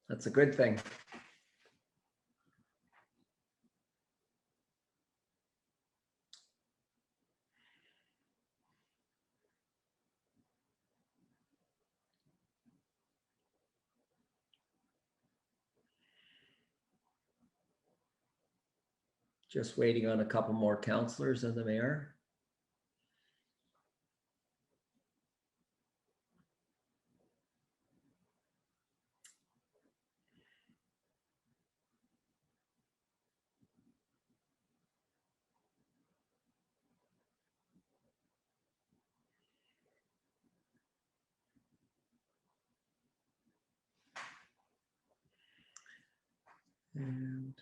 That's a good thing. Just waiting on a couple more councillors and the mayor. And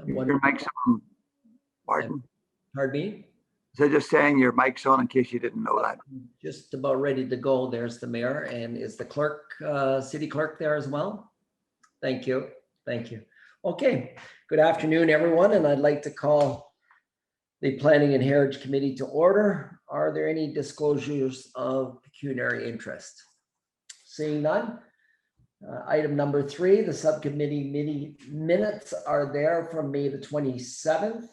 Your mic's on, Martin. pardon me? So just saying your mic's on in case you didn't know that. Just about ready to go. There's the mayor, and is the clerk, city clerk there as well? Thank you. Thank you. Okay. Good afternoon, everyone. And I'd like to call the Planning and Heritage Committee to order. Are there any disclosures of pecuniary interest? Seeing none. Item number 3, the subcommittee minutes are there from May the 27th.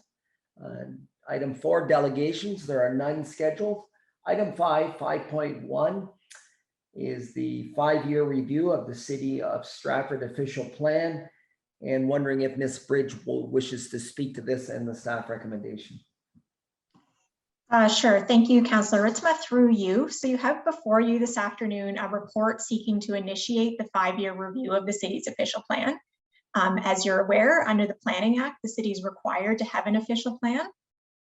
Item 4, delegations. There are none scheduled. Item 5.1 is the 5-year review of the City of Stratford official plan, and wondering if Ms. Bridge wishes to speak to this and the staff recommendation. Sure. Thank you, Councillor Ritzma, through you. So you have before you this afternoon a report seeking to initiate the 5-year review of the city's official plan. As you're aware, under the Planning Act, the city is required to have an official plan.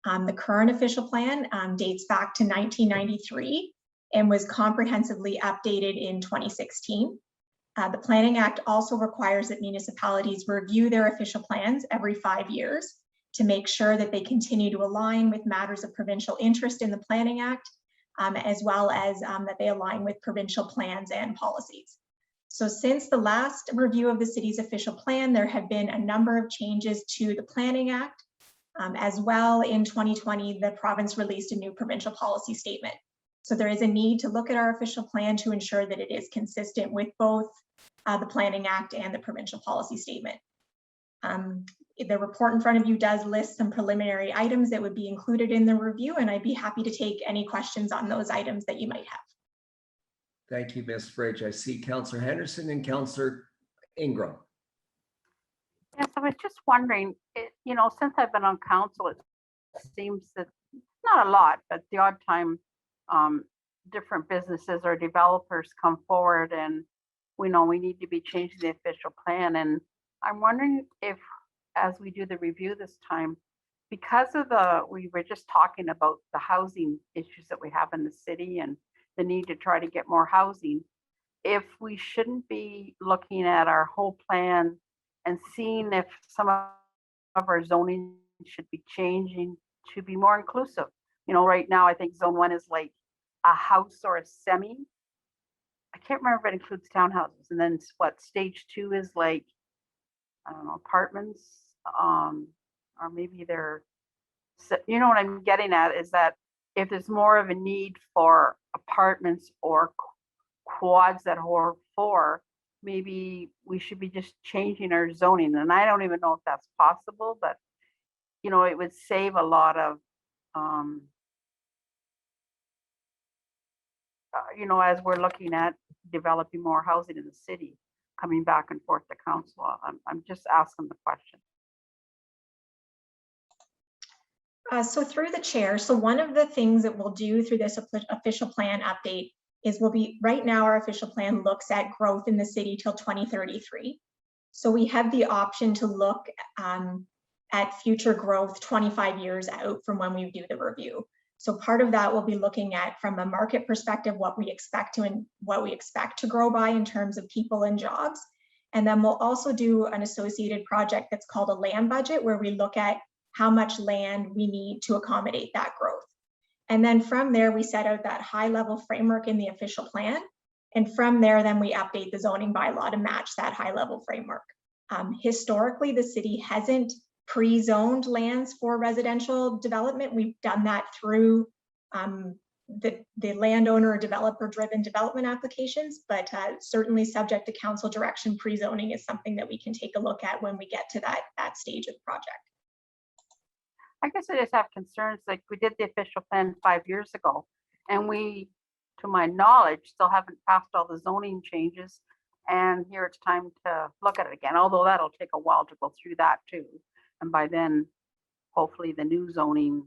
The current official plan dates back to 1993 and was comprehensively updated in 2016. The Planning Act also requires that municipalities review their official plans every 5 years to make sure that they continue to align with matters of provincial interest in the Planning Act, as well as that they align with provincial plans and policies. So since the last review of the city's official plan, there have been a number of changes to the Planning Act. As well, in 2020, the province released a new provincial policy statement. So there is a need to look at our official plan to ensure that it is consistent with both the Planning Act and the provincial policy statement. The report in front of you does list some preliminary items that would be included in the review, and I'd be happy to take any questions on those items that you might have. Thank you, Ms. Bridge. I see Councillor Henderson and Councillor Ingram. Yes, I was just wondering, you know, since I've been on council, it seems that not a lot, but the odd time different businesses or developers come forward and we know we need to be changing the official plan. And I'm wondering if, as we do the review this time, because of we were just talking about the housing issues that we have in the city and the need to try to get more housing, if we shouldn't be looking at our whole plan and seeing if some of our zoning should be changing to be more inclusive. You know, right now, I think zone 1 is like a house or a semi. I can't remember if it includes townhouses. And then what stage 2 is like, I don't know, apartments, or maybe they're, you know what I'm getting at is that if there's more of a need for apartments or quads that hold 4, maybe we should be just changing our zoning. And I don't even know if that's possible, but you know, it would save a lot of, you know, as we're looking at developing more housing in the city, coming back and forth to council. I'm just asking the question. So through the chair, so one of the things that we'll do through this official plan update is right now our official plan looks at growth in the city till 2033. So we have the option to look at future growth 25 years out from when we do the review. So part of that we'll be looking at from a market perspective, what we expect to grow by in terms of people and jobs. And then we'll also do an associated project that's called a land budget, where we look at how much land we need to accommodate that growth. And then from there, we set out that high level framework in the official plan. And from there, then we update the zoning bylaw to match that high level framework. Historically, the city hasn't pre-zoned lands for residential development. We've done that through the landowner or developer driven development applications, but certainly subject to council direction, pre-zoning is something that we can take a look at when we get to that stage of the project. I guess I just have concerns, like we did the official plan 5 years ago, and we, to my knowledge, still haven't passed all the zoning changes. And here it's time to look at it again, although that'll take a while to go through that too. And by then, hopefully the new zoning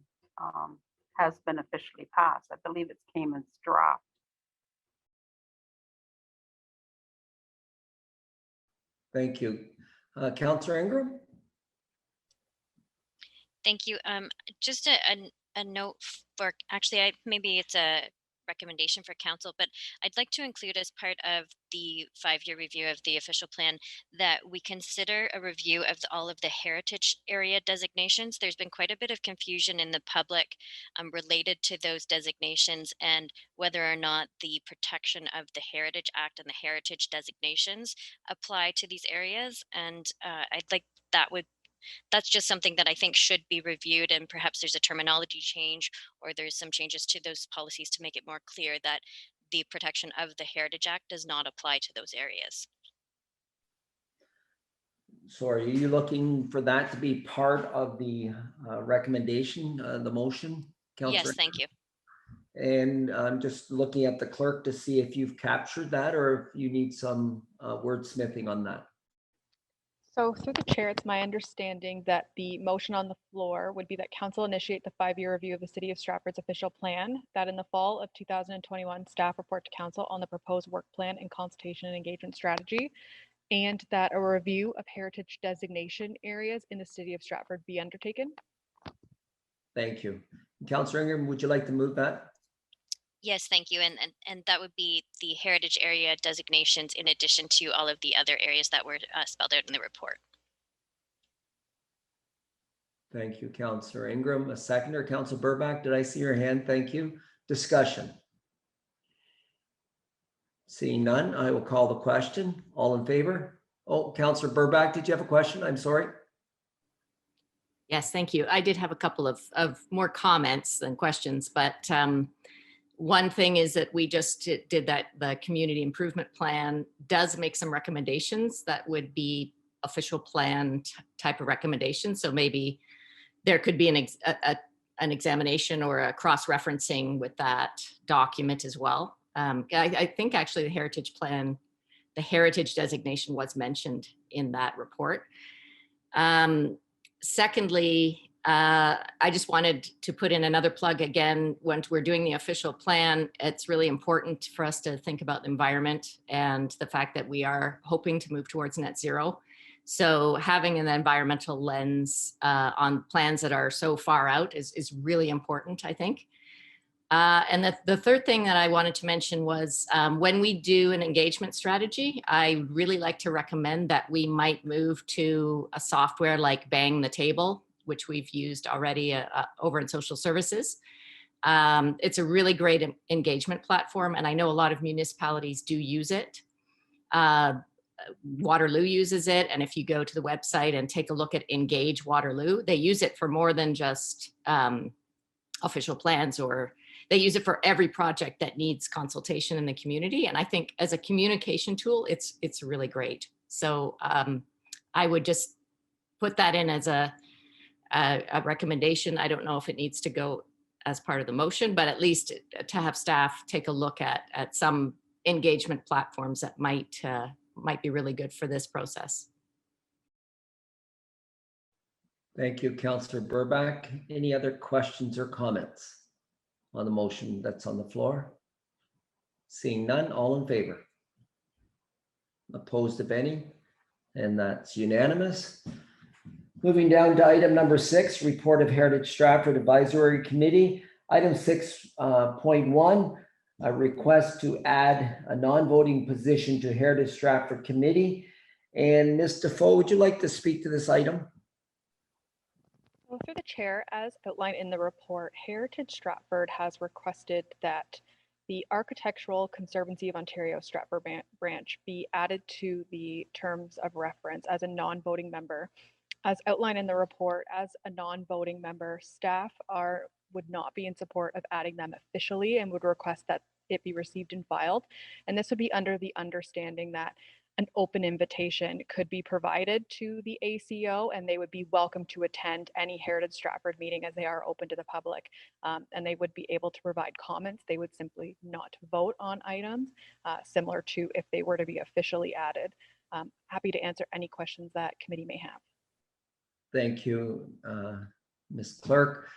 has been officially passed. I believe it came in draft. Thank you. Councillor Ingram? Thank you. Just a note for, actually, maybe it's a recommendation for council, but I'd like to include as part of the 5-year review of the official plan that we consider a review of all of the heritage area designations. There's been quite a bit of confusion in the public related to those designations and whether or not the protection of the Heritage Act and the heritage designations apply to these areas. And I'd like that's just something that I think should be reviewed, and perhaps there's a terminology change or there's some changes to those policies to make it more clear that the protection of the Heritage Act does not apply to those areas. So are you looking for that to be part of the recommendation, the motion, Councillor? Yes, thank you. And I'm just looking at the clerk to see if you've captured that or if you need some wordsmithing on that. So through the chair, it's my understanding that the motion on the floor would be that council initiate the 5-year review of the City of Stratford's official plan, that in the fall of 2021, staff report to council on the proposed work plan and consultation and engagement strategy, and that a review of heritage designation areas in the City of Stratford be undertaken. Thank you. Councillor Ingram, would you like to move that? Yes, thank you. And that would be the heritage area designations in addition to all of the other areas that were spelled out in the report. Thank you, Councillor Ingram. A seconder, Councillor Burbach, did I see your hand? Thank you. Discussion. Seeing none, I will call the question. All in favor? Oh, Councillor Burbach, did you have a question? I'm sorry. Yes, thank you. I did have a couple of more comments than questions, but one thing is that we just did that the community improvement plan does make some recommendations that would be official plan type of recommendations. So maybe there could be an examination or a cross-referencing with that document as well. I think actually the heritage plan, the heritage designation was mentioned in that report. Secondly, I just wanted to put in another plug again. When we're doing the official plan, it's really important for us to think about the environment and the fact that we are hoping to move towards net zero. So having an environmental lens on plans that are so far out is really important, I think. And the third thing that I wanted to mention was when we do an engagement strategy, I really like to recommend that we might move to a software like Bang the Table, which we've used already over in social services. It's a really great engagement platform, and I know a lot of municipalities do use it. Waterloo uses it, and if you go to the website and take a look at Engage Waterloo, they use it for more than just official plans, or they use it for every project that needs consultation in the community. And I think as a communication tool, it's really great. So I would just put that in as a recommendation. I don't know if it needs to go as part of the motion, but at least to have staff take a look at some engagement platforms that might be really good for this process. Thank you, Councillor Burbach. Any other questions or comments on the motion that's on the floor? Seeing none, all in favor? Opposed, if any? And that's unanimous. Moving down to item number 6, report of Heritage Stratford Advisory Committee. Item 6.1, a request to add a non-voting position to Heritage Stratford Committee. And Ms. Defoe, would you like to speak to this item? Well, through the chair, as outlined in the report, Heritage Stratford has requested that the Architectural Conservancy of Ontario Stratford branch be added to the terms of reference as a non-voting member. As outlined in the report, as a non-voting member, staff would not be in support of adding them officially and would request that it be received and filed. And this would be under the understanding that an open invitation could be provided to the ACO, and they would be welcome to attend any Heritage Stratford meeting as they are open to the public. And they would be able to provide comments. They would simply not vote on items, similar to if they were to be officially added. Happy to answer any questions that committee may have. Thank you, Ms. Clerk.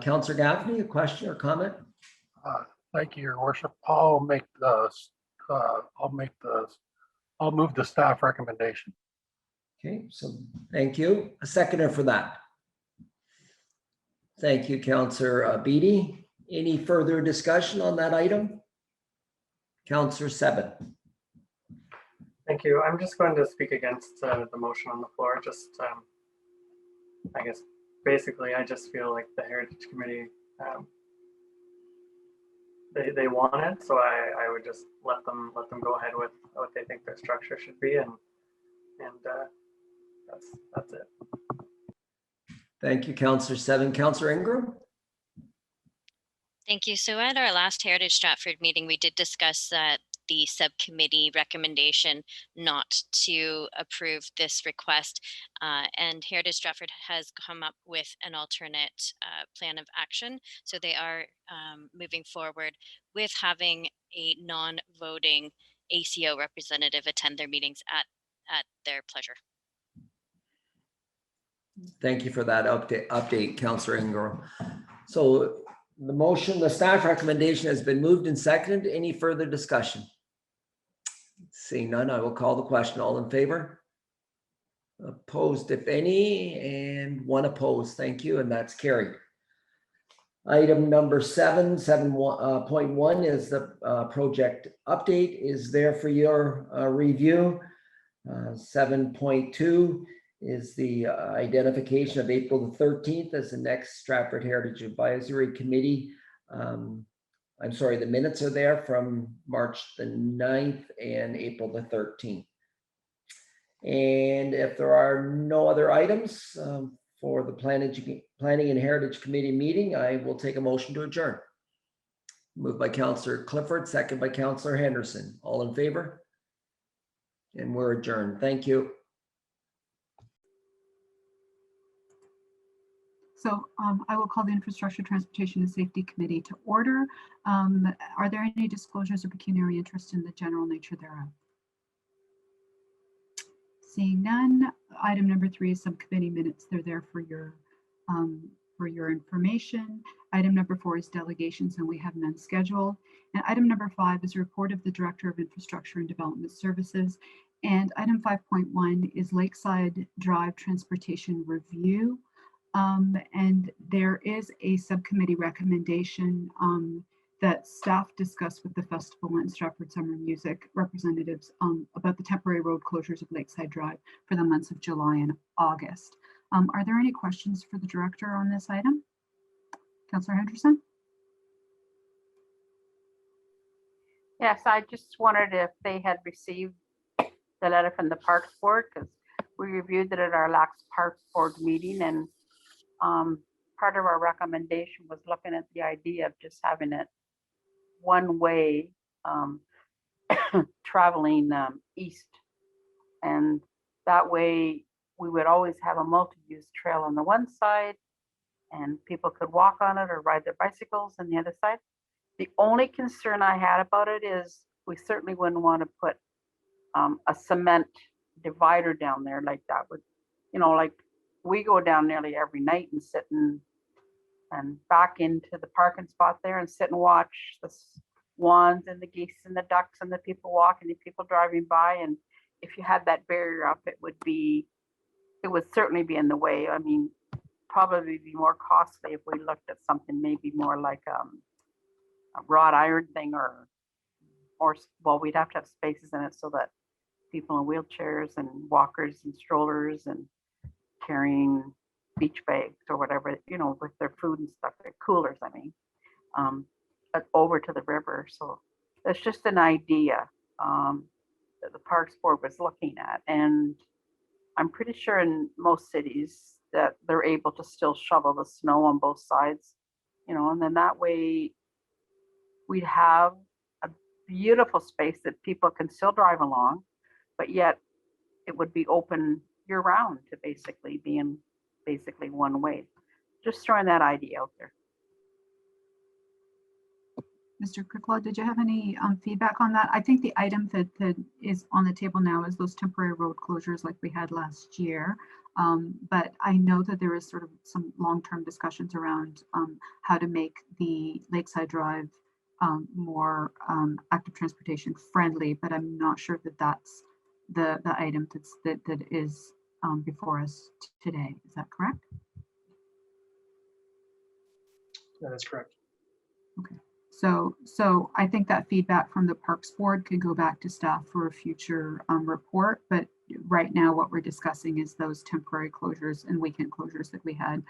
Councillor Gaffney, a question or comment? Thank you, Your Worship. I'll move the staff recommendation. Okay, so thank you. A seconder for that. Thank you, Councillor Beatty. Any further discussion on that item? Councillor Seven. Thank you. I'm just going to speak against the motion on the floor. Just, I guess, basically, I just feel like the Heritage Committee, they want it, so I would just let them go ahead with what they think their structure should be, and that's it. Thank you, Councillor Seven. Councillor Ingram. Thank you. So at our last Heritage Stratford meeting, we did discuss that the subcommittee recommendation not to approve this request, and Heritage Stratford has come up with an alternate plan of action. So they are moving forward with having a non-voting ACO representative attend their meetings at their pleasure. Thank you for that update, Councillor Ingram. So the staff recommendation has been moved and seconded. Any further discussion? Seeing none, I will call the question. All in favor? Opposed, if any, and one opposed. Thank you, and that's carried. Item number 7.1 is the project update is there for your review. 7.2 is the identification of April the 13th as the next Stratford Heritage Advisory Committee. I'm sorry, the minutes are there from March the 9th and April the 13th. And if there are no other items for the Planning and Heritage Committee meeting, I will take a motion to adjourn. Moved by Councillor Clifford, second by Councillor Henderson. All in favor? And we're adjourned. Thank you. So I will call the Infrastructure, Transportation and Safety Committee to order. Are there any disclosures of pecuniary interest in the general nature thereof? Seeing none, item number 3 is subcommittee minutes. They're there for your information. Item number 4 is delegations, and we have none scheduled. And item number 5 is a report of the Director of Infrastructure and Development Services. And item 5.1 is Lakeside Drive Transportation Review. And there is a subcommittee recommendation that staff discussed with the festival and Stratford Summer Music representatives about the temporary road closures of Lakeside Drive for the months of July and August. Are there any questions for the director on this item? Councillor Henderson? Yes, I just wondered if they had received the letter from the Parks Board, because we reviewed it at our last Parks Board meeting, and part of our recommendation was looking at the idea of just having it one way traveling east. And that way we would always have a multi-use trail on the one side and people could walk on it or ride their bicycles on the other side. The only concern I had about it is we certainly wouldn't want to put a cement divider down there like that would, like we go down nearly every night and sit and back into the parking spot there and sit and watch the swans and the geese and the ducks and the people walking and people driving by. And if you had that barrier up, it would certainly be in the way. I mean, probably be more costly if we looked at something maybe more like a wrought iron thing or well, we'd have to have spaces in it so that people in wheelchairs and walkers and strollers and carrying beach bags or whatever, with their food and stuff, their coolers, I mean, over to the river. So that's just an idea that the Parks Board was looking at. And I'm pretty sure in most cities that they're able to still shovel the snow on both sides, and then that way we'd have a beautiful space that people can still drive along, but yet it would be open year round to basically being one way. Just throwing that idea out there. Mr. Kricklaw, did you have any feedback on that? I think the item that is on the table now is those temporary road closures like we had last year. But I know that there is sort of some long-term discussions around how to make the Lakeside Drive more active transportation friendly, but I'm not sure that that's the item that is before us today. Is that correct? That is correct. Okay. So I think that feedback from the Parks Board could go back to staff for a future report, but right now what we're discussing is those temporary closures and weekend closures that we had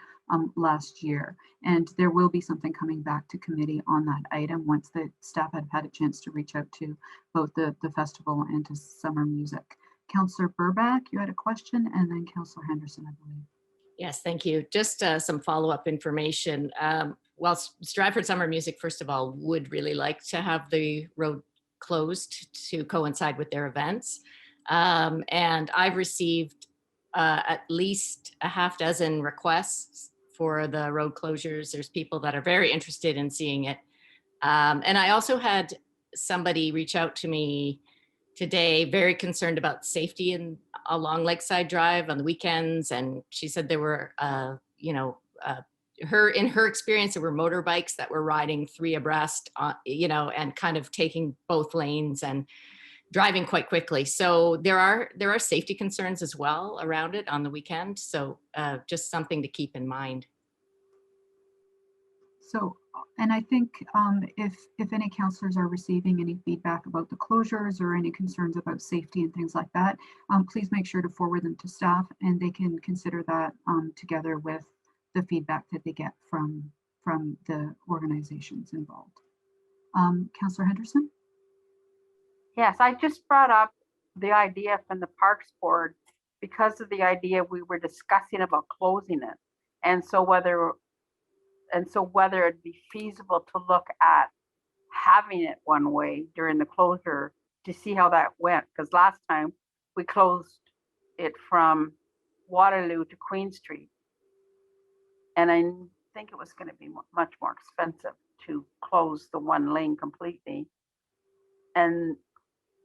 last year. And there will be something coming back to committee on that item once the staff had a chance to reach out to both the festival and to Summer Music. Councillor Burback, you had a question, and then Councillor Henderson, I believe. Yes, thank you. Just some follow-up information. Well, Stratford Summer Music, first of all, would really like to have the road closed to coincide with their events. And I've received at least a half dozen requests for the road closures. There's people that are very interested in seeing it. And I also had somebody reach out to me today, very concerned about safety along Lakeside Drive on the weekends. And she said there were, in her experience, there were motorbikes that were riding three abreast, and kind of taking both lanes and driving quite quickly. So there are safety concerns as well around it on the weekend. So just something to keep in mind. So, and I think if any councillors are receiving any feedback about the closures or any concerns about safety and things like that, please make sure to forward them to staff and they can consider that together with the feedback that they get from the organizations involved. Councillor Henderson? Yes, I just brought up the idea from the Parks Board because of the idea we were discussing about closing it. And so whether it'd be feasible to look at having it one way during the closure to see how that went. Because last time we closed it from Waterloo to Queen Street. And I think it was going to be much more expensive to close the one lane completely and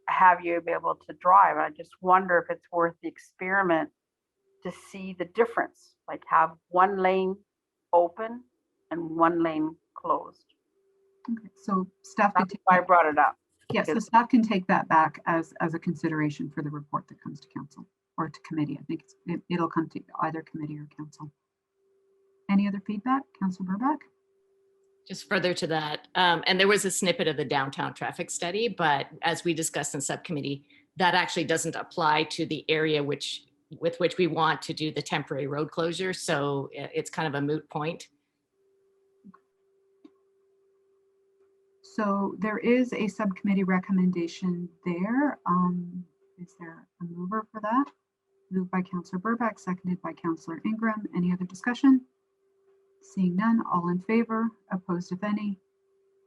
have you be able to drive. I just wonder if it's worth the experiment to see the difference, like have one lane open and one lane closed. Okay, so staff That's why I brought it up. Yes, so staff can take that back as a consideration for the report that comes to council or to committee. I think it'll come to either committee or council. Any other feedback, Councillor Burback? Just further to that, and there was a snippet of the downtown traffic study, but as we discussed in subcommittee, that actually doesn't apply to the area with which we want to do the temporary road closure. So it's kind of a moot point. So there is a subcommittee recommendation there. Is there a mover for that? Moved by Councillor Burback, seconded by Councillor Ingram. Any other discussion? Seeing none, all in favor, opposed if any,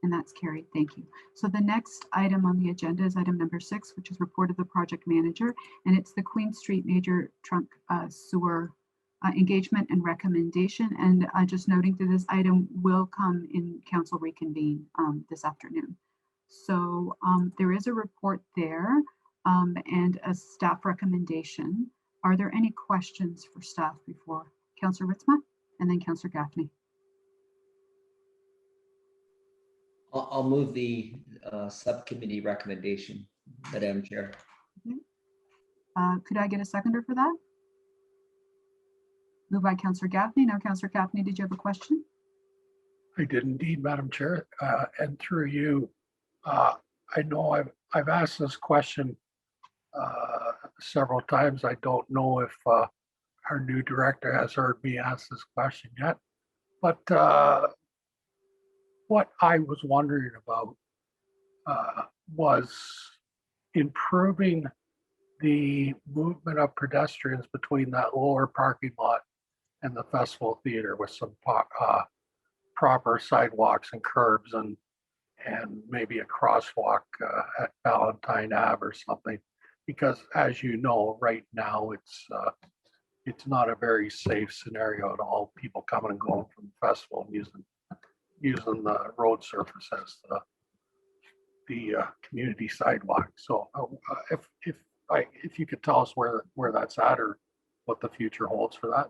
and that's carried. Thank you. So the next item on the agenda is item number 6, which is report of the project manager, and it's the Queen Street Major Trunk Sewer engagement and recommendation. And just noting that this item will come in council reconvene this afternoon. So there is a report there and a staff recommendation. Are there any questions for staff before Councillor Ritzma and then Councillor Gaffney? I'll move the subcommittee recommendation, Madam Chair. Okay. Could I get a seconder for that? Moved by Councillor Gaffney. Now, Councillor Gaffney, did you have a question? I did indeed, Madam Chair, and through you, I know I've asked this question several times. I don't know if our new director has heard me ask this question yet, but what I was wondering about was improving the movement of pedestrians between that lower parking lot and the Festival Theater with some proper sidewalks and curbs and maybe a crosswalk at Valentine Ave or something. Because as you know, right now it's not a very safe scenario at all. People coming and going from the festival and using the road surface as the community sidewalk. So if you could tell us where that's at or what the future holds for that.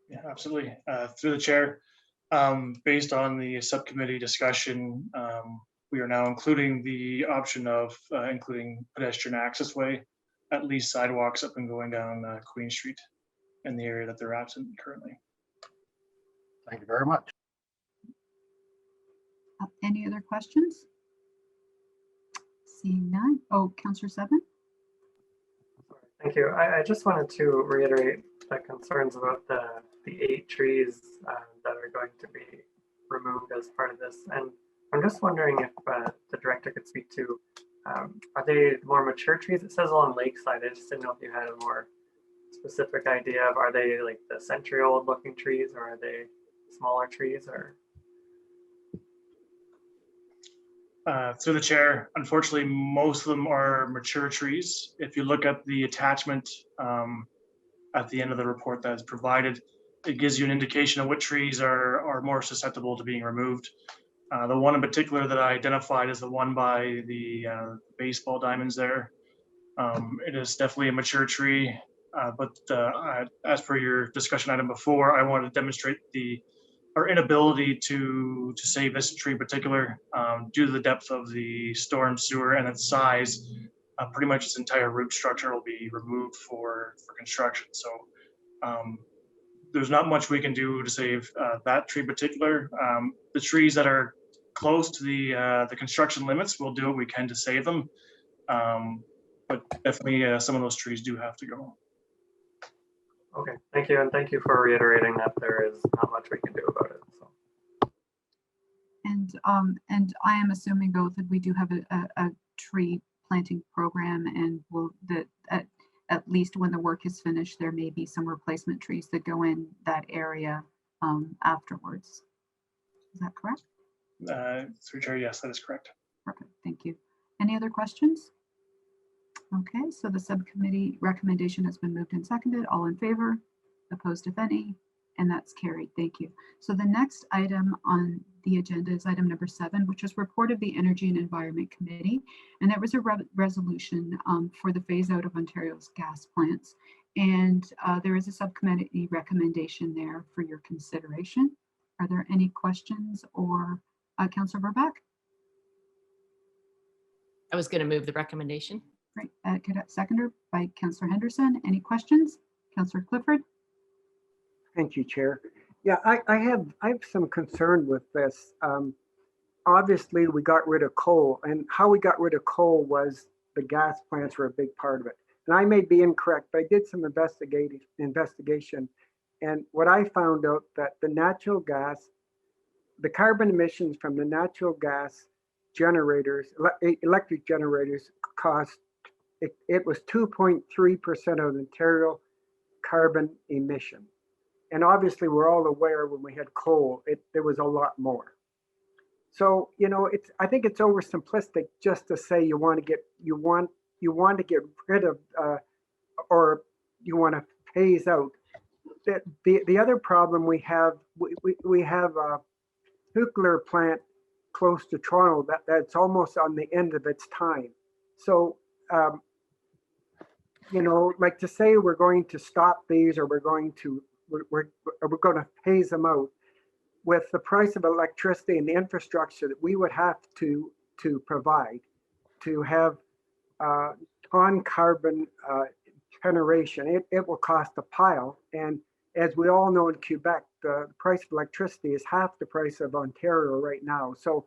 Yeah, absolutely. Through the chair, based on the subcommittee discussion, we are now including the option of including pedestrian access way, at least sidewalks up and going down Queen Street in the area that they're absent currently. Thank you very much. Any other questions? Seeing none. Oh, Councillor Seven. Thank you. I just wanted to reiterate the concerns about the 8 trees that are going to be removed as part of this. And I'm just wondering if the director could speak to, are they more mature trees? It says along Lakeside. I just didn't know if you had a more specific idea of, are they like the century-old looking trees, or are they smaller trees, or? Through the chair, unfortunately, most of them are mature trees. If you look at the attachment at the end of the report that is provided, it gives you an indication of what trees are more susceptible to being removed. The one in particular that I identified is the one by the baseball diamonds there. It is definitely a mature tree, but as per your discussion item before, I wanted to demonstrate our inability to save this tree in particular due to the depth of the storm sewer and its size. Pretty much its entire root structure will be removed for construction. So there's not much we can do to save that tree in particular. The trees that are close to the construction limits, we'll do what we can to save them. But definitely some of those trees do have to go. Okay, thank you. And thank you for reiterating that there is not much we can do about it. So. And I am assuming though that we do have a tree planting program, and at least when the work is finished, there may be some replacement trees that go in that area afterwards. Is that correct? Through chair, yes, that is correct. Perfect, thank you. Any other questions? Okay, so the subcommittee recommendation has been moved and seconded. All in favor? Opposed if any? And that's carried. Thank you. So the next item on the agenda is item number 7, which is report of the Energy and Environment Committee. And that was a resolution for the phase out of Ontario's gas plants. And there is a subcommittee recommendation there for your consideration. Are there any questions or Councillor Burback? I was going to move the recommendation. Great. Seconder by Councillor Henderson. Any questions? Councillor Clifford? Thank you, Chair. Yeah, I have some concern with this. Obviously, we got rid of coal, and how we got rid of coal was the gas plants were a big part of it. And I may be incorrect, but I did some investigation, and what I found out that the natural gas, the carbon emissions from the natural gas generators, electric generators, cost it was 2.3% of the Ontario carbon emission. And obviously, we're all aware when we had coal, there was a lot more. So I think it's oversimplistic just to say you want to get rid of or you want to phase out. The other problem we have a nuclear plant close to Toronto that's almost on the end of its time. So like to say we're going to stop these or we're going to phase them out. With the price of electricity and the infrastructure that we would have to provide to have on-carbon generation, it will cost a pile. And as we all know in Quebec, the price of electricity is half the price of Ontario right now. So,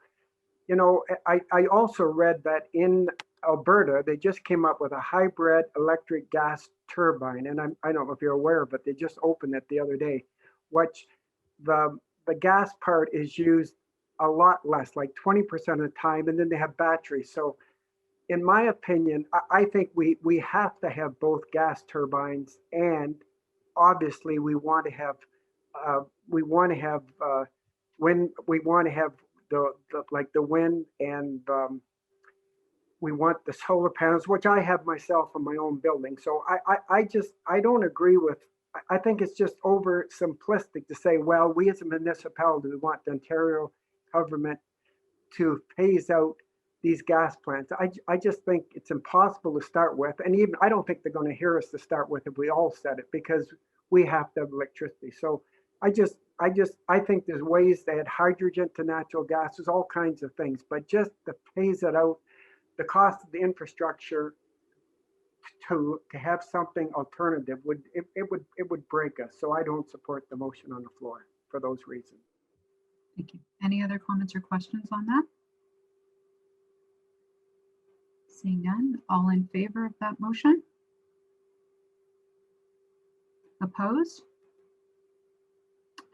I also read that in Alberta, they just came up with a hybrid electric gas turbine. And I don't know if you're aware, but they just opened it the other day, which the gas part is used a lot less, like 20% of the time, and then they have batteries. So in my opinion, I think we have to have both gas turbines, and obviously we want to have when we want to have the wind, and we want the solar panels, which I have myself in my own building. So I don't agree with. I think it's just over simplistic to say, well, we as a municipality, we want the Ontario government to phase out these gas plants. I just think it's impossible to start with. And even I don't think they're going to hear us to start with if we all said it, because we have to have electricity. So I think there's ways to add hydrogen to natural gas. There's all kinds of things, but just to phase it out, the cost of the infrastructure to have something alternative would break us. So I don't support the motion on the floor for those reasons. Thank you. Any other comments or questions on that? Seeing none, all in favor of that motion? Opposed?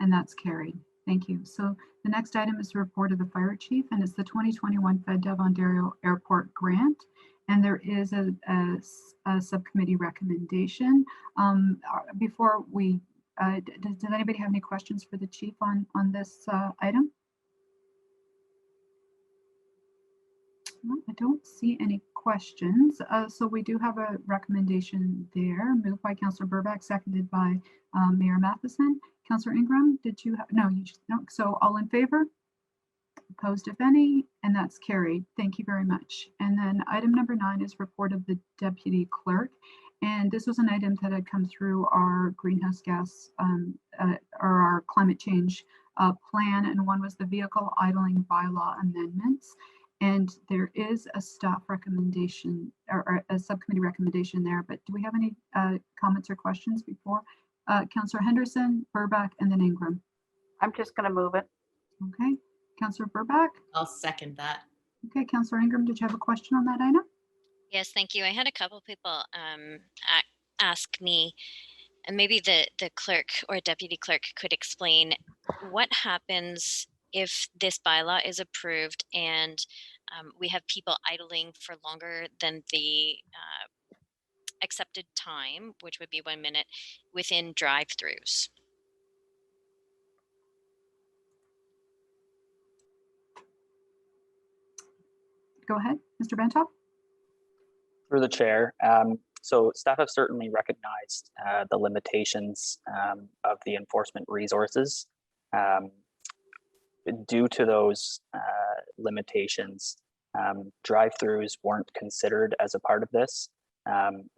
And that's carried. Thank you. So the next item is the report of the fire chief, and it's the 2021 FedDev Ontario Airport Grant. And there is a subcommittee recommendation. Before we, does anybody have any questions for the chief on this item? No, I don't see any questions. So we do have a recommendation there, moved by Councillor Burbach, seconded by Mayor Matheson. Councillor Ingram, did you have, no, you just, no. So all in favor? Opposed, if any, and that's carried. Thank you very much. And then item number 9 is report of the deputy clerk. And this was an item that had come through our greenhouse gas or our climate change plan. And one was the vehicle idling bylaw amendments. And there is a staff recommendation or a subcommittee recommendation there. But do we have any comments or questions before? Councillor Henderson, Burbach, and then Ingram. I'm just going to move it. Okay. Councillor Burbach? I'll second that. Okay. Councillor Ingram, did you have a question on that item? Yes, thank you. I had a couple people ask me, and maybe the clerk or deputy clerk could explain what happens if this bylaw is approved and we have people idling for longer than the accepted time, which would be 1 minute, within drive-throughs. Go ahead, Mr. Bentop. Through the chair. So staff have certainly recognized the limitations of the enforcement resources. Due to those limitations, drive-throughs weren't considered as a part of this,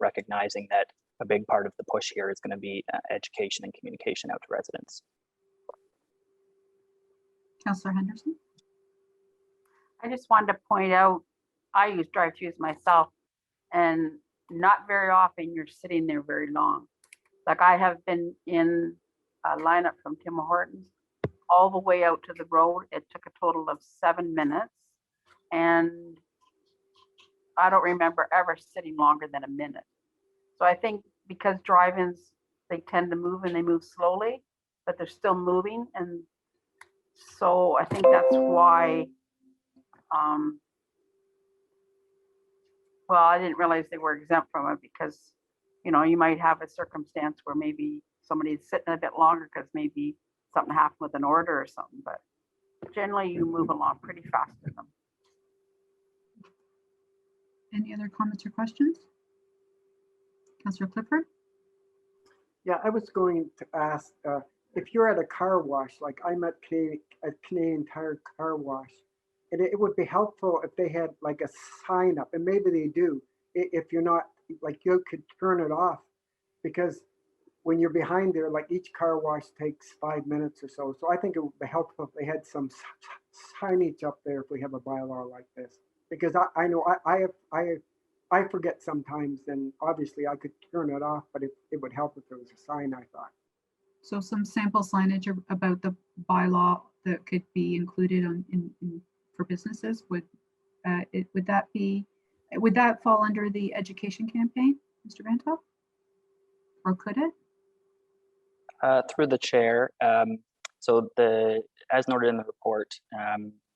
recognizing that a big part of the push here is going to be education and communication out to residents. Councillor Henderson. I just wanted to point out, I use drive-thrus myself, and not very often you're sitting there very long. Like I have been in lineup from Tim Hortons all the way out to the road. It took a total of 7 minutes. And I don't remember ever sitting longer than a minute. So I think because drive-ins, they tend to move and they move slowly, but they're still moving. And so I think that's why, well, I didn't realize they were exempt from it because, you know, you might have a circumstance where maybe somebody's sitting a bit longer because maybe something happened with an order or something, but generally you move along pretty fast in them. Any other comments or questions? Councillor Clifford? Yeah, I was going to ask, if you're at a car wash, like I'm at Canadian Tire Car Wash, and it would be helpful if they had like a sign up, and maybe they do, if you're not, like you could turn it off, because when you're behind there, like each car wash takes 5 minutes or so. So I think it would be helpful if they had some signage up there if we have a bylaw like this, because I know I forget sometimes, and obviously I could turn it off, but it would help if there was a sign, I thought. So some sample signage about the bylaw that could be included for businesses, would that fall under the education campaign, Mr. Bantoff? Or could it? Through the chair, so as noted in the report,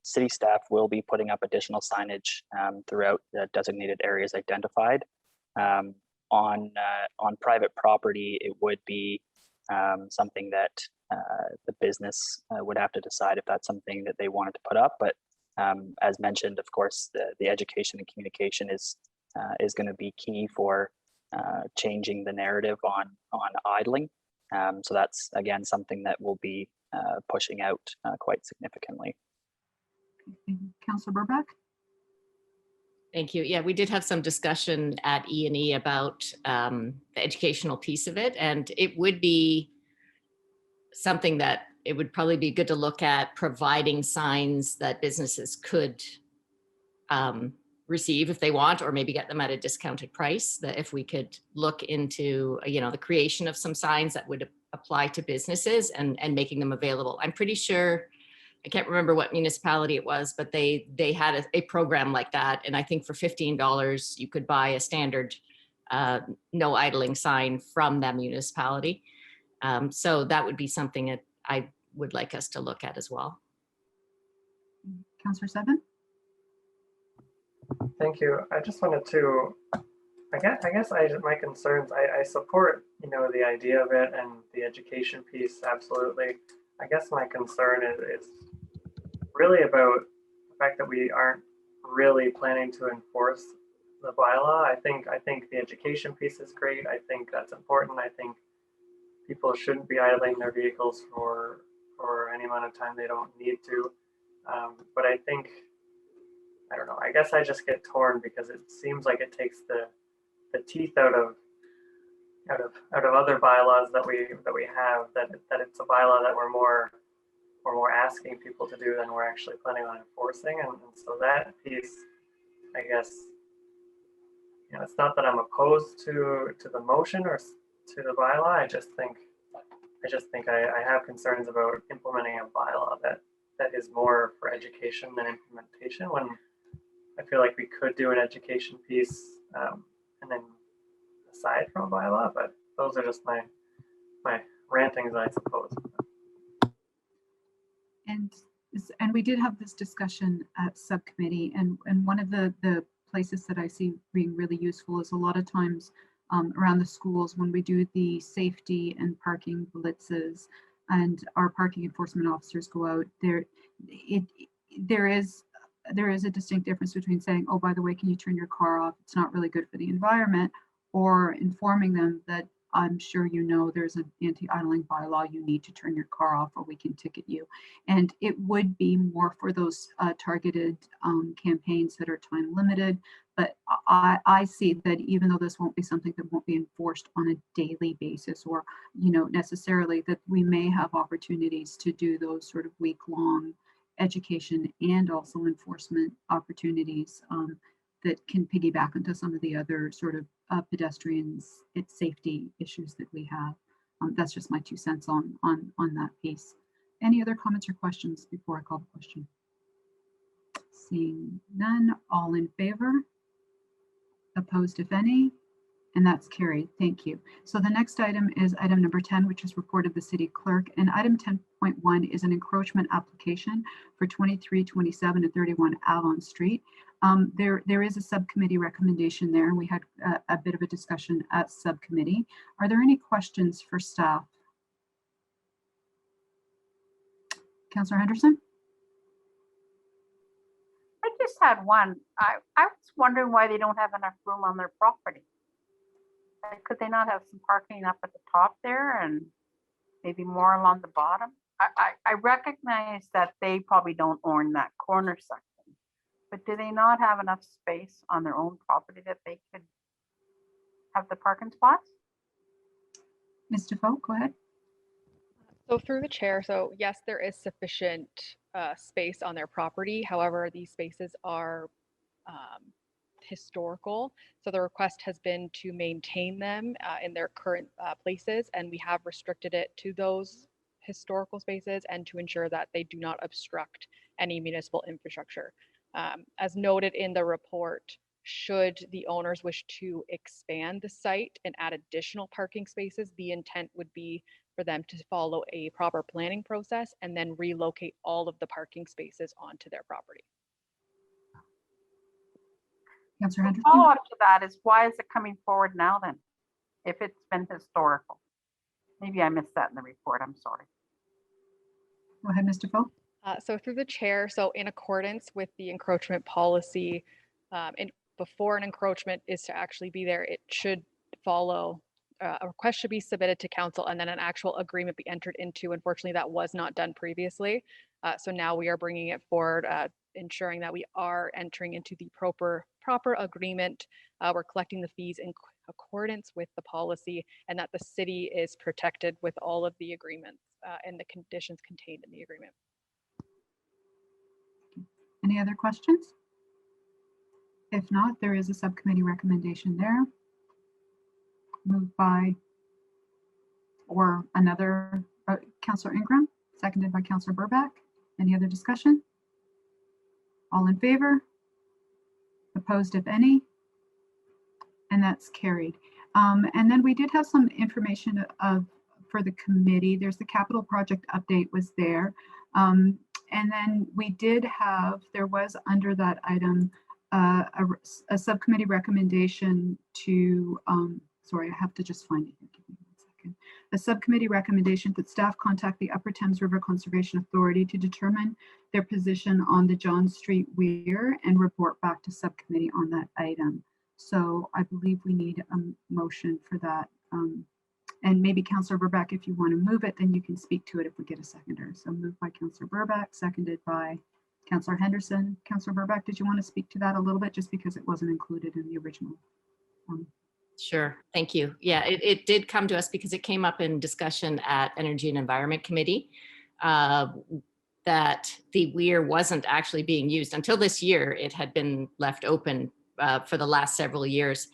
city staff will be putting up additional signage throughout the designated areas identified. On private property, it would be something that the business would have to decide if that's something that they wanted to put up. But as mentioned, of course, the education and communication is going to be key for changing the narrative on idling. So that's, again, something that we'll be pushing out quite significantly. Councillor Burback? Thank you. Yeah, we did have some discussion at E&E about the educational piece of it, and it would be something that it would probably be good to look at, providing signs that businesses could receive if they want, or maybe get them at a discounted price. That if we could look into, the creation of some signs that would apply to businesses and making them available. I'm pretty sure, I can't remember what municipality it was, but they had a program like that. And I think for $15, you could buy a standard no idling sign from that municipality. So that would be something that I would like us to look at as well. Councillor Seven? Thank you. I just wanted to, my concerns, I support, the idea of it and the education piece, absolutely. I guess my concern is really about the fact that we aren't really planning to enforce the bylaw. I think the education piece is great. I think that's important. I think people shouldn't be idling their vehicles for any amount of time they don't need to. But I think, I don't know, I guess I just get torn because it seems like it takes the teeth out of other bylaws that we have, that it's a bylaw that we're more asking people to do than we're actually planning on enforcing. And so that piece, I guess, it's not that I'm opposed to the motion or to the bylaw. I just think I have concerns about implementing a bylaw that is more for education than implementation, when I feel like we could do an education piece and then aside from a bylaw, but those are just my rantings, I suppose. And we did have this discussion at subcommittee, and one of the places that I see being really useful is a lot of times around the schools when we do the safety and parking blitzes and our parking enforcement officers go out there. There is a distinct difference between saying, oh, by the way, can you turn your car off? It's not really good for the environment, or informing them that I'm sure there's an anti-idling bylaw, you need to turn your car off or we can ticket you. And it would be more for those targeted campaigns that are time limited. But I see that even though this won't be something that won't be enforced on a daily basis or, necessarily, that we may have opportunities to do those sort of week-long education and also enforcement opportunities that can piggyback onto some of the other sort of pedestrians safety issues that we have. That's just my 2 cents on that piece. Any other comments or questions before I call the question? Seeing none, all in favor? Opposed, if any? And that's carried. Thank you. So the next item is item number 10, which is report of the city clerk. And item 10.1 is an encroachment application for 23, 27, and 31 Avon Street. There is a subcommittee recommendation there. We had a bit of a discussion at subcommittee. Are there any questions for staff? Councillor Henderson? I just had one. I was wondering why they don't have enough room on their property. Could they not have some parking up at the top there and maybe more along the bottom? I recognize that they probably don't own that corner section, but do they not have enough space on their own property that they could have the parking spots? Ms. Defoe, go ahead. So through the chair, so yes, there is sufficient space on their property. However, these spaces are historical. So the request has been to maintain them in their current places, and we have restricted it to those historical spaces and to ensure that they do not obstruct any municipal infrastructure. As noted in the report, should the owners wish to expand the site and add additional parking spaces, the intent would be for them to follow a proper planning process and then relocate all of the parking spaces onto their property. Councillor Henderson? Follow up to that is, why is it coming forward now then, if it's been historical? Maybe I missed that in the report, I'm sorry. Go ahead, Mr. Defoe. So through the chair, so in accordance with the encroachment policy, and before an encroachment is to actually be there, it should follow, a request should be submitted to council and then an actual agreement be entered into. Unfortunately, that was not done previously. So now we are bringing it forward, ensuring that we are entering into the proper agreement. We're collecting the fees in accordance with the policy, and that the city is protected with all of the agreements and the conditions contained in the agreement. Any other questions? If not, there is a subcommittee recommendation there. Moved by, or another, Councillor Ingram, seconded by Councillor Burback. Any other discussion? All in favor? Opposed, if any? And that's carried. And then we did have some information for the committee. There's the capital project update was there. And then we did have, there was under that item, a subcommittee recommendation to, sorry, I have to just find it here. Give me 1 second. A subcommittee recommendation that staff contact the Upper Thames River Conservation Authority to determine their position on the John Street Weir and report back to subcommittee on that item. So I believe we need a motion for that. And maybe Councillor Burback, if you want to move it, then you can speak to it if we get a seconder. So moved by Councillor Burback, seconded by Councillor Henderson. Councillor Burback, did you want to speak to that a little bit, just because it wasn't included in the original? Sure, thank you. Yeah, it did come to us because it came up in discussion at Energy and Environment Committee that the weir wasn't actually being used. Until this year, it had been left open for the last several years.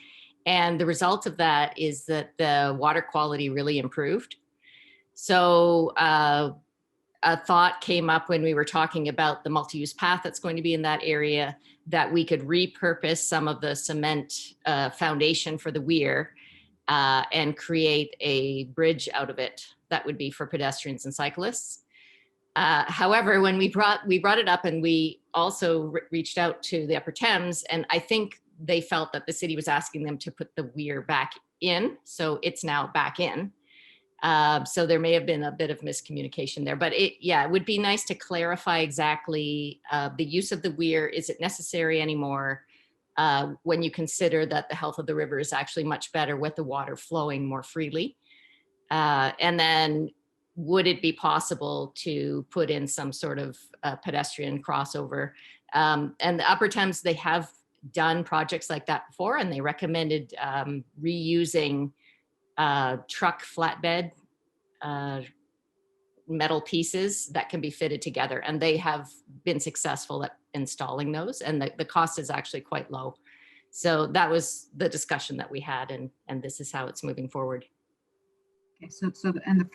And the result of that is that the water quality really improved. So a thought came up when we were talking about the multi-use path that's going to be in that area, that we could repurpose some of the cement foundation for the weir and create a bridge out of it that would be for pedestrians and cyclists. However, when we brought it up, and we also reached out to the Upper Thames, and I think they felt that the city was asking them to put the weir back in, so it's now back in. So there may have been a bit of miscommunication there, but it would be nice to clarify exactly the use of the weir. Is it necessary anymore when you consider that the health of the river is actually much better with the water flowing more freely? And then would it be possible to put in some sort of pedestrian crossover? And the Upper Thames, they have done projects like that before, and they recommended reusing truck flatbed metal pieces that can be fitted together, and they have been successful at installing those, and the cost is actually quite low. So that was the discussion that we had, and this is how it's moving forward. Okay,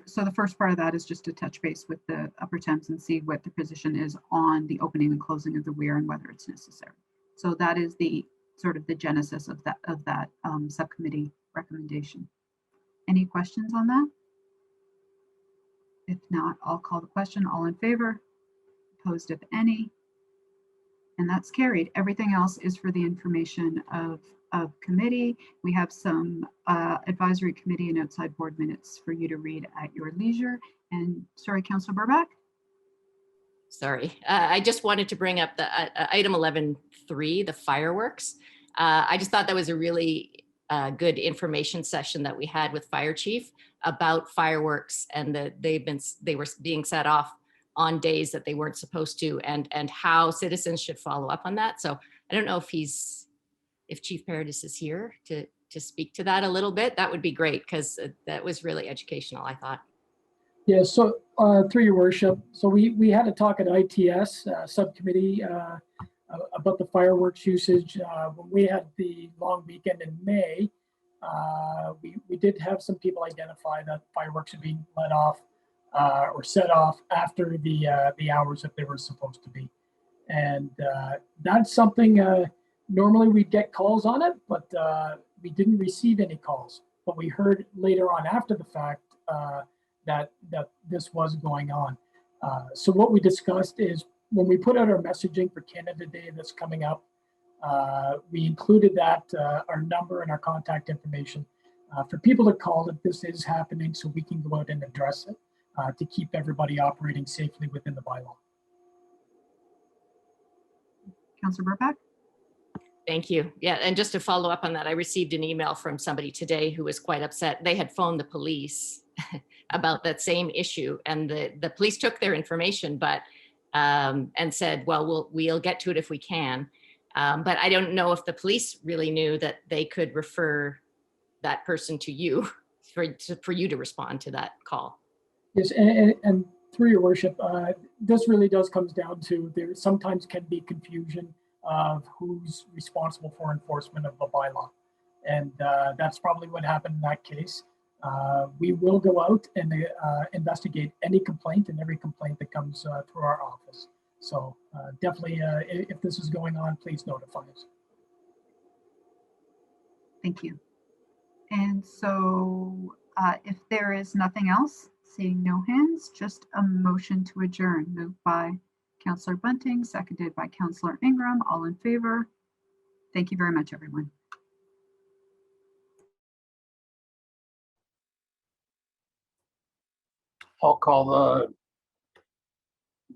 so the first part of that is just to touch base with the Upper Thames and see what the position is on the opening and closing of the weir and whether it's necessary. So that is the sort of the genesis of that subcommittee recommendation. Any questions on that? If not, I'll call the question. All in favor? Opposed, if any? And that's carried. Everything else is for the information of committee. We have some advisory committee and outside board minutes for you to read at your leisure. And sorry, Councillor Burbach. Sorry, I just wanted to bring up the item 11.3, the fireworks. I just thought that was a really good information session that we had with Fire Chief about fireworks, and that they were being set off on days that they weren't supposed to, and how citizens should follow up on that. So I don't know if Chief Paradis is here to speak to that a little bit. That would be great, because that was really educational, I thought. Yeah, so through your worship, so we had a talk at ITS subcommittee about the fireworks usage. When we had the long weekend in May, we did have some people identify that fireworks are being let off or set off after the hours that they were supposed to be. And that's something, normally we'd get calls on it, but we didn't receive any calls. But we heard later on after the fact that this was going on. So what we discussed is when we put out our messaging for Canada Day that's coming up, we included that our number and our contact information for people to call if this is happening, so we can go out and address it to keep everybody operating safely within the bylaw. Councillor Burbach. Thank you. Yeah, and just to follow up on that, I received an email from somebody today who was quite upset. They had phoned the police about that same issue, and the police took their information, but and said, well, we'll get to it if we can. But I don't know if the police really knew that they could refer that person to you for you to respond to that call. Yes, and through your worship, this really does comes down to there sometimes can be confusion of who's responsible for enforcement of the bylaw. And that's probably what happened in that case. We will go out and investigate any complaint and every complaint that comes through our office. So definitely, if this is going on, please notify us. Thank you. And so if there is nothing else, seeing no hands, just a motion to adjourn, moved by Councillor Bunting, seconded by Councillor Ingram. All in favor? Thank you very much, everyone. I'll call the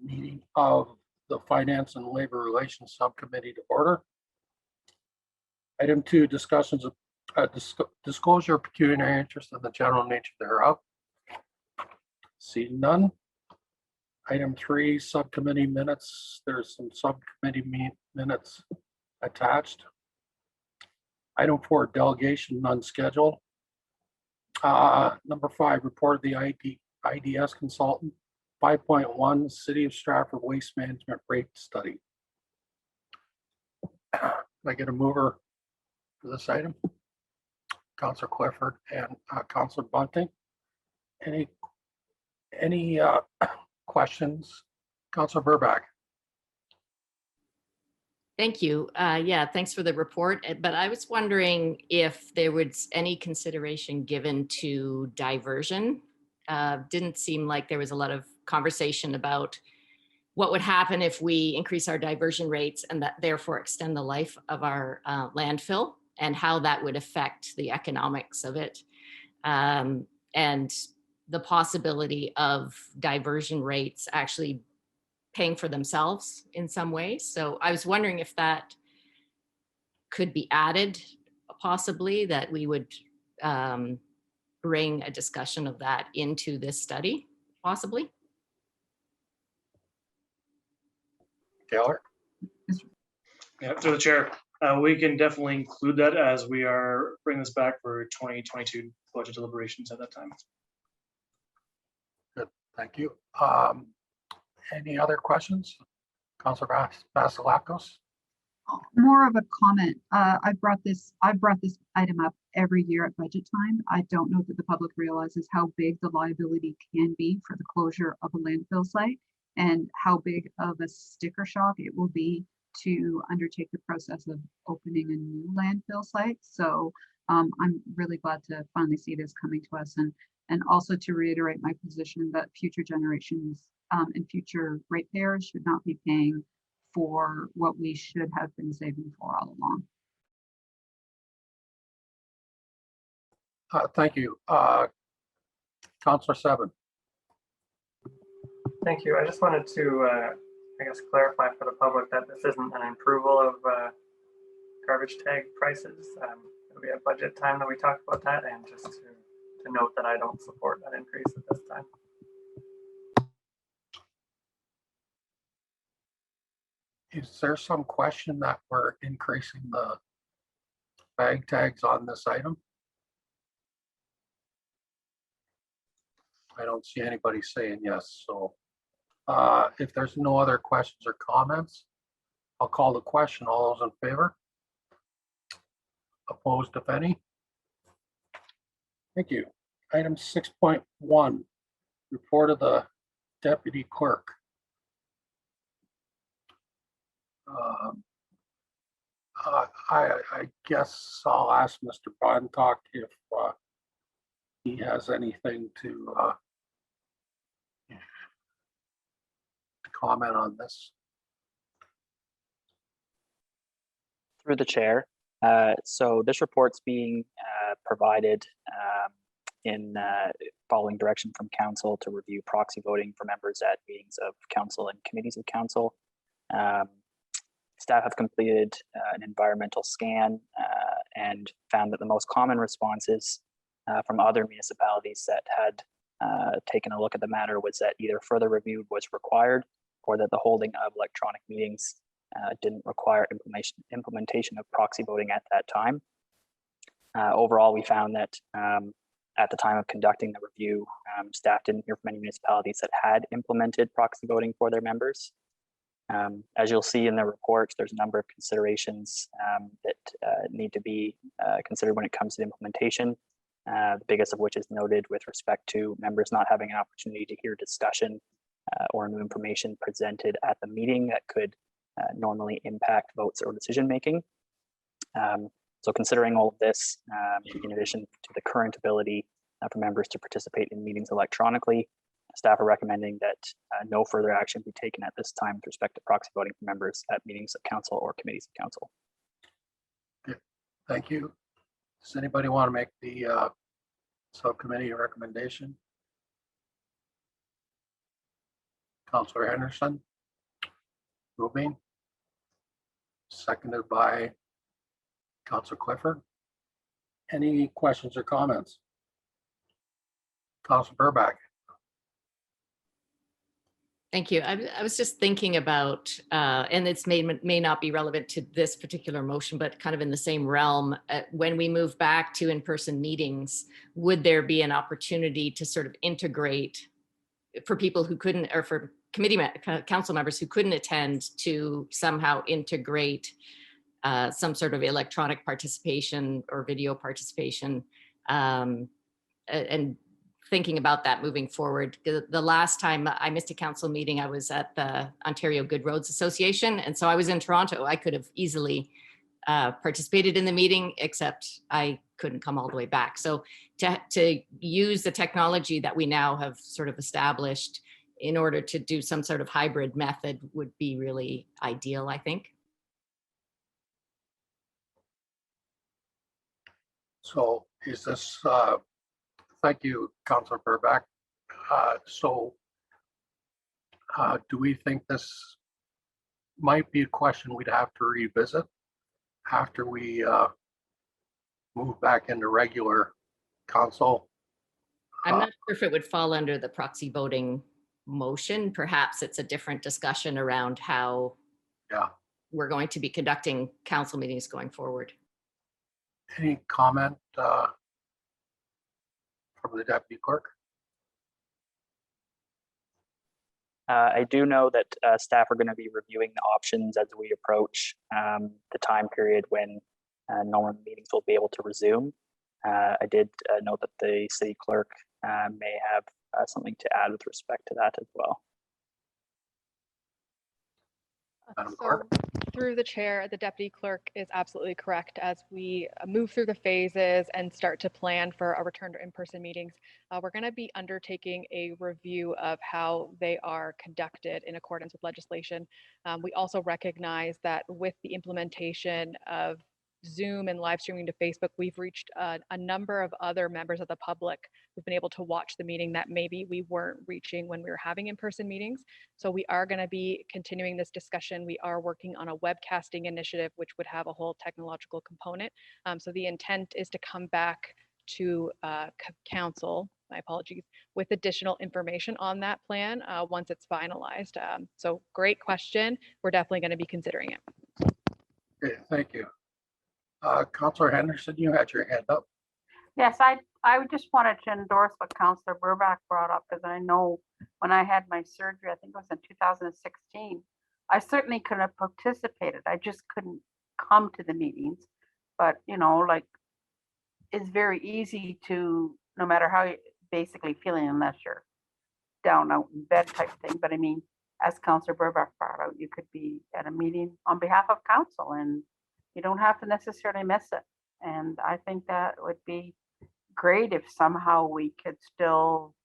meeting of the Finance and Labor Relations Subcommittee to order. Item 2, discussions of disclosure of pecuniary interest in the general nature thereof. Seeing none. Item 3, subcommittee minutes. There's some subcommittee minutes attached. Item 4, delegation, none scheduled. Number 5, report of the IDS consultant. 5.1, City of Stratford Waste Management Rate Study. Can I get a mover for this item? Councillor Clifford and Councillor Bunting. Any questions? Councillor Burbach. Thank you. Yeah, thanks for the report. But I was wondering if there was any consideration given to diversion. Didn't seem like there was a lot of conversation about what would happen if we increase our diversion rates and that therefore extend the life of our landfill, and how that would affect the economics of it. And the possibility of diversion rates actually paying for themselves in some ways. So I was wondering if that could be added, possibly, that we would bring a discussion of that into this study, possibly. Taylor? Yeah, through the chair, we can definitely include that as we are bringing this back for 2022 budget deliberations at that time. Good, thank you. Any other questions? Councillor Vasilakos? More of a comment. I brought this item up every year at budget time. I don't know that the public realizes how big the liability can be for the closure of a landfill site and how big of a sticker shock it will be to undertake the process of opening a new landfill site. So I'm really glad to finally see this coming to us, and also to reiterate my position that future generations and future ratepayers should not be paying for what we should have been saving for all along. Thank you. Councillor Seven. Thank you. I just wanted to, I guess, clarify for the public that this isn't an approval of garbage tag prices. It'll be a budget time that we talk about that, and just to note that I don't support that increase at this time. Is there some question that we're increasing the bag tags on this item? I don't see anybody saying yes. So if there's no other questions or comments, I'll call the question. All those in favor? Opposed, if any? Thank you. Item 6.1, report of the deputy clerk. I guess I'll ask Mr. Bontock if he has anything to comment on this. Through the chair. So this report's being provided in following direction from council to review proxy voting for members at meetings of council and committees of council. Staff have completed an environmental scan and found that the most common responses from other municipalities that had taken a look at the matter was that either further review was required or that the holding of electronic meetings didn't require implementation of proxy voting at that time. Overall, we found that at the time of conducting the review, staff didn't hear from any municipalities that had implemented proxy voting for their members. As you'll see in the report, there's a number of considerations that need to be considered when it comes to implementation. The biggest of which is noted with respect to members not having an opportunity to hear discussion or new information presented at the meeting that could normally impact votes or decision making. So considering all of this, in addition to the current ability for members to participate in meetings electronically, staff are recommending that no further action be taken at this time with respect to proxy voting for members at meetings of council or committees of council. Okay. Thank you. Does anybody want to make the subcommittee recommendation? Councillor Henderson, moving. Seconded by Councillor Clifford. Any questions or comments? Councillor Burback. Thank you. I was just thinking about, and it's may not be relevant to this particular motion, but kind of in the same realm. When we move back to in-person meetings, would there be an opportunity to sort of integrate for people who couldn't, or for council members who couldn't attend, to somehow integrate some sort of electronic participation or video participation, and thinking about that moving forward. The last time I missed a council meeting, I was at the Ontario Good Roads Association. And so I was in Toronto. I could have easily participated in the meeting, except I couldn't come all the way back. So to use the technology that we now have sort of established in order to do some sort of hybrid method would be really ideal, I think. So is this, thank you, Councillor Burback. Do we think this might be a question we'd have to revisit after we move back into regular council? I'm not sure if it would fall under the proxy voting motion. Perhaps it's a different discussion around how we're going to be conducting council meetings going forward. Any comment from the deputy clerk? I do know that staff are going to be reviewing the options as we approach the time period when normal meetings will be able to resume. I did note that the city clerk may have something to add with respect to that as well. So through the chair, the deputy clerk is absolutely correct. As we move through the phases and start to plan for a return to in-person meetings, we're going to be undertaking a review of how they are conducted in accordance with legislation. We also recognize that with the implementation of Zoom and live streaming to Facebook, we've reached a number of other members of the public who've been able to watch the meeting that maybe we weren't reaching when we were having in-person meetings. So we are going to be continuing this discussion. We are working on a webcasting initiative, which would have a whole technological component. So the intent is to come back to council, my apologies, with additional information on that plan once it's finalized. So great question. We're definitely going to be considering it. Okay, thank you. Councillor Henderson, you had your hand up. Yes, I just wanted to endorse what Councillor Burbach brought up, because I know when I had my surgery, I think it was in 2016, I certainly could have participated. I just couldn't come to the meetings. But, you know, like, it's very easy to, no matter how you basically feeling, unless you're down out in bed type thing. But I mean, as Councillor Burbach brought out, you could be at a meeting on behalf of council and you don't have to necessarily miss it. And I think that would be great if somehow we could still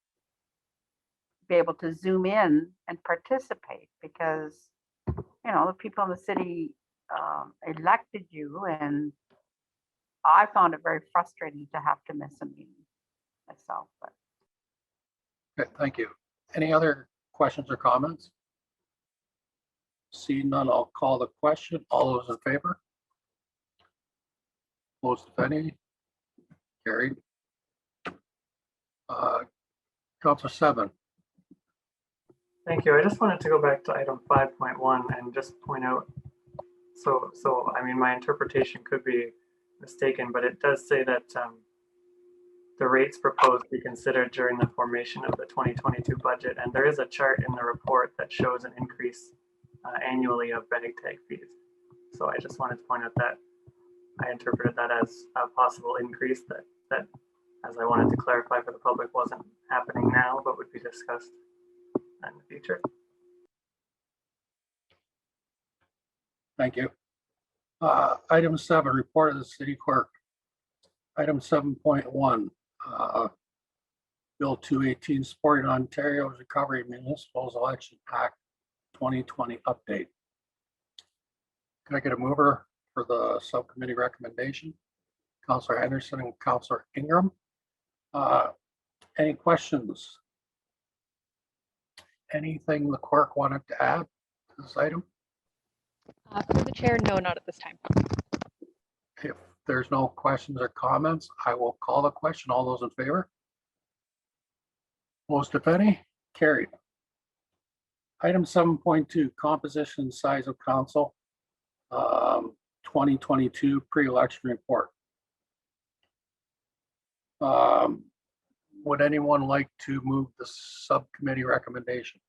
be able to zoom in and participate, because, you know, the people in the city elected you, and I found it very frustrating to have to miss a meeting myself. But Okay, thank you. Any other questions or comments? See none, I'll call the question. All those in favor? Opposed, if any? Carried. Councillor 7. Thank you. I just wanted to go back to item 5.1 and just point out, so I mean, my interpretation could be mistaken, but it does say that the rates proposed be considered during the formation of the 2022 budget. And there is a chart in the report that shows an increase annually of bag tag fees. So I just wanted to point out that I interpreted that as a possible increase that, as I wanted to clarify for the public, wasn't happening now, but would be discussed in the future. Thank you. Item 7, report of the city clerk. Item 7.1, Bill 218, supporting Ontario's Recovery Municipal Election Act 2020 update. Can I get a mover for the subcommittee recommendation? Councillor Henderson and Councillor Ingram. Any questions? Anything the clerk wanted to add to this item? Through the chair, no, not at this time. If there's no questions or comments, I will call the question. All those in favor? Opposed, if any? Carried. Item 7.2, composition and size of council, 2022 pre-election report. Would anyone like to move the subcommittee recommendation?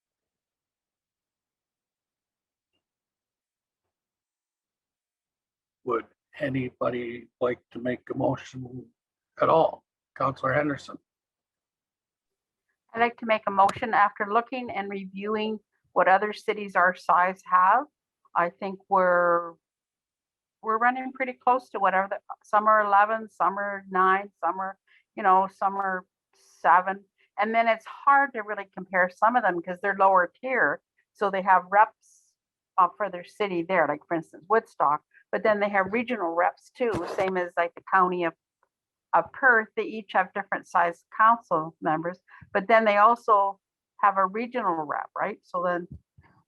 Would anybody like to make a motion at all? Councillor Henderson. I'd like to make a motion after looking and reviewing what other cities our size have. I think we're running pretty close to whatever, some are 11, some are 9, some are, you know, some are 7. And then it's hard to really compare some of them because they're lower tier. So they have reps for their city there, like for instance, Woodstock, but then they have regional reps too, same as like the county of Perth. They each have different size council members, but then they also have a regional rep, right? So then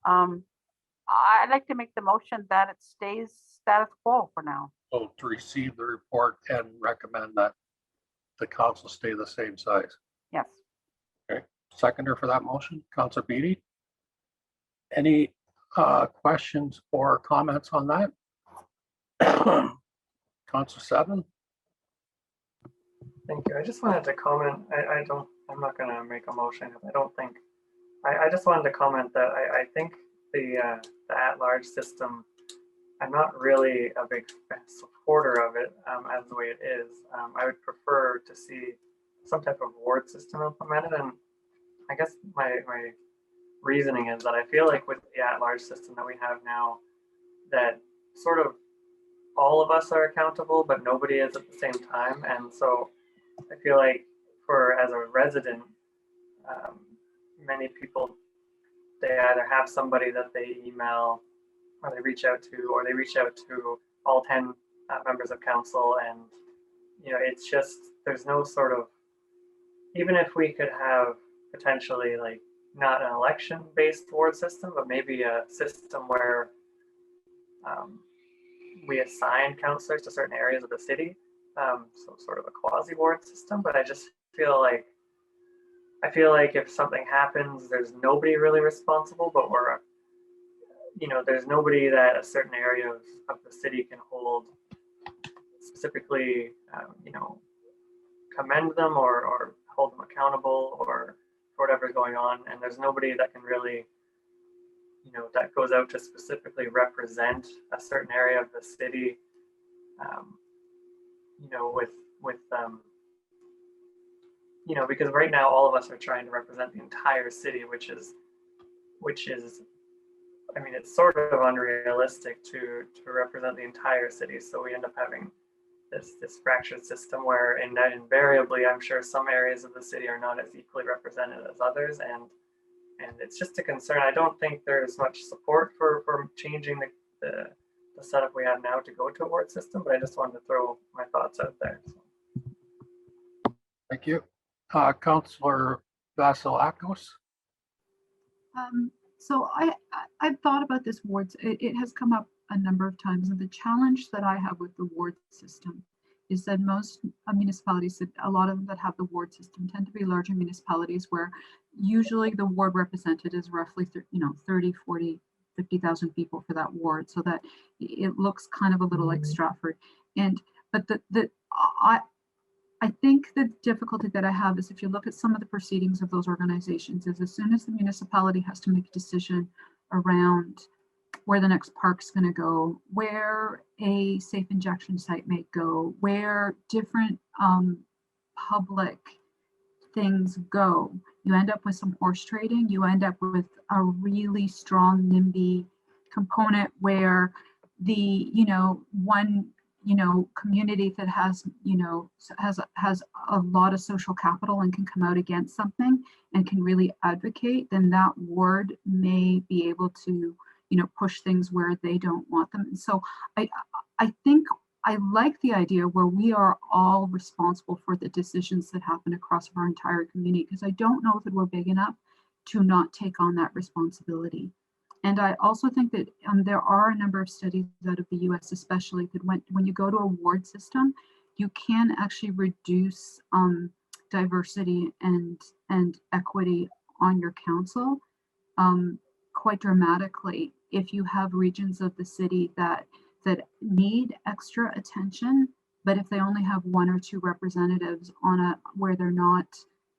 I'd like to make the motion that it stays status quo for now. So to receive the report and recommend that the council stay the same size. Yes. Okay, seconder for that motion, Councillor Beattie. Any questions or comments on that? Councillor 7. Thank you. I just wanted to comment. I'm not going to make a motion. I don't think I just wanted to comment that I think the at-large system, I'm not really a big supporter of it as the way it is. I would prefer to see some type of ward system implemented. And I guess my reasoning is that I feel like with the at-large system that we have now, that sort of all of us are accountable, but nobody is at the same time. And so I feel like as a resident, many people, they either have somebody that they email or they reach out to, or they reach out to all 10 members of council. And, you know, it's just, there's no sort of, even if we could have potentially like not an election based ward system, but maybe a system where we assign councillors to certain areas of the city. So sort of a quasi ward system, but I just feel like, if something happens, there's nobody really responsible, but there's nobody that a certain area of the city can hold specifically, commend them or hold them accountable or for whatever's going on. And there's nobody that can really, that goes out to specifically represent a certain area of the city, because right now all of us are trying to represent the entire city, which is, I mean, it's sort of unrealistic to represent the entire city. So we end up having this fractured system where invariably, I'm sure some areas of the city are not as equally represented as others. And it's just a concern. I don't think there's much support for changing the setup we have now to go to a ward system, but I just wanted to throw my thoughts out there. Thank you. Councillor Vasilakos. So I've thought about this wards. It has come up a number of times, and the challenge that I have with the ward system is that most municipalities, a lot of them that have the ward system, tend to be larger municipalities where usually the ward represented is roughly 30, 40, 50,000 people for that ward, so that it looks kind of a little like Stratford. But I think the difficulty that I have is if you look at some of the proceedings of those organizations, is as soon as the municipality has to make a decision around where the next park's going to go, where a safe injection site may go, where different public things go, you end up with some horse trading. You end up with a really strong NIMBY component where the one community that has a lot of social capital and can come out against something and can really advocate, then that ward may be able to push things where they don't want them. And so I think I like the idea where we are all responsible for the decisions that happen across our entire community, because I don't know that we're big enough to not take on that responsibility. And I also think that there are a number of studies out of the US, especially, that when you go to a ward system, you can actually reduce diversity and equity on your council quite dramatically if you have regions of the city that need extra attention, but if they only have one or two representatives where they're not,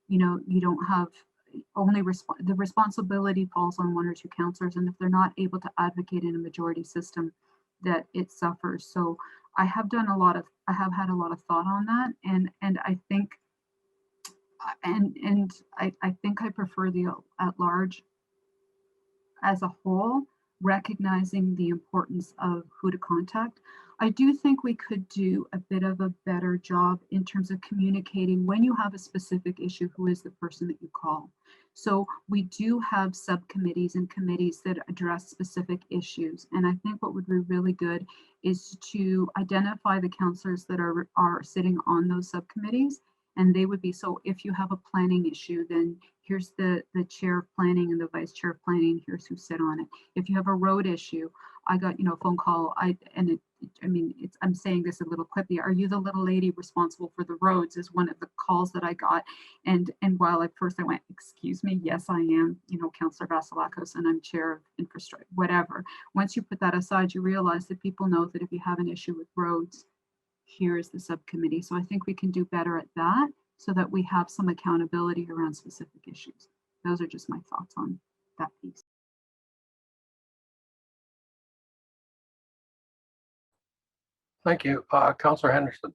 you don't have the responsibility falls on one or two councillors, and if they're not able to advocate in a majority system, that it suffers. So I have had a lot of thought on that, and I think I think I prefer the at large as a whole, recognizing the importance of who to contact. I do think we could do a bit of a better job in terms of communicating when you have a specific issue, who is the person that you call. So we do have subcommittees and committees that address specific issues. And I think what would be really good is to identify the councillors that are sitting on those subcommittees. And they would be, so if you have a planning issue, then here's the chair of planning and the vice chair of planning, here's who sit on it. If you have a road issue, I got, a phone call, I'm saying this a little quickly, are you the little lady responsible for the roads, is one of the calls that I got. And while at first I went, excuse me, yes, I am, Councillor Vasilakos, and I'm chair of infrastructure, whatever. Once you put that aside, you realize that people know that if you have an issue with roads, here is the subcommittee. So I think we can do better at that so that we have some accountability around specific issues. those are just my thoughts on that piece. Thank you. Councillor Henderson.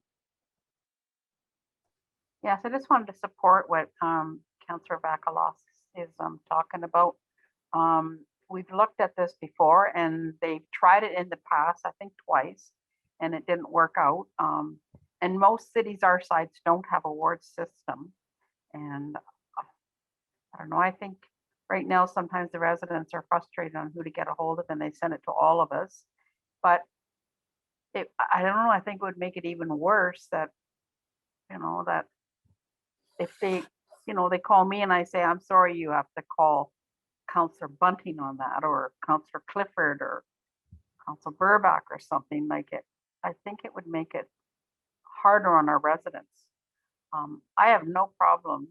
Yes, I just wanted to support what Councillor Bakalos is talking about. We've looked at this before and they've tried it in the past, I think twice, and it didn't work out. And most cities our size don't have a ward system. And I don't know, I think right now sometimes the residents are frustrated on who to get a hold of and they send it to all of us. But I don't know, I think it would make it even worse that, you know, that if they, you know, they call me and I say, I'm sorry, you have to call Councillor Bunting on that, or Councillor Clifford or Councillor Burbach or something like it. I think it would make it harder on our residents. I have no problem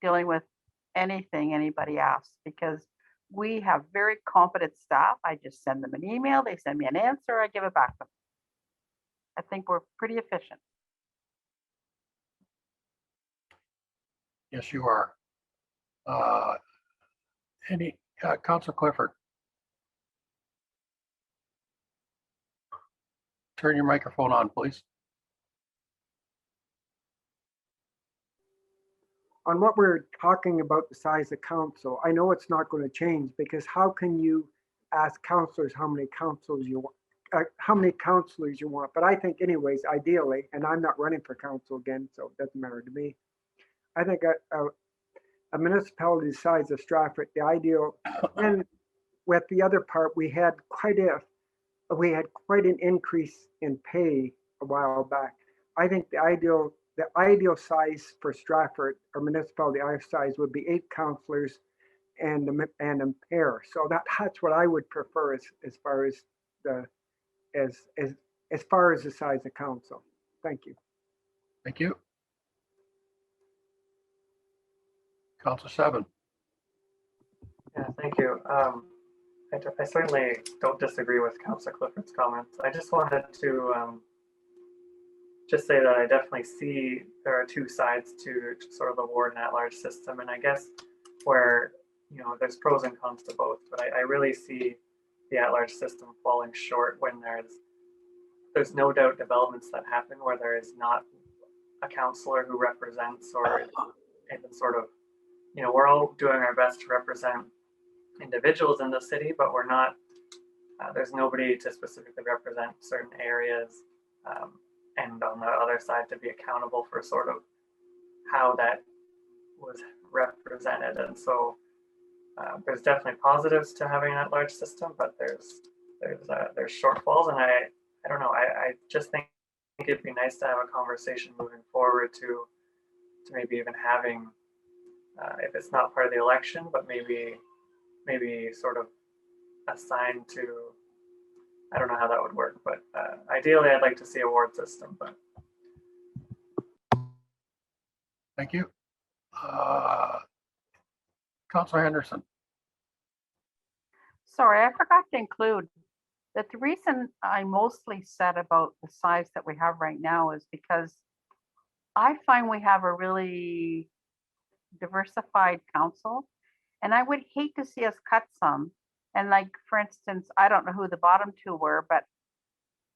dealing with anything anybody asks because we have very competent staff. I just send them an email, they send me an answer, I give it back to them. I think we're pretty efficient. Yes, you are. Councillor Clifford. Turn your microphone on, please. On what we're talking about, the size of council, I know it's not going to change because how can you ask councillors how many councils you want, how many councillors you want? But I think anyways, ideally, and I'm not running for council again, so it doesn't matter to me. I think a municipality the size of Stratford, the ideal, and with the other part, we had quite an increase in pay a while back. I think the ideal size for Stratford or municipality our size would be 8 councillors and a pair. So that's what I would prefer as far as the size of council. Thank you. Thank you. Councillor Seven. Yeah, thank you. I certainly don't disagree with Councillor Clifford's comments. I just wanted to just say that I definitely see there are two sides to sort of the ward and at-large system, and I guess where, you know, there's pros and cons to both, but I really see the at-large system falling short when there's no doubt developments that happen where there is not a councillor who represents, or even sort of, you know, we're all doing our best to represent individuals in the city, but we're not, there's nobody to specifically represent certain areas, and on the other side to be accountable for sort of how that was represented. And so there's definitely positives to having an at-large system, but there's shortfalls, and I don't know, I just think it'd be nice to have a conversation moving forward to maybe even having, if it's not part of the election, but maybe sort of assigned to, I don't know how that would work, but ideally I'd like to see a ward system. But thank you. Councillor Henderson. Sorry, I forgot to include that the reason I mostly said about the size that we have right now is because I find we have a really diversified council, and I would hate to see us cut some. And like, for instance, I don't know who the bottom two were, but,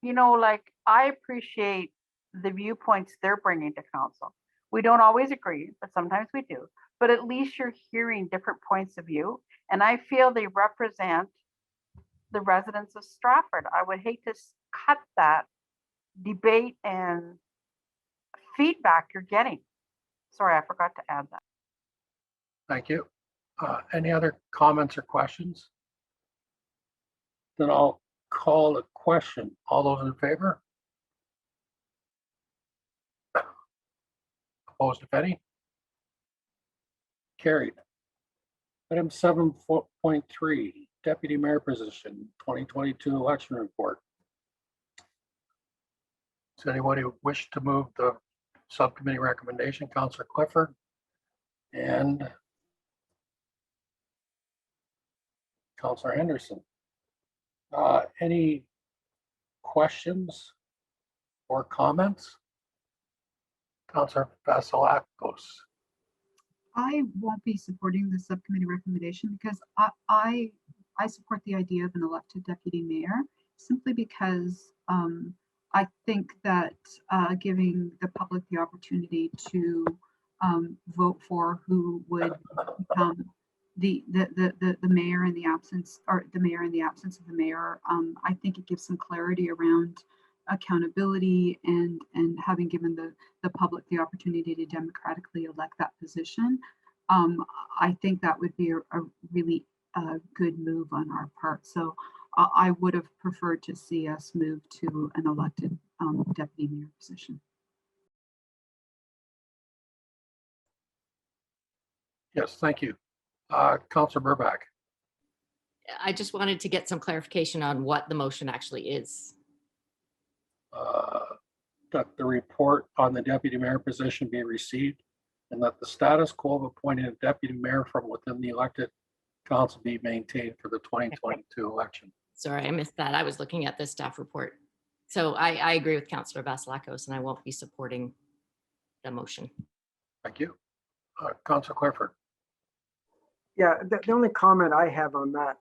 you know, like, I appreciate the viewpoints they're bringing to council. We don't always agree, but sometimes we do. But at least you're hearing different points of view. And I feel they represent the residents of Stratford. I would hate to cut that debate and feedback you're getting. Sorry, I forgot to add that. Thank you. Any other comments or questions? Then I'll call a question. All those in favor? Opposed, if any? Carried. Item 7.3, Deputy Mayor position, 2022 election report. Does anybody wish to move the subcommittee recommendation? Councillor Clifford and Councillor Henderson. Any questions or comments? Councillor Vasilakos. I won't be supporting the subcommittee recommendation because I support the idea of an elected deputy mayor simply because I think that giving the public the opportunity to vote for who would become the mayor in the absence, or the mayor in the absence of the mayor, I think it gives some clarity around accountability and having given the public the opportunity to democratically elect that position. I think that would be a really good move on our part. So I would have preferred to see us move to an elected deputy mayor position. Yes, thank you. Councillor Burbach. I just wanted to get some clarification on what the motion actually is. That the report on the deputy mayor position be received and that the status quo of appointing a deputy mayor from within the elected council be maintained for the 2022 election. Sorry, I missed that. I was looking at the staff report. So I agree with Councillor Vasilakos and I won't be supporting the motion. Thank you. Councillor Clifford. Yeah, the only comment I have on that,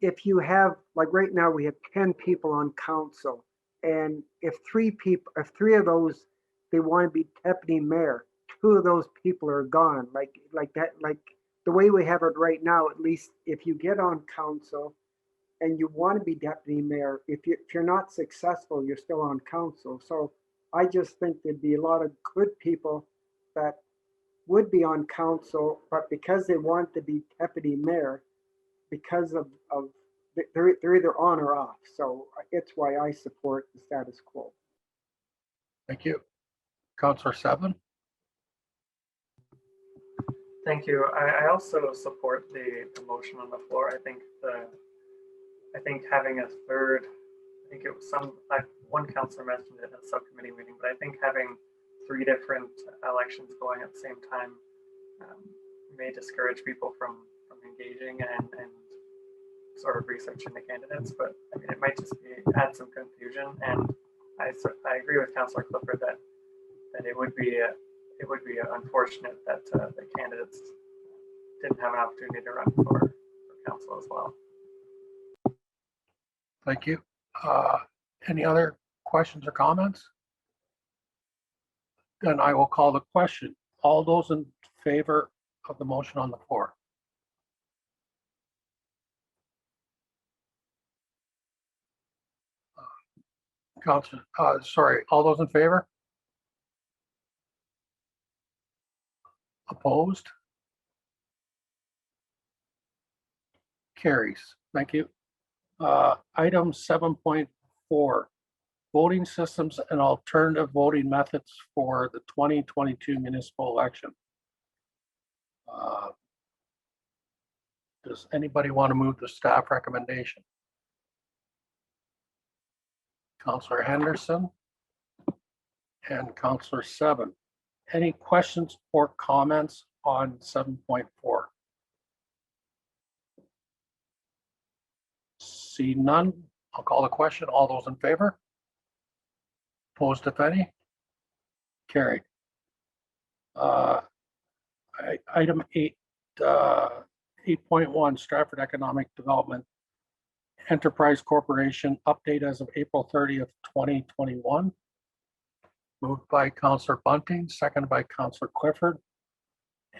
if you have, like right now, we have 10 people on council, and if three of those, they want to be deputy mayor, 2 of those people are gone. Like the way we have it right now, at least if you get on council and you want to be deputy mayor, if you're not successful, you're still on council. So I just think there'd be a lot of good people that would be on council, but because they want to be deputy mayor, because of they're either on or off. So it's why I support the status quo. Thank you. Councillor Seven. Thank you. I also support the motion on the floor. I think having a third, I think it was one councillor mentioned it in a subcommittee meeting, but I think having 3 different elections going at the same time may discourage people from engaging and sort of researching the candidates. But I mean, it might just add some confusion. And I agree with Councillor Clifford that it would be unfortunate that the candidates didn't have an opportunity to run for council as well. Thank you. Any other questions or comments? Then I will call the question. All those in favor of the motion on the floor? Councilor, sorry, all those in favor? Opposed? Carries. Thank you. Item 7.4, voting systems and alternative voting methods for the 2022 municipal election. Does anybody want to move the staff recommendation? Councillor Henderson and Councillor Seven. Any questions or comments on 7.4? See none, I'll call the question. All those in favor? Opposed, if any? Carried. Item 8.1, Stratford Economic Development Enterprise Corporation update as of April 30th, 2021. Moved by Councillor Bunting, seconded by Councillor Clifford.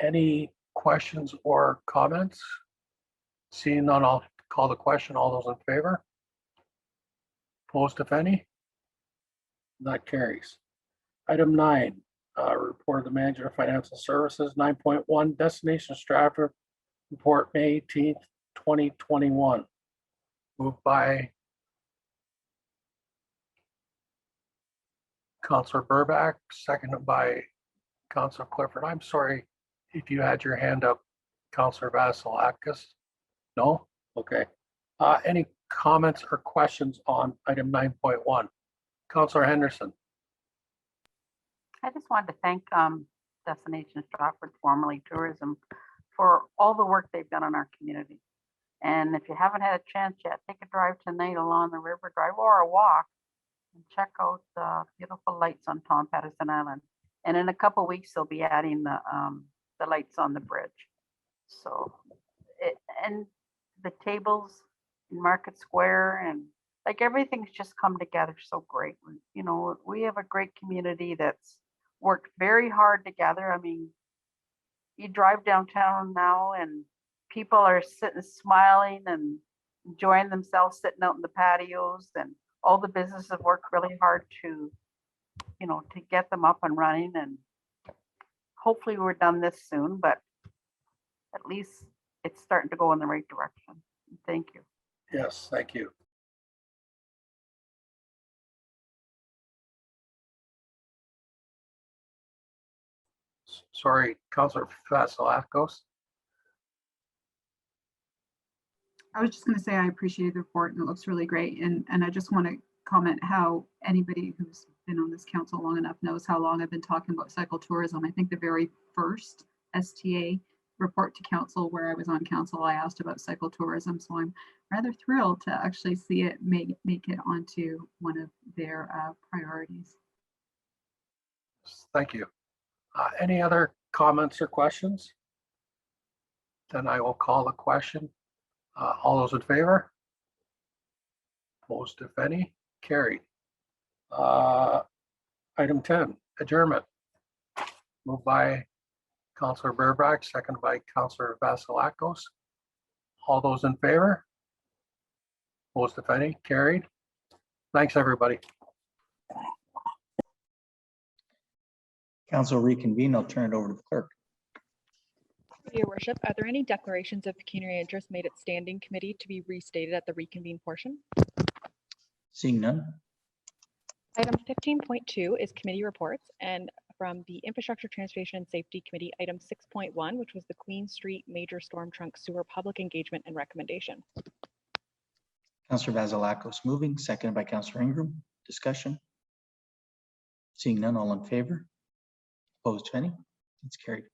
Any questions or comments? Seeing none, I'll call the question. All those in favor? Opposed, if any? That carries. Item 9, report of the Manager of Financial Services. 9.1, Destination Stratford report May 18th, 2021. Moved by Councillor Burbach, seconded by Councillor Clifford. I'm sorry if you had your hand up, Councillor Vasilakos. No? Okay. Any comments or questions on item 9.1? Councillor Henderson. I just wanted to thank Destination Stratford, formerly Tourism, for all the work they've done in our community. And if you haven't had a chance yet, take a drive tonight along the river drive or a walk and check out the beautiful lights on Tom Patterson Island. And in a couple of weeks, they'll be adding the the lights on the bridge. So, and the tables in Market Square and like everything's just come together so great. You know, we have a great community that's worked very hard together. I mean, you drive downtown now and people are sitting smiling and enjoying themselves sitting out in the patios, and all the businesses have worked really hard to, you know, to get them up and running, and hopefully we're done this soon, but at least it's starting to go in the right direction. Thank you. Yes, thank you. Sorry, Councillor Vasilakos. I was just going to say I appreciate the report and it looks really great. And I just want to comment how anybody who's been on this council long enough knows how long I've been talking about cycle tourism. I think the very first STA report to council where I was on council, I asked about cycle tourism. So I'm rather thrilled to actually see it make it onto one of their priorities. Thank you. Any other comments or questions? Then I will call the question. All those in favor? Opposed, if any? Carried. Item 10, adjournment. Moved by Councillor Burbach, seconded by Councillor Vasilakos. All those in favor? Opposed, if any? Carried. Thanks, everybody. Council reconvene. I'll turn it over to the clerk. Your worship, are there any declarations of pecuniary interest made at standing committee to be restated at the reconvene portion? Seeing none. Item 15.2 is committee reports, and from the Infrastructure, Transportation and Safety Committee, item 6.1, which was the Queen Street Major Storm Trunk Sewer Public Engagement and Recommendation. Councillor Vasilakos moving, seconded by Councillor Ingram. Discussion. Seeing none, all in favor? Opposed, if any? It's carried.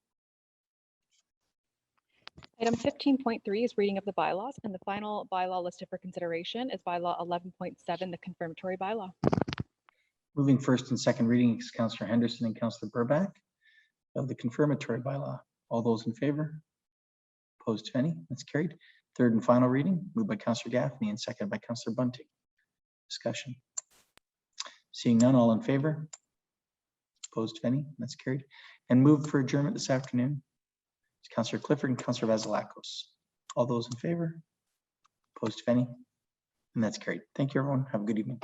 Item 15.3 is reading of the bylaws, and the final bylaw listed for consideration is bylaw 11.7, the confirmatory bylaw. Moving first and second reading is Councillor Henderson and Councillor Burbach of the confirmatory bylaw. All those in favor? Opposed, if any? That's carried. Third and final reading, moved by Councillor Gaffney and seconded by Councillor Bunting. Discussion. Seeing none, all in favor? Opposed, if any? That's carried. And moved for adjournment this afternoon. It's Councillor Clifford and Councillor Vasilakos. All those in favor? Opposed, if any? And that's carried. Thank you, everyone. Have a good evening.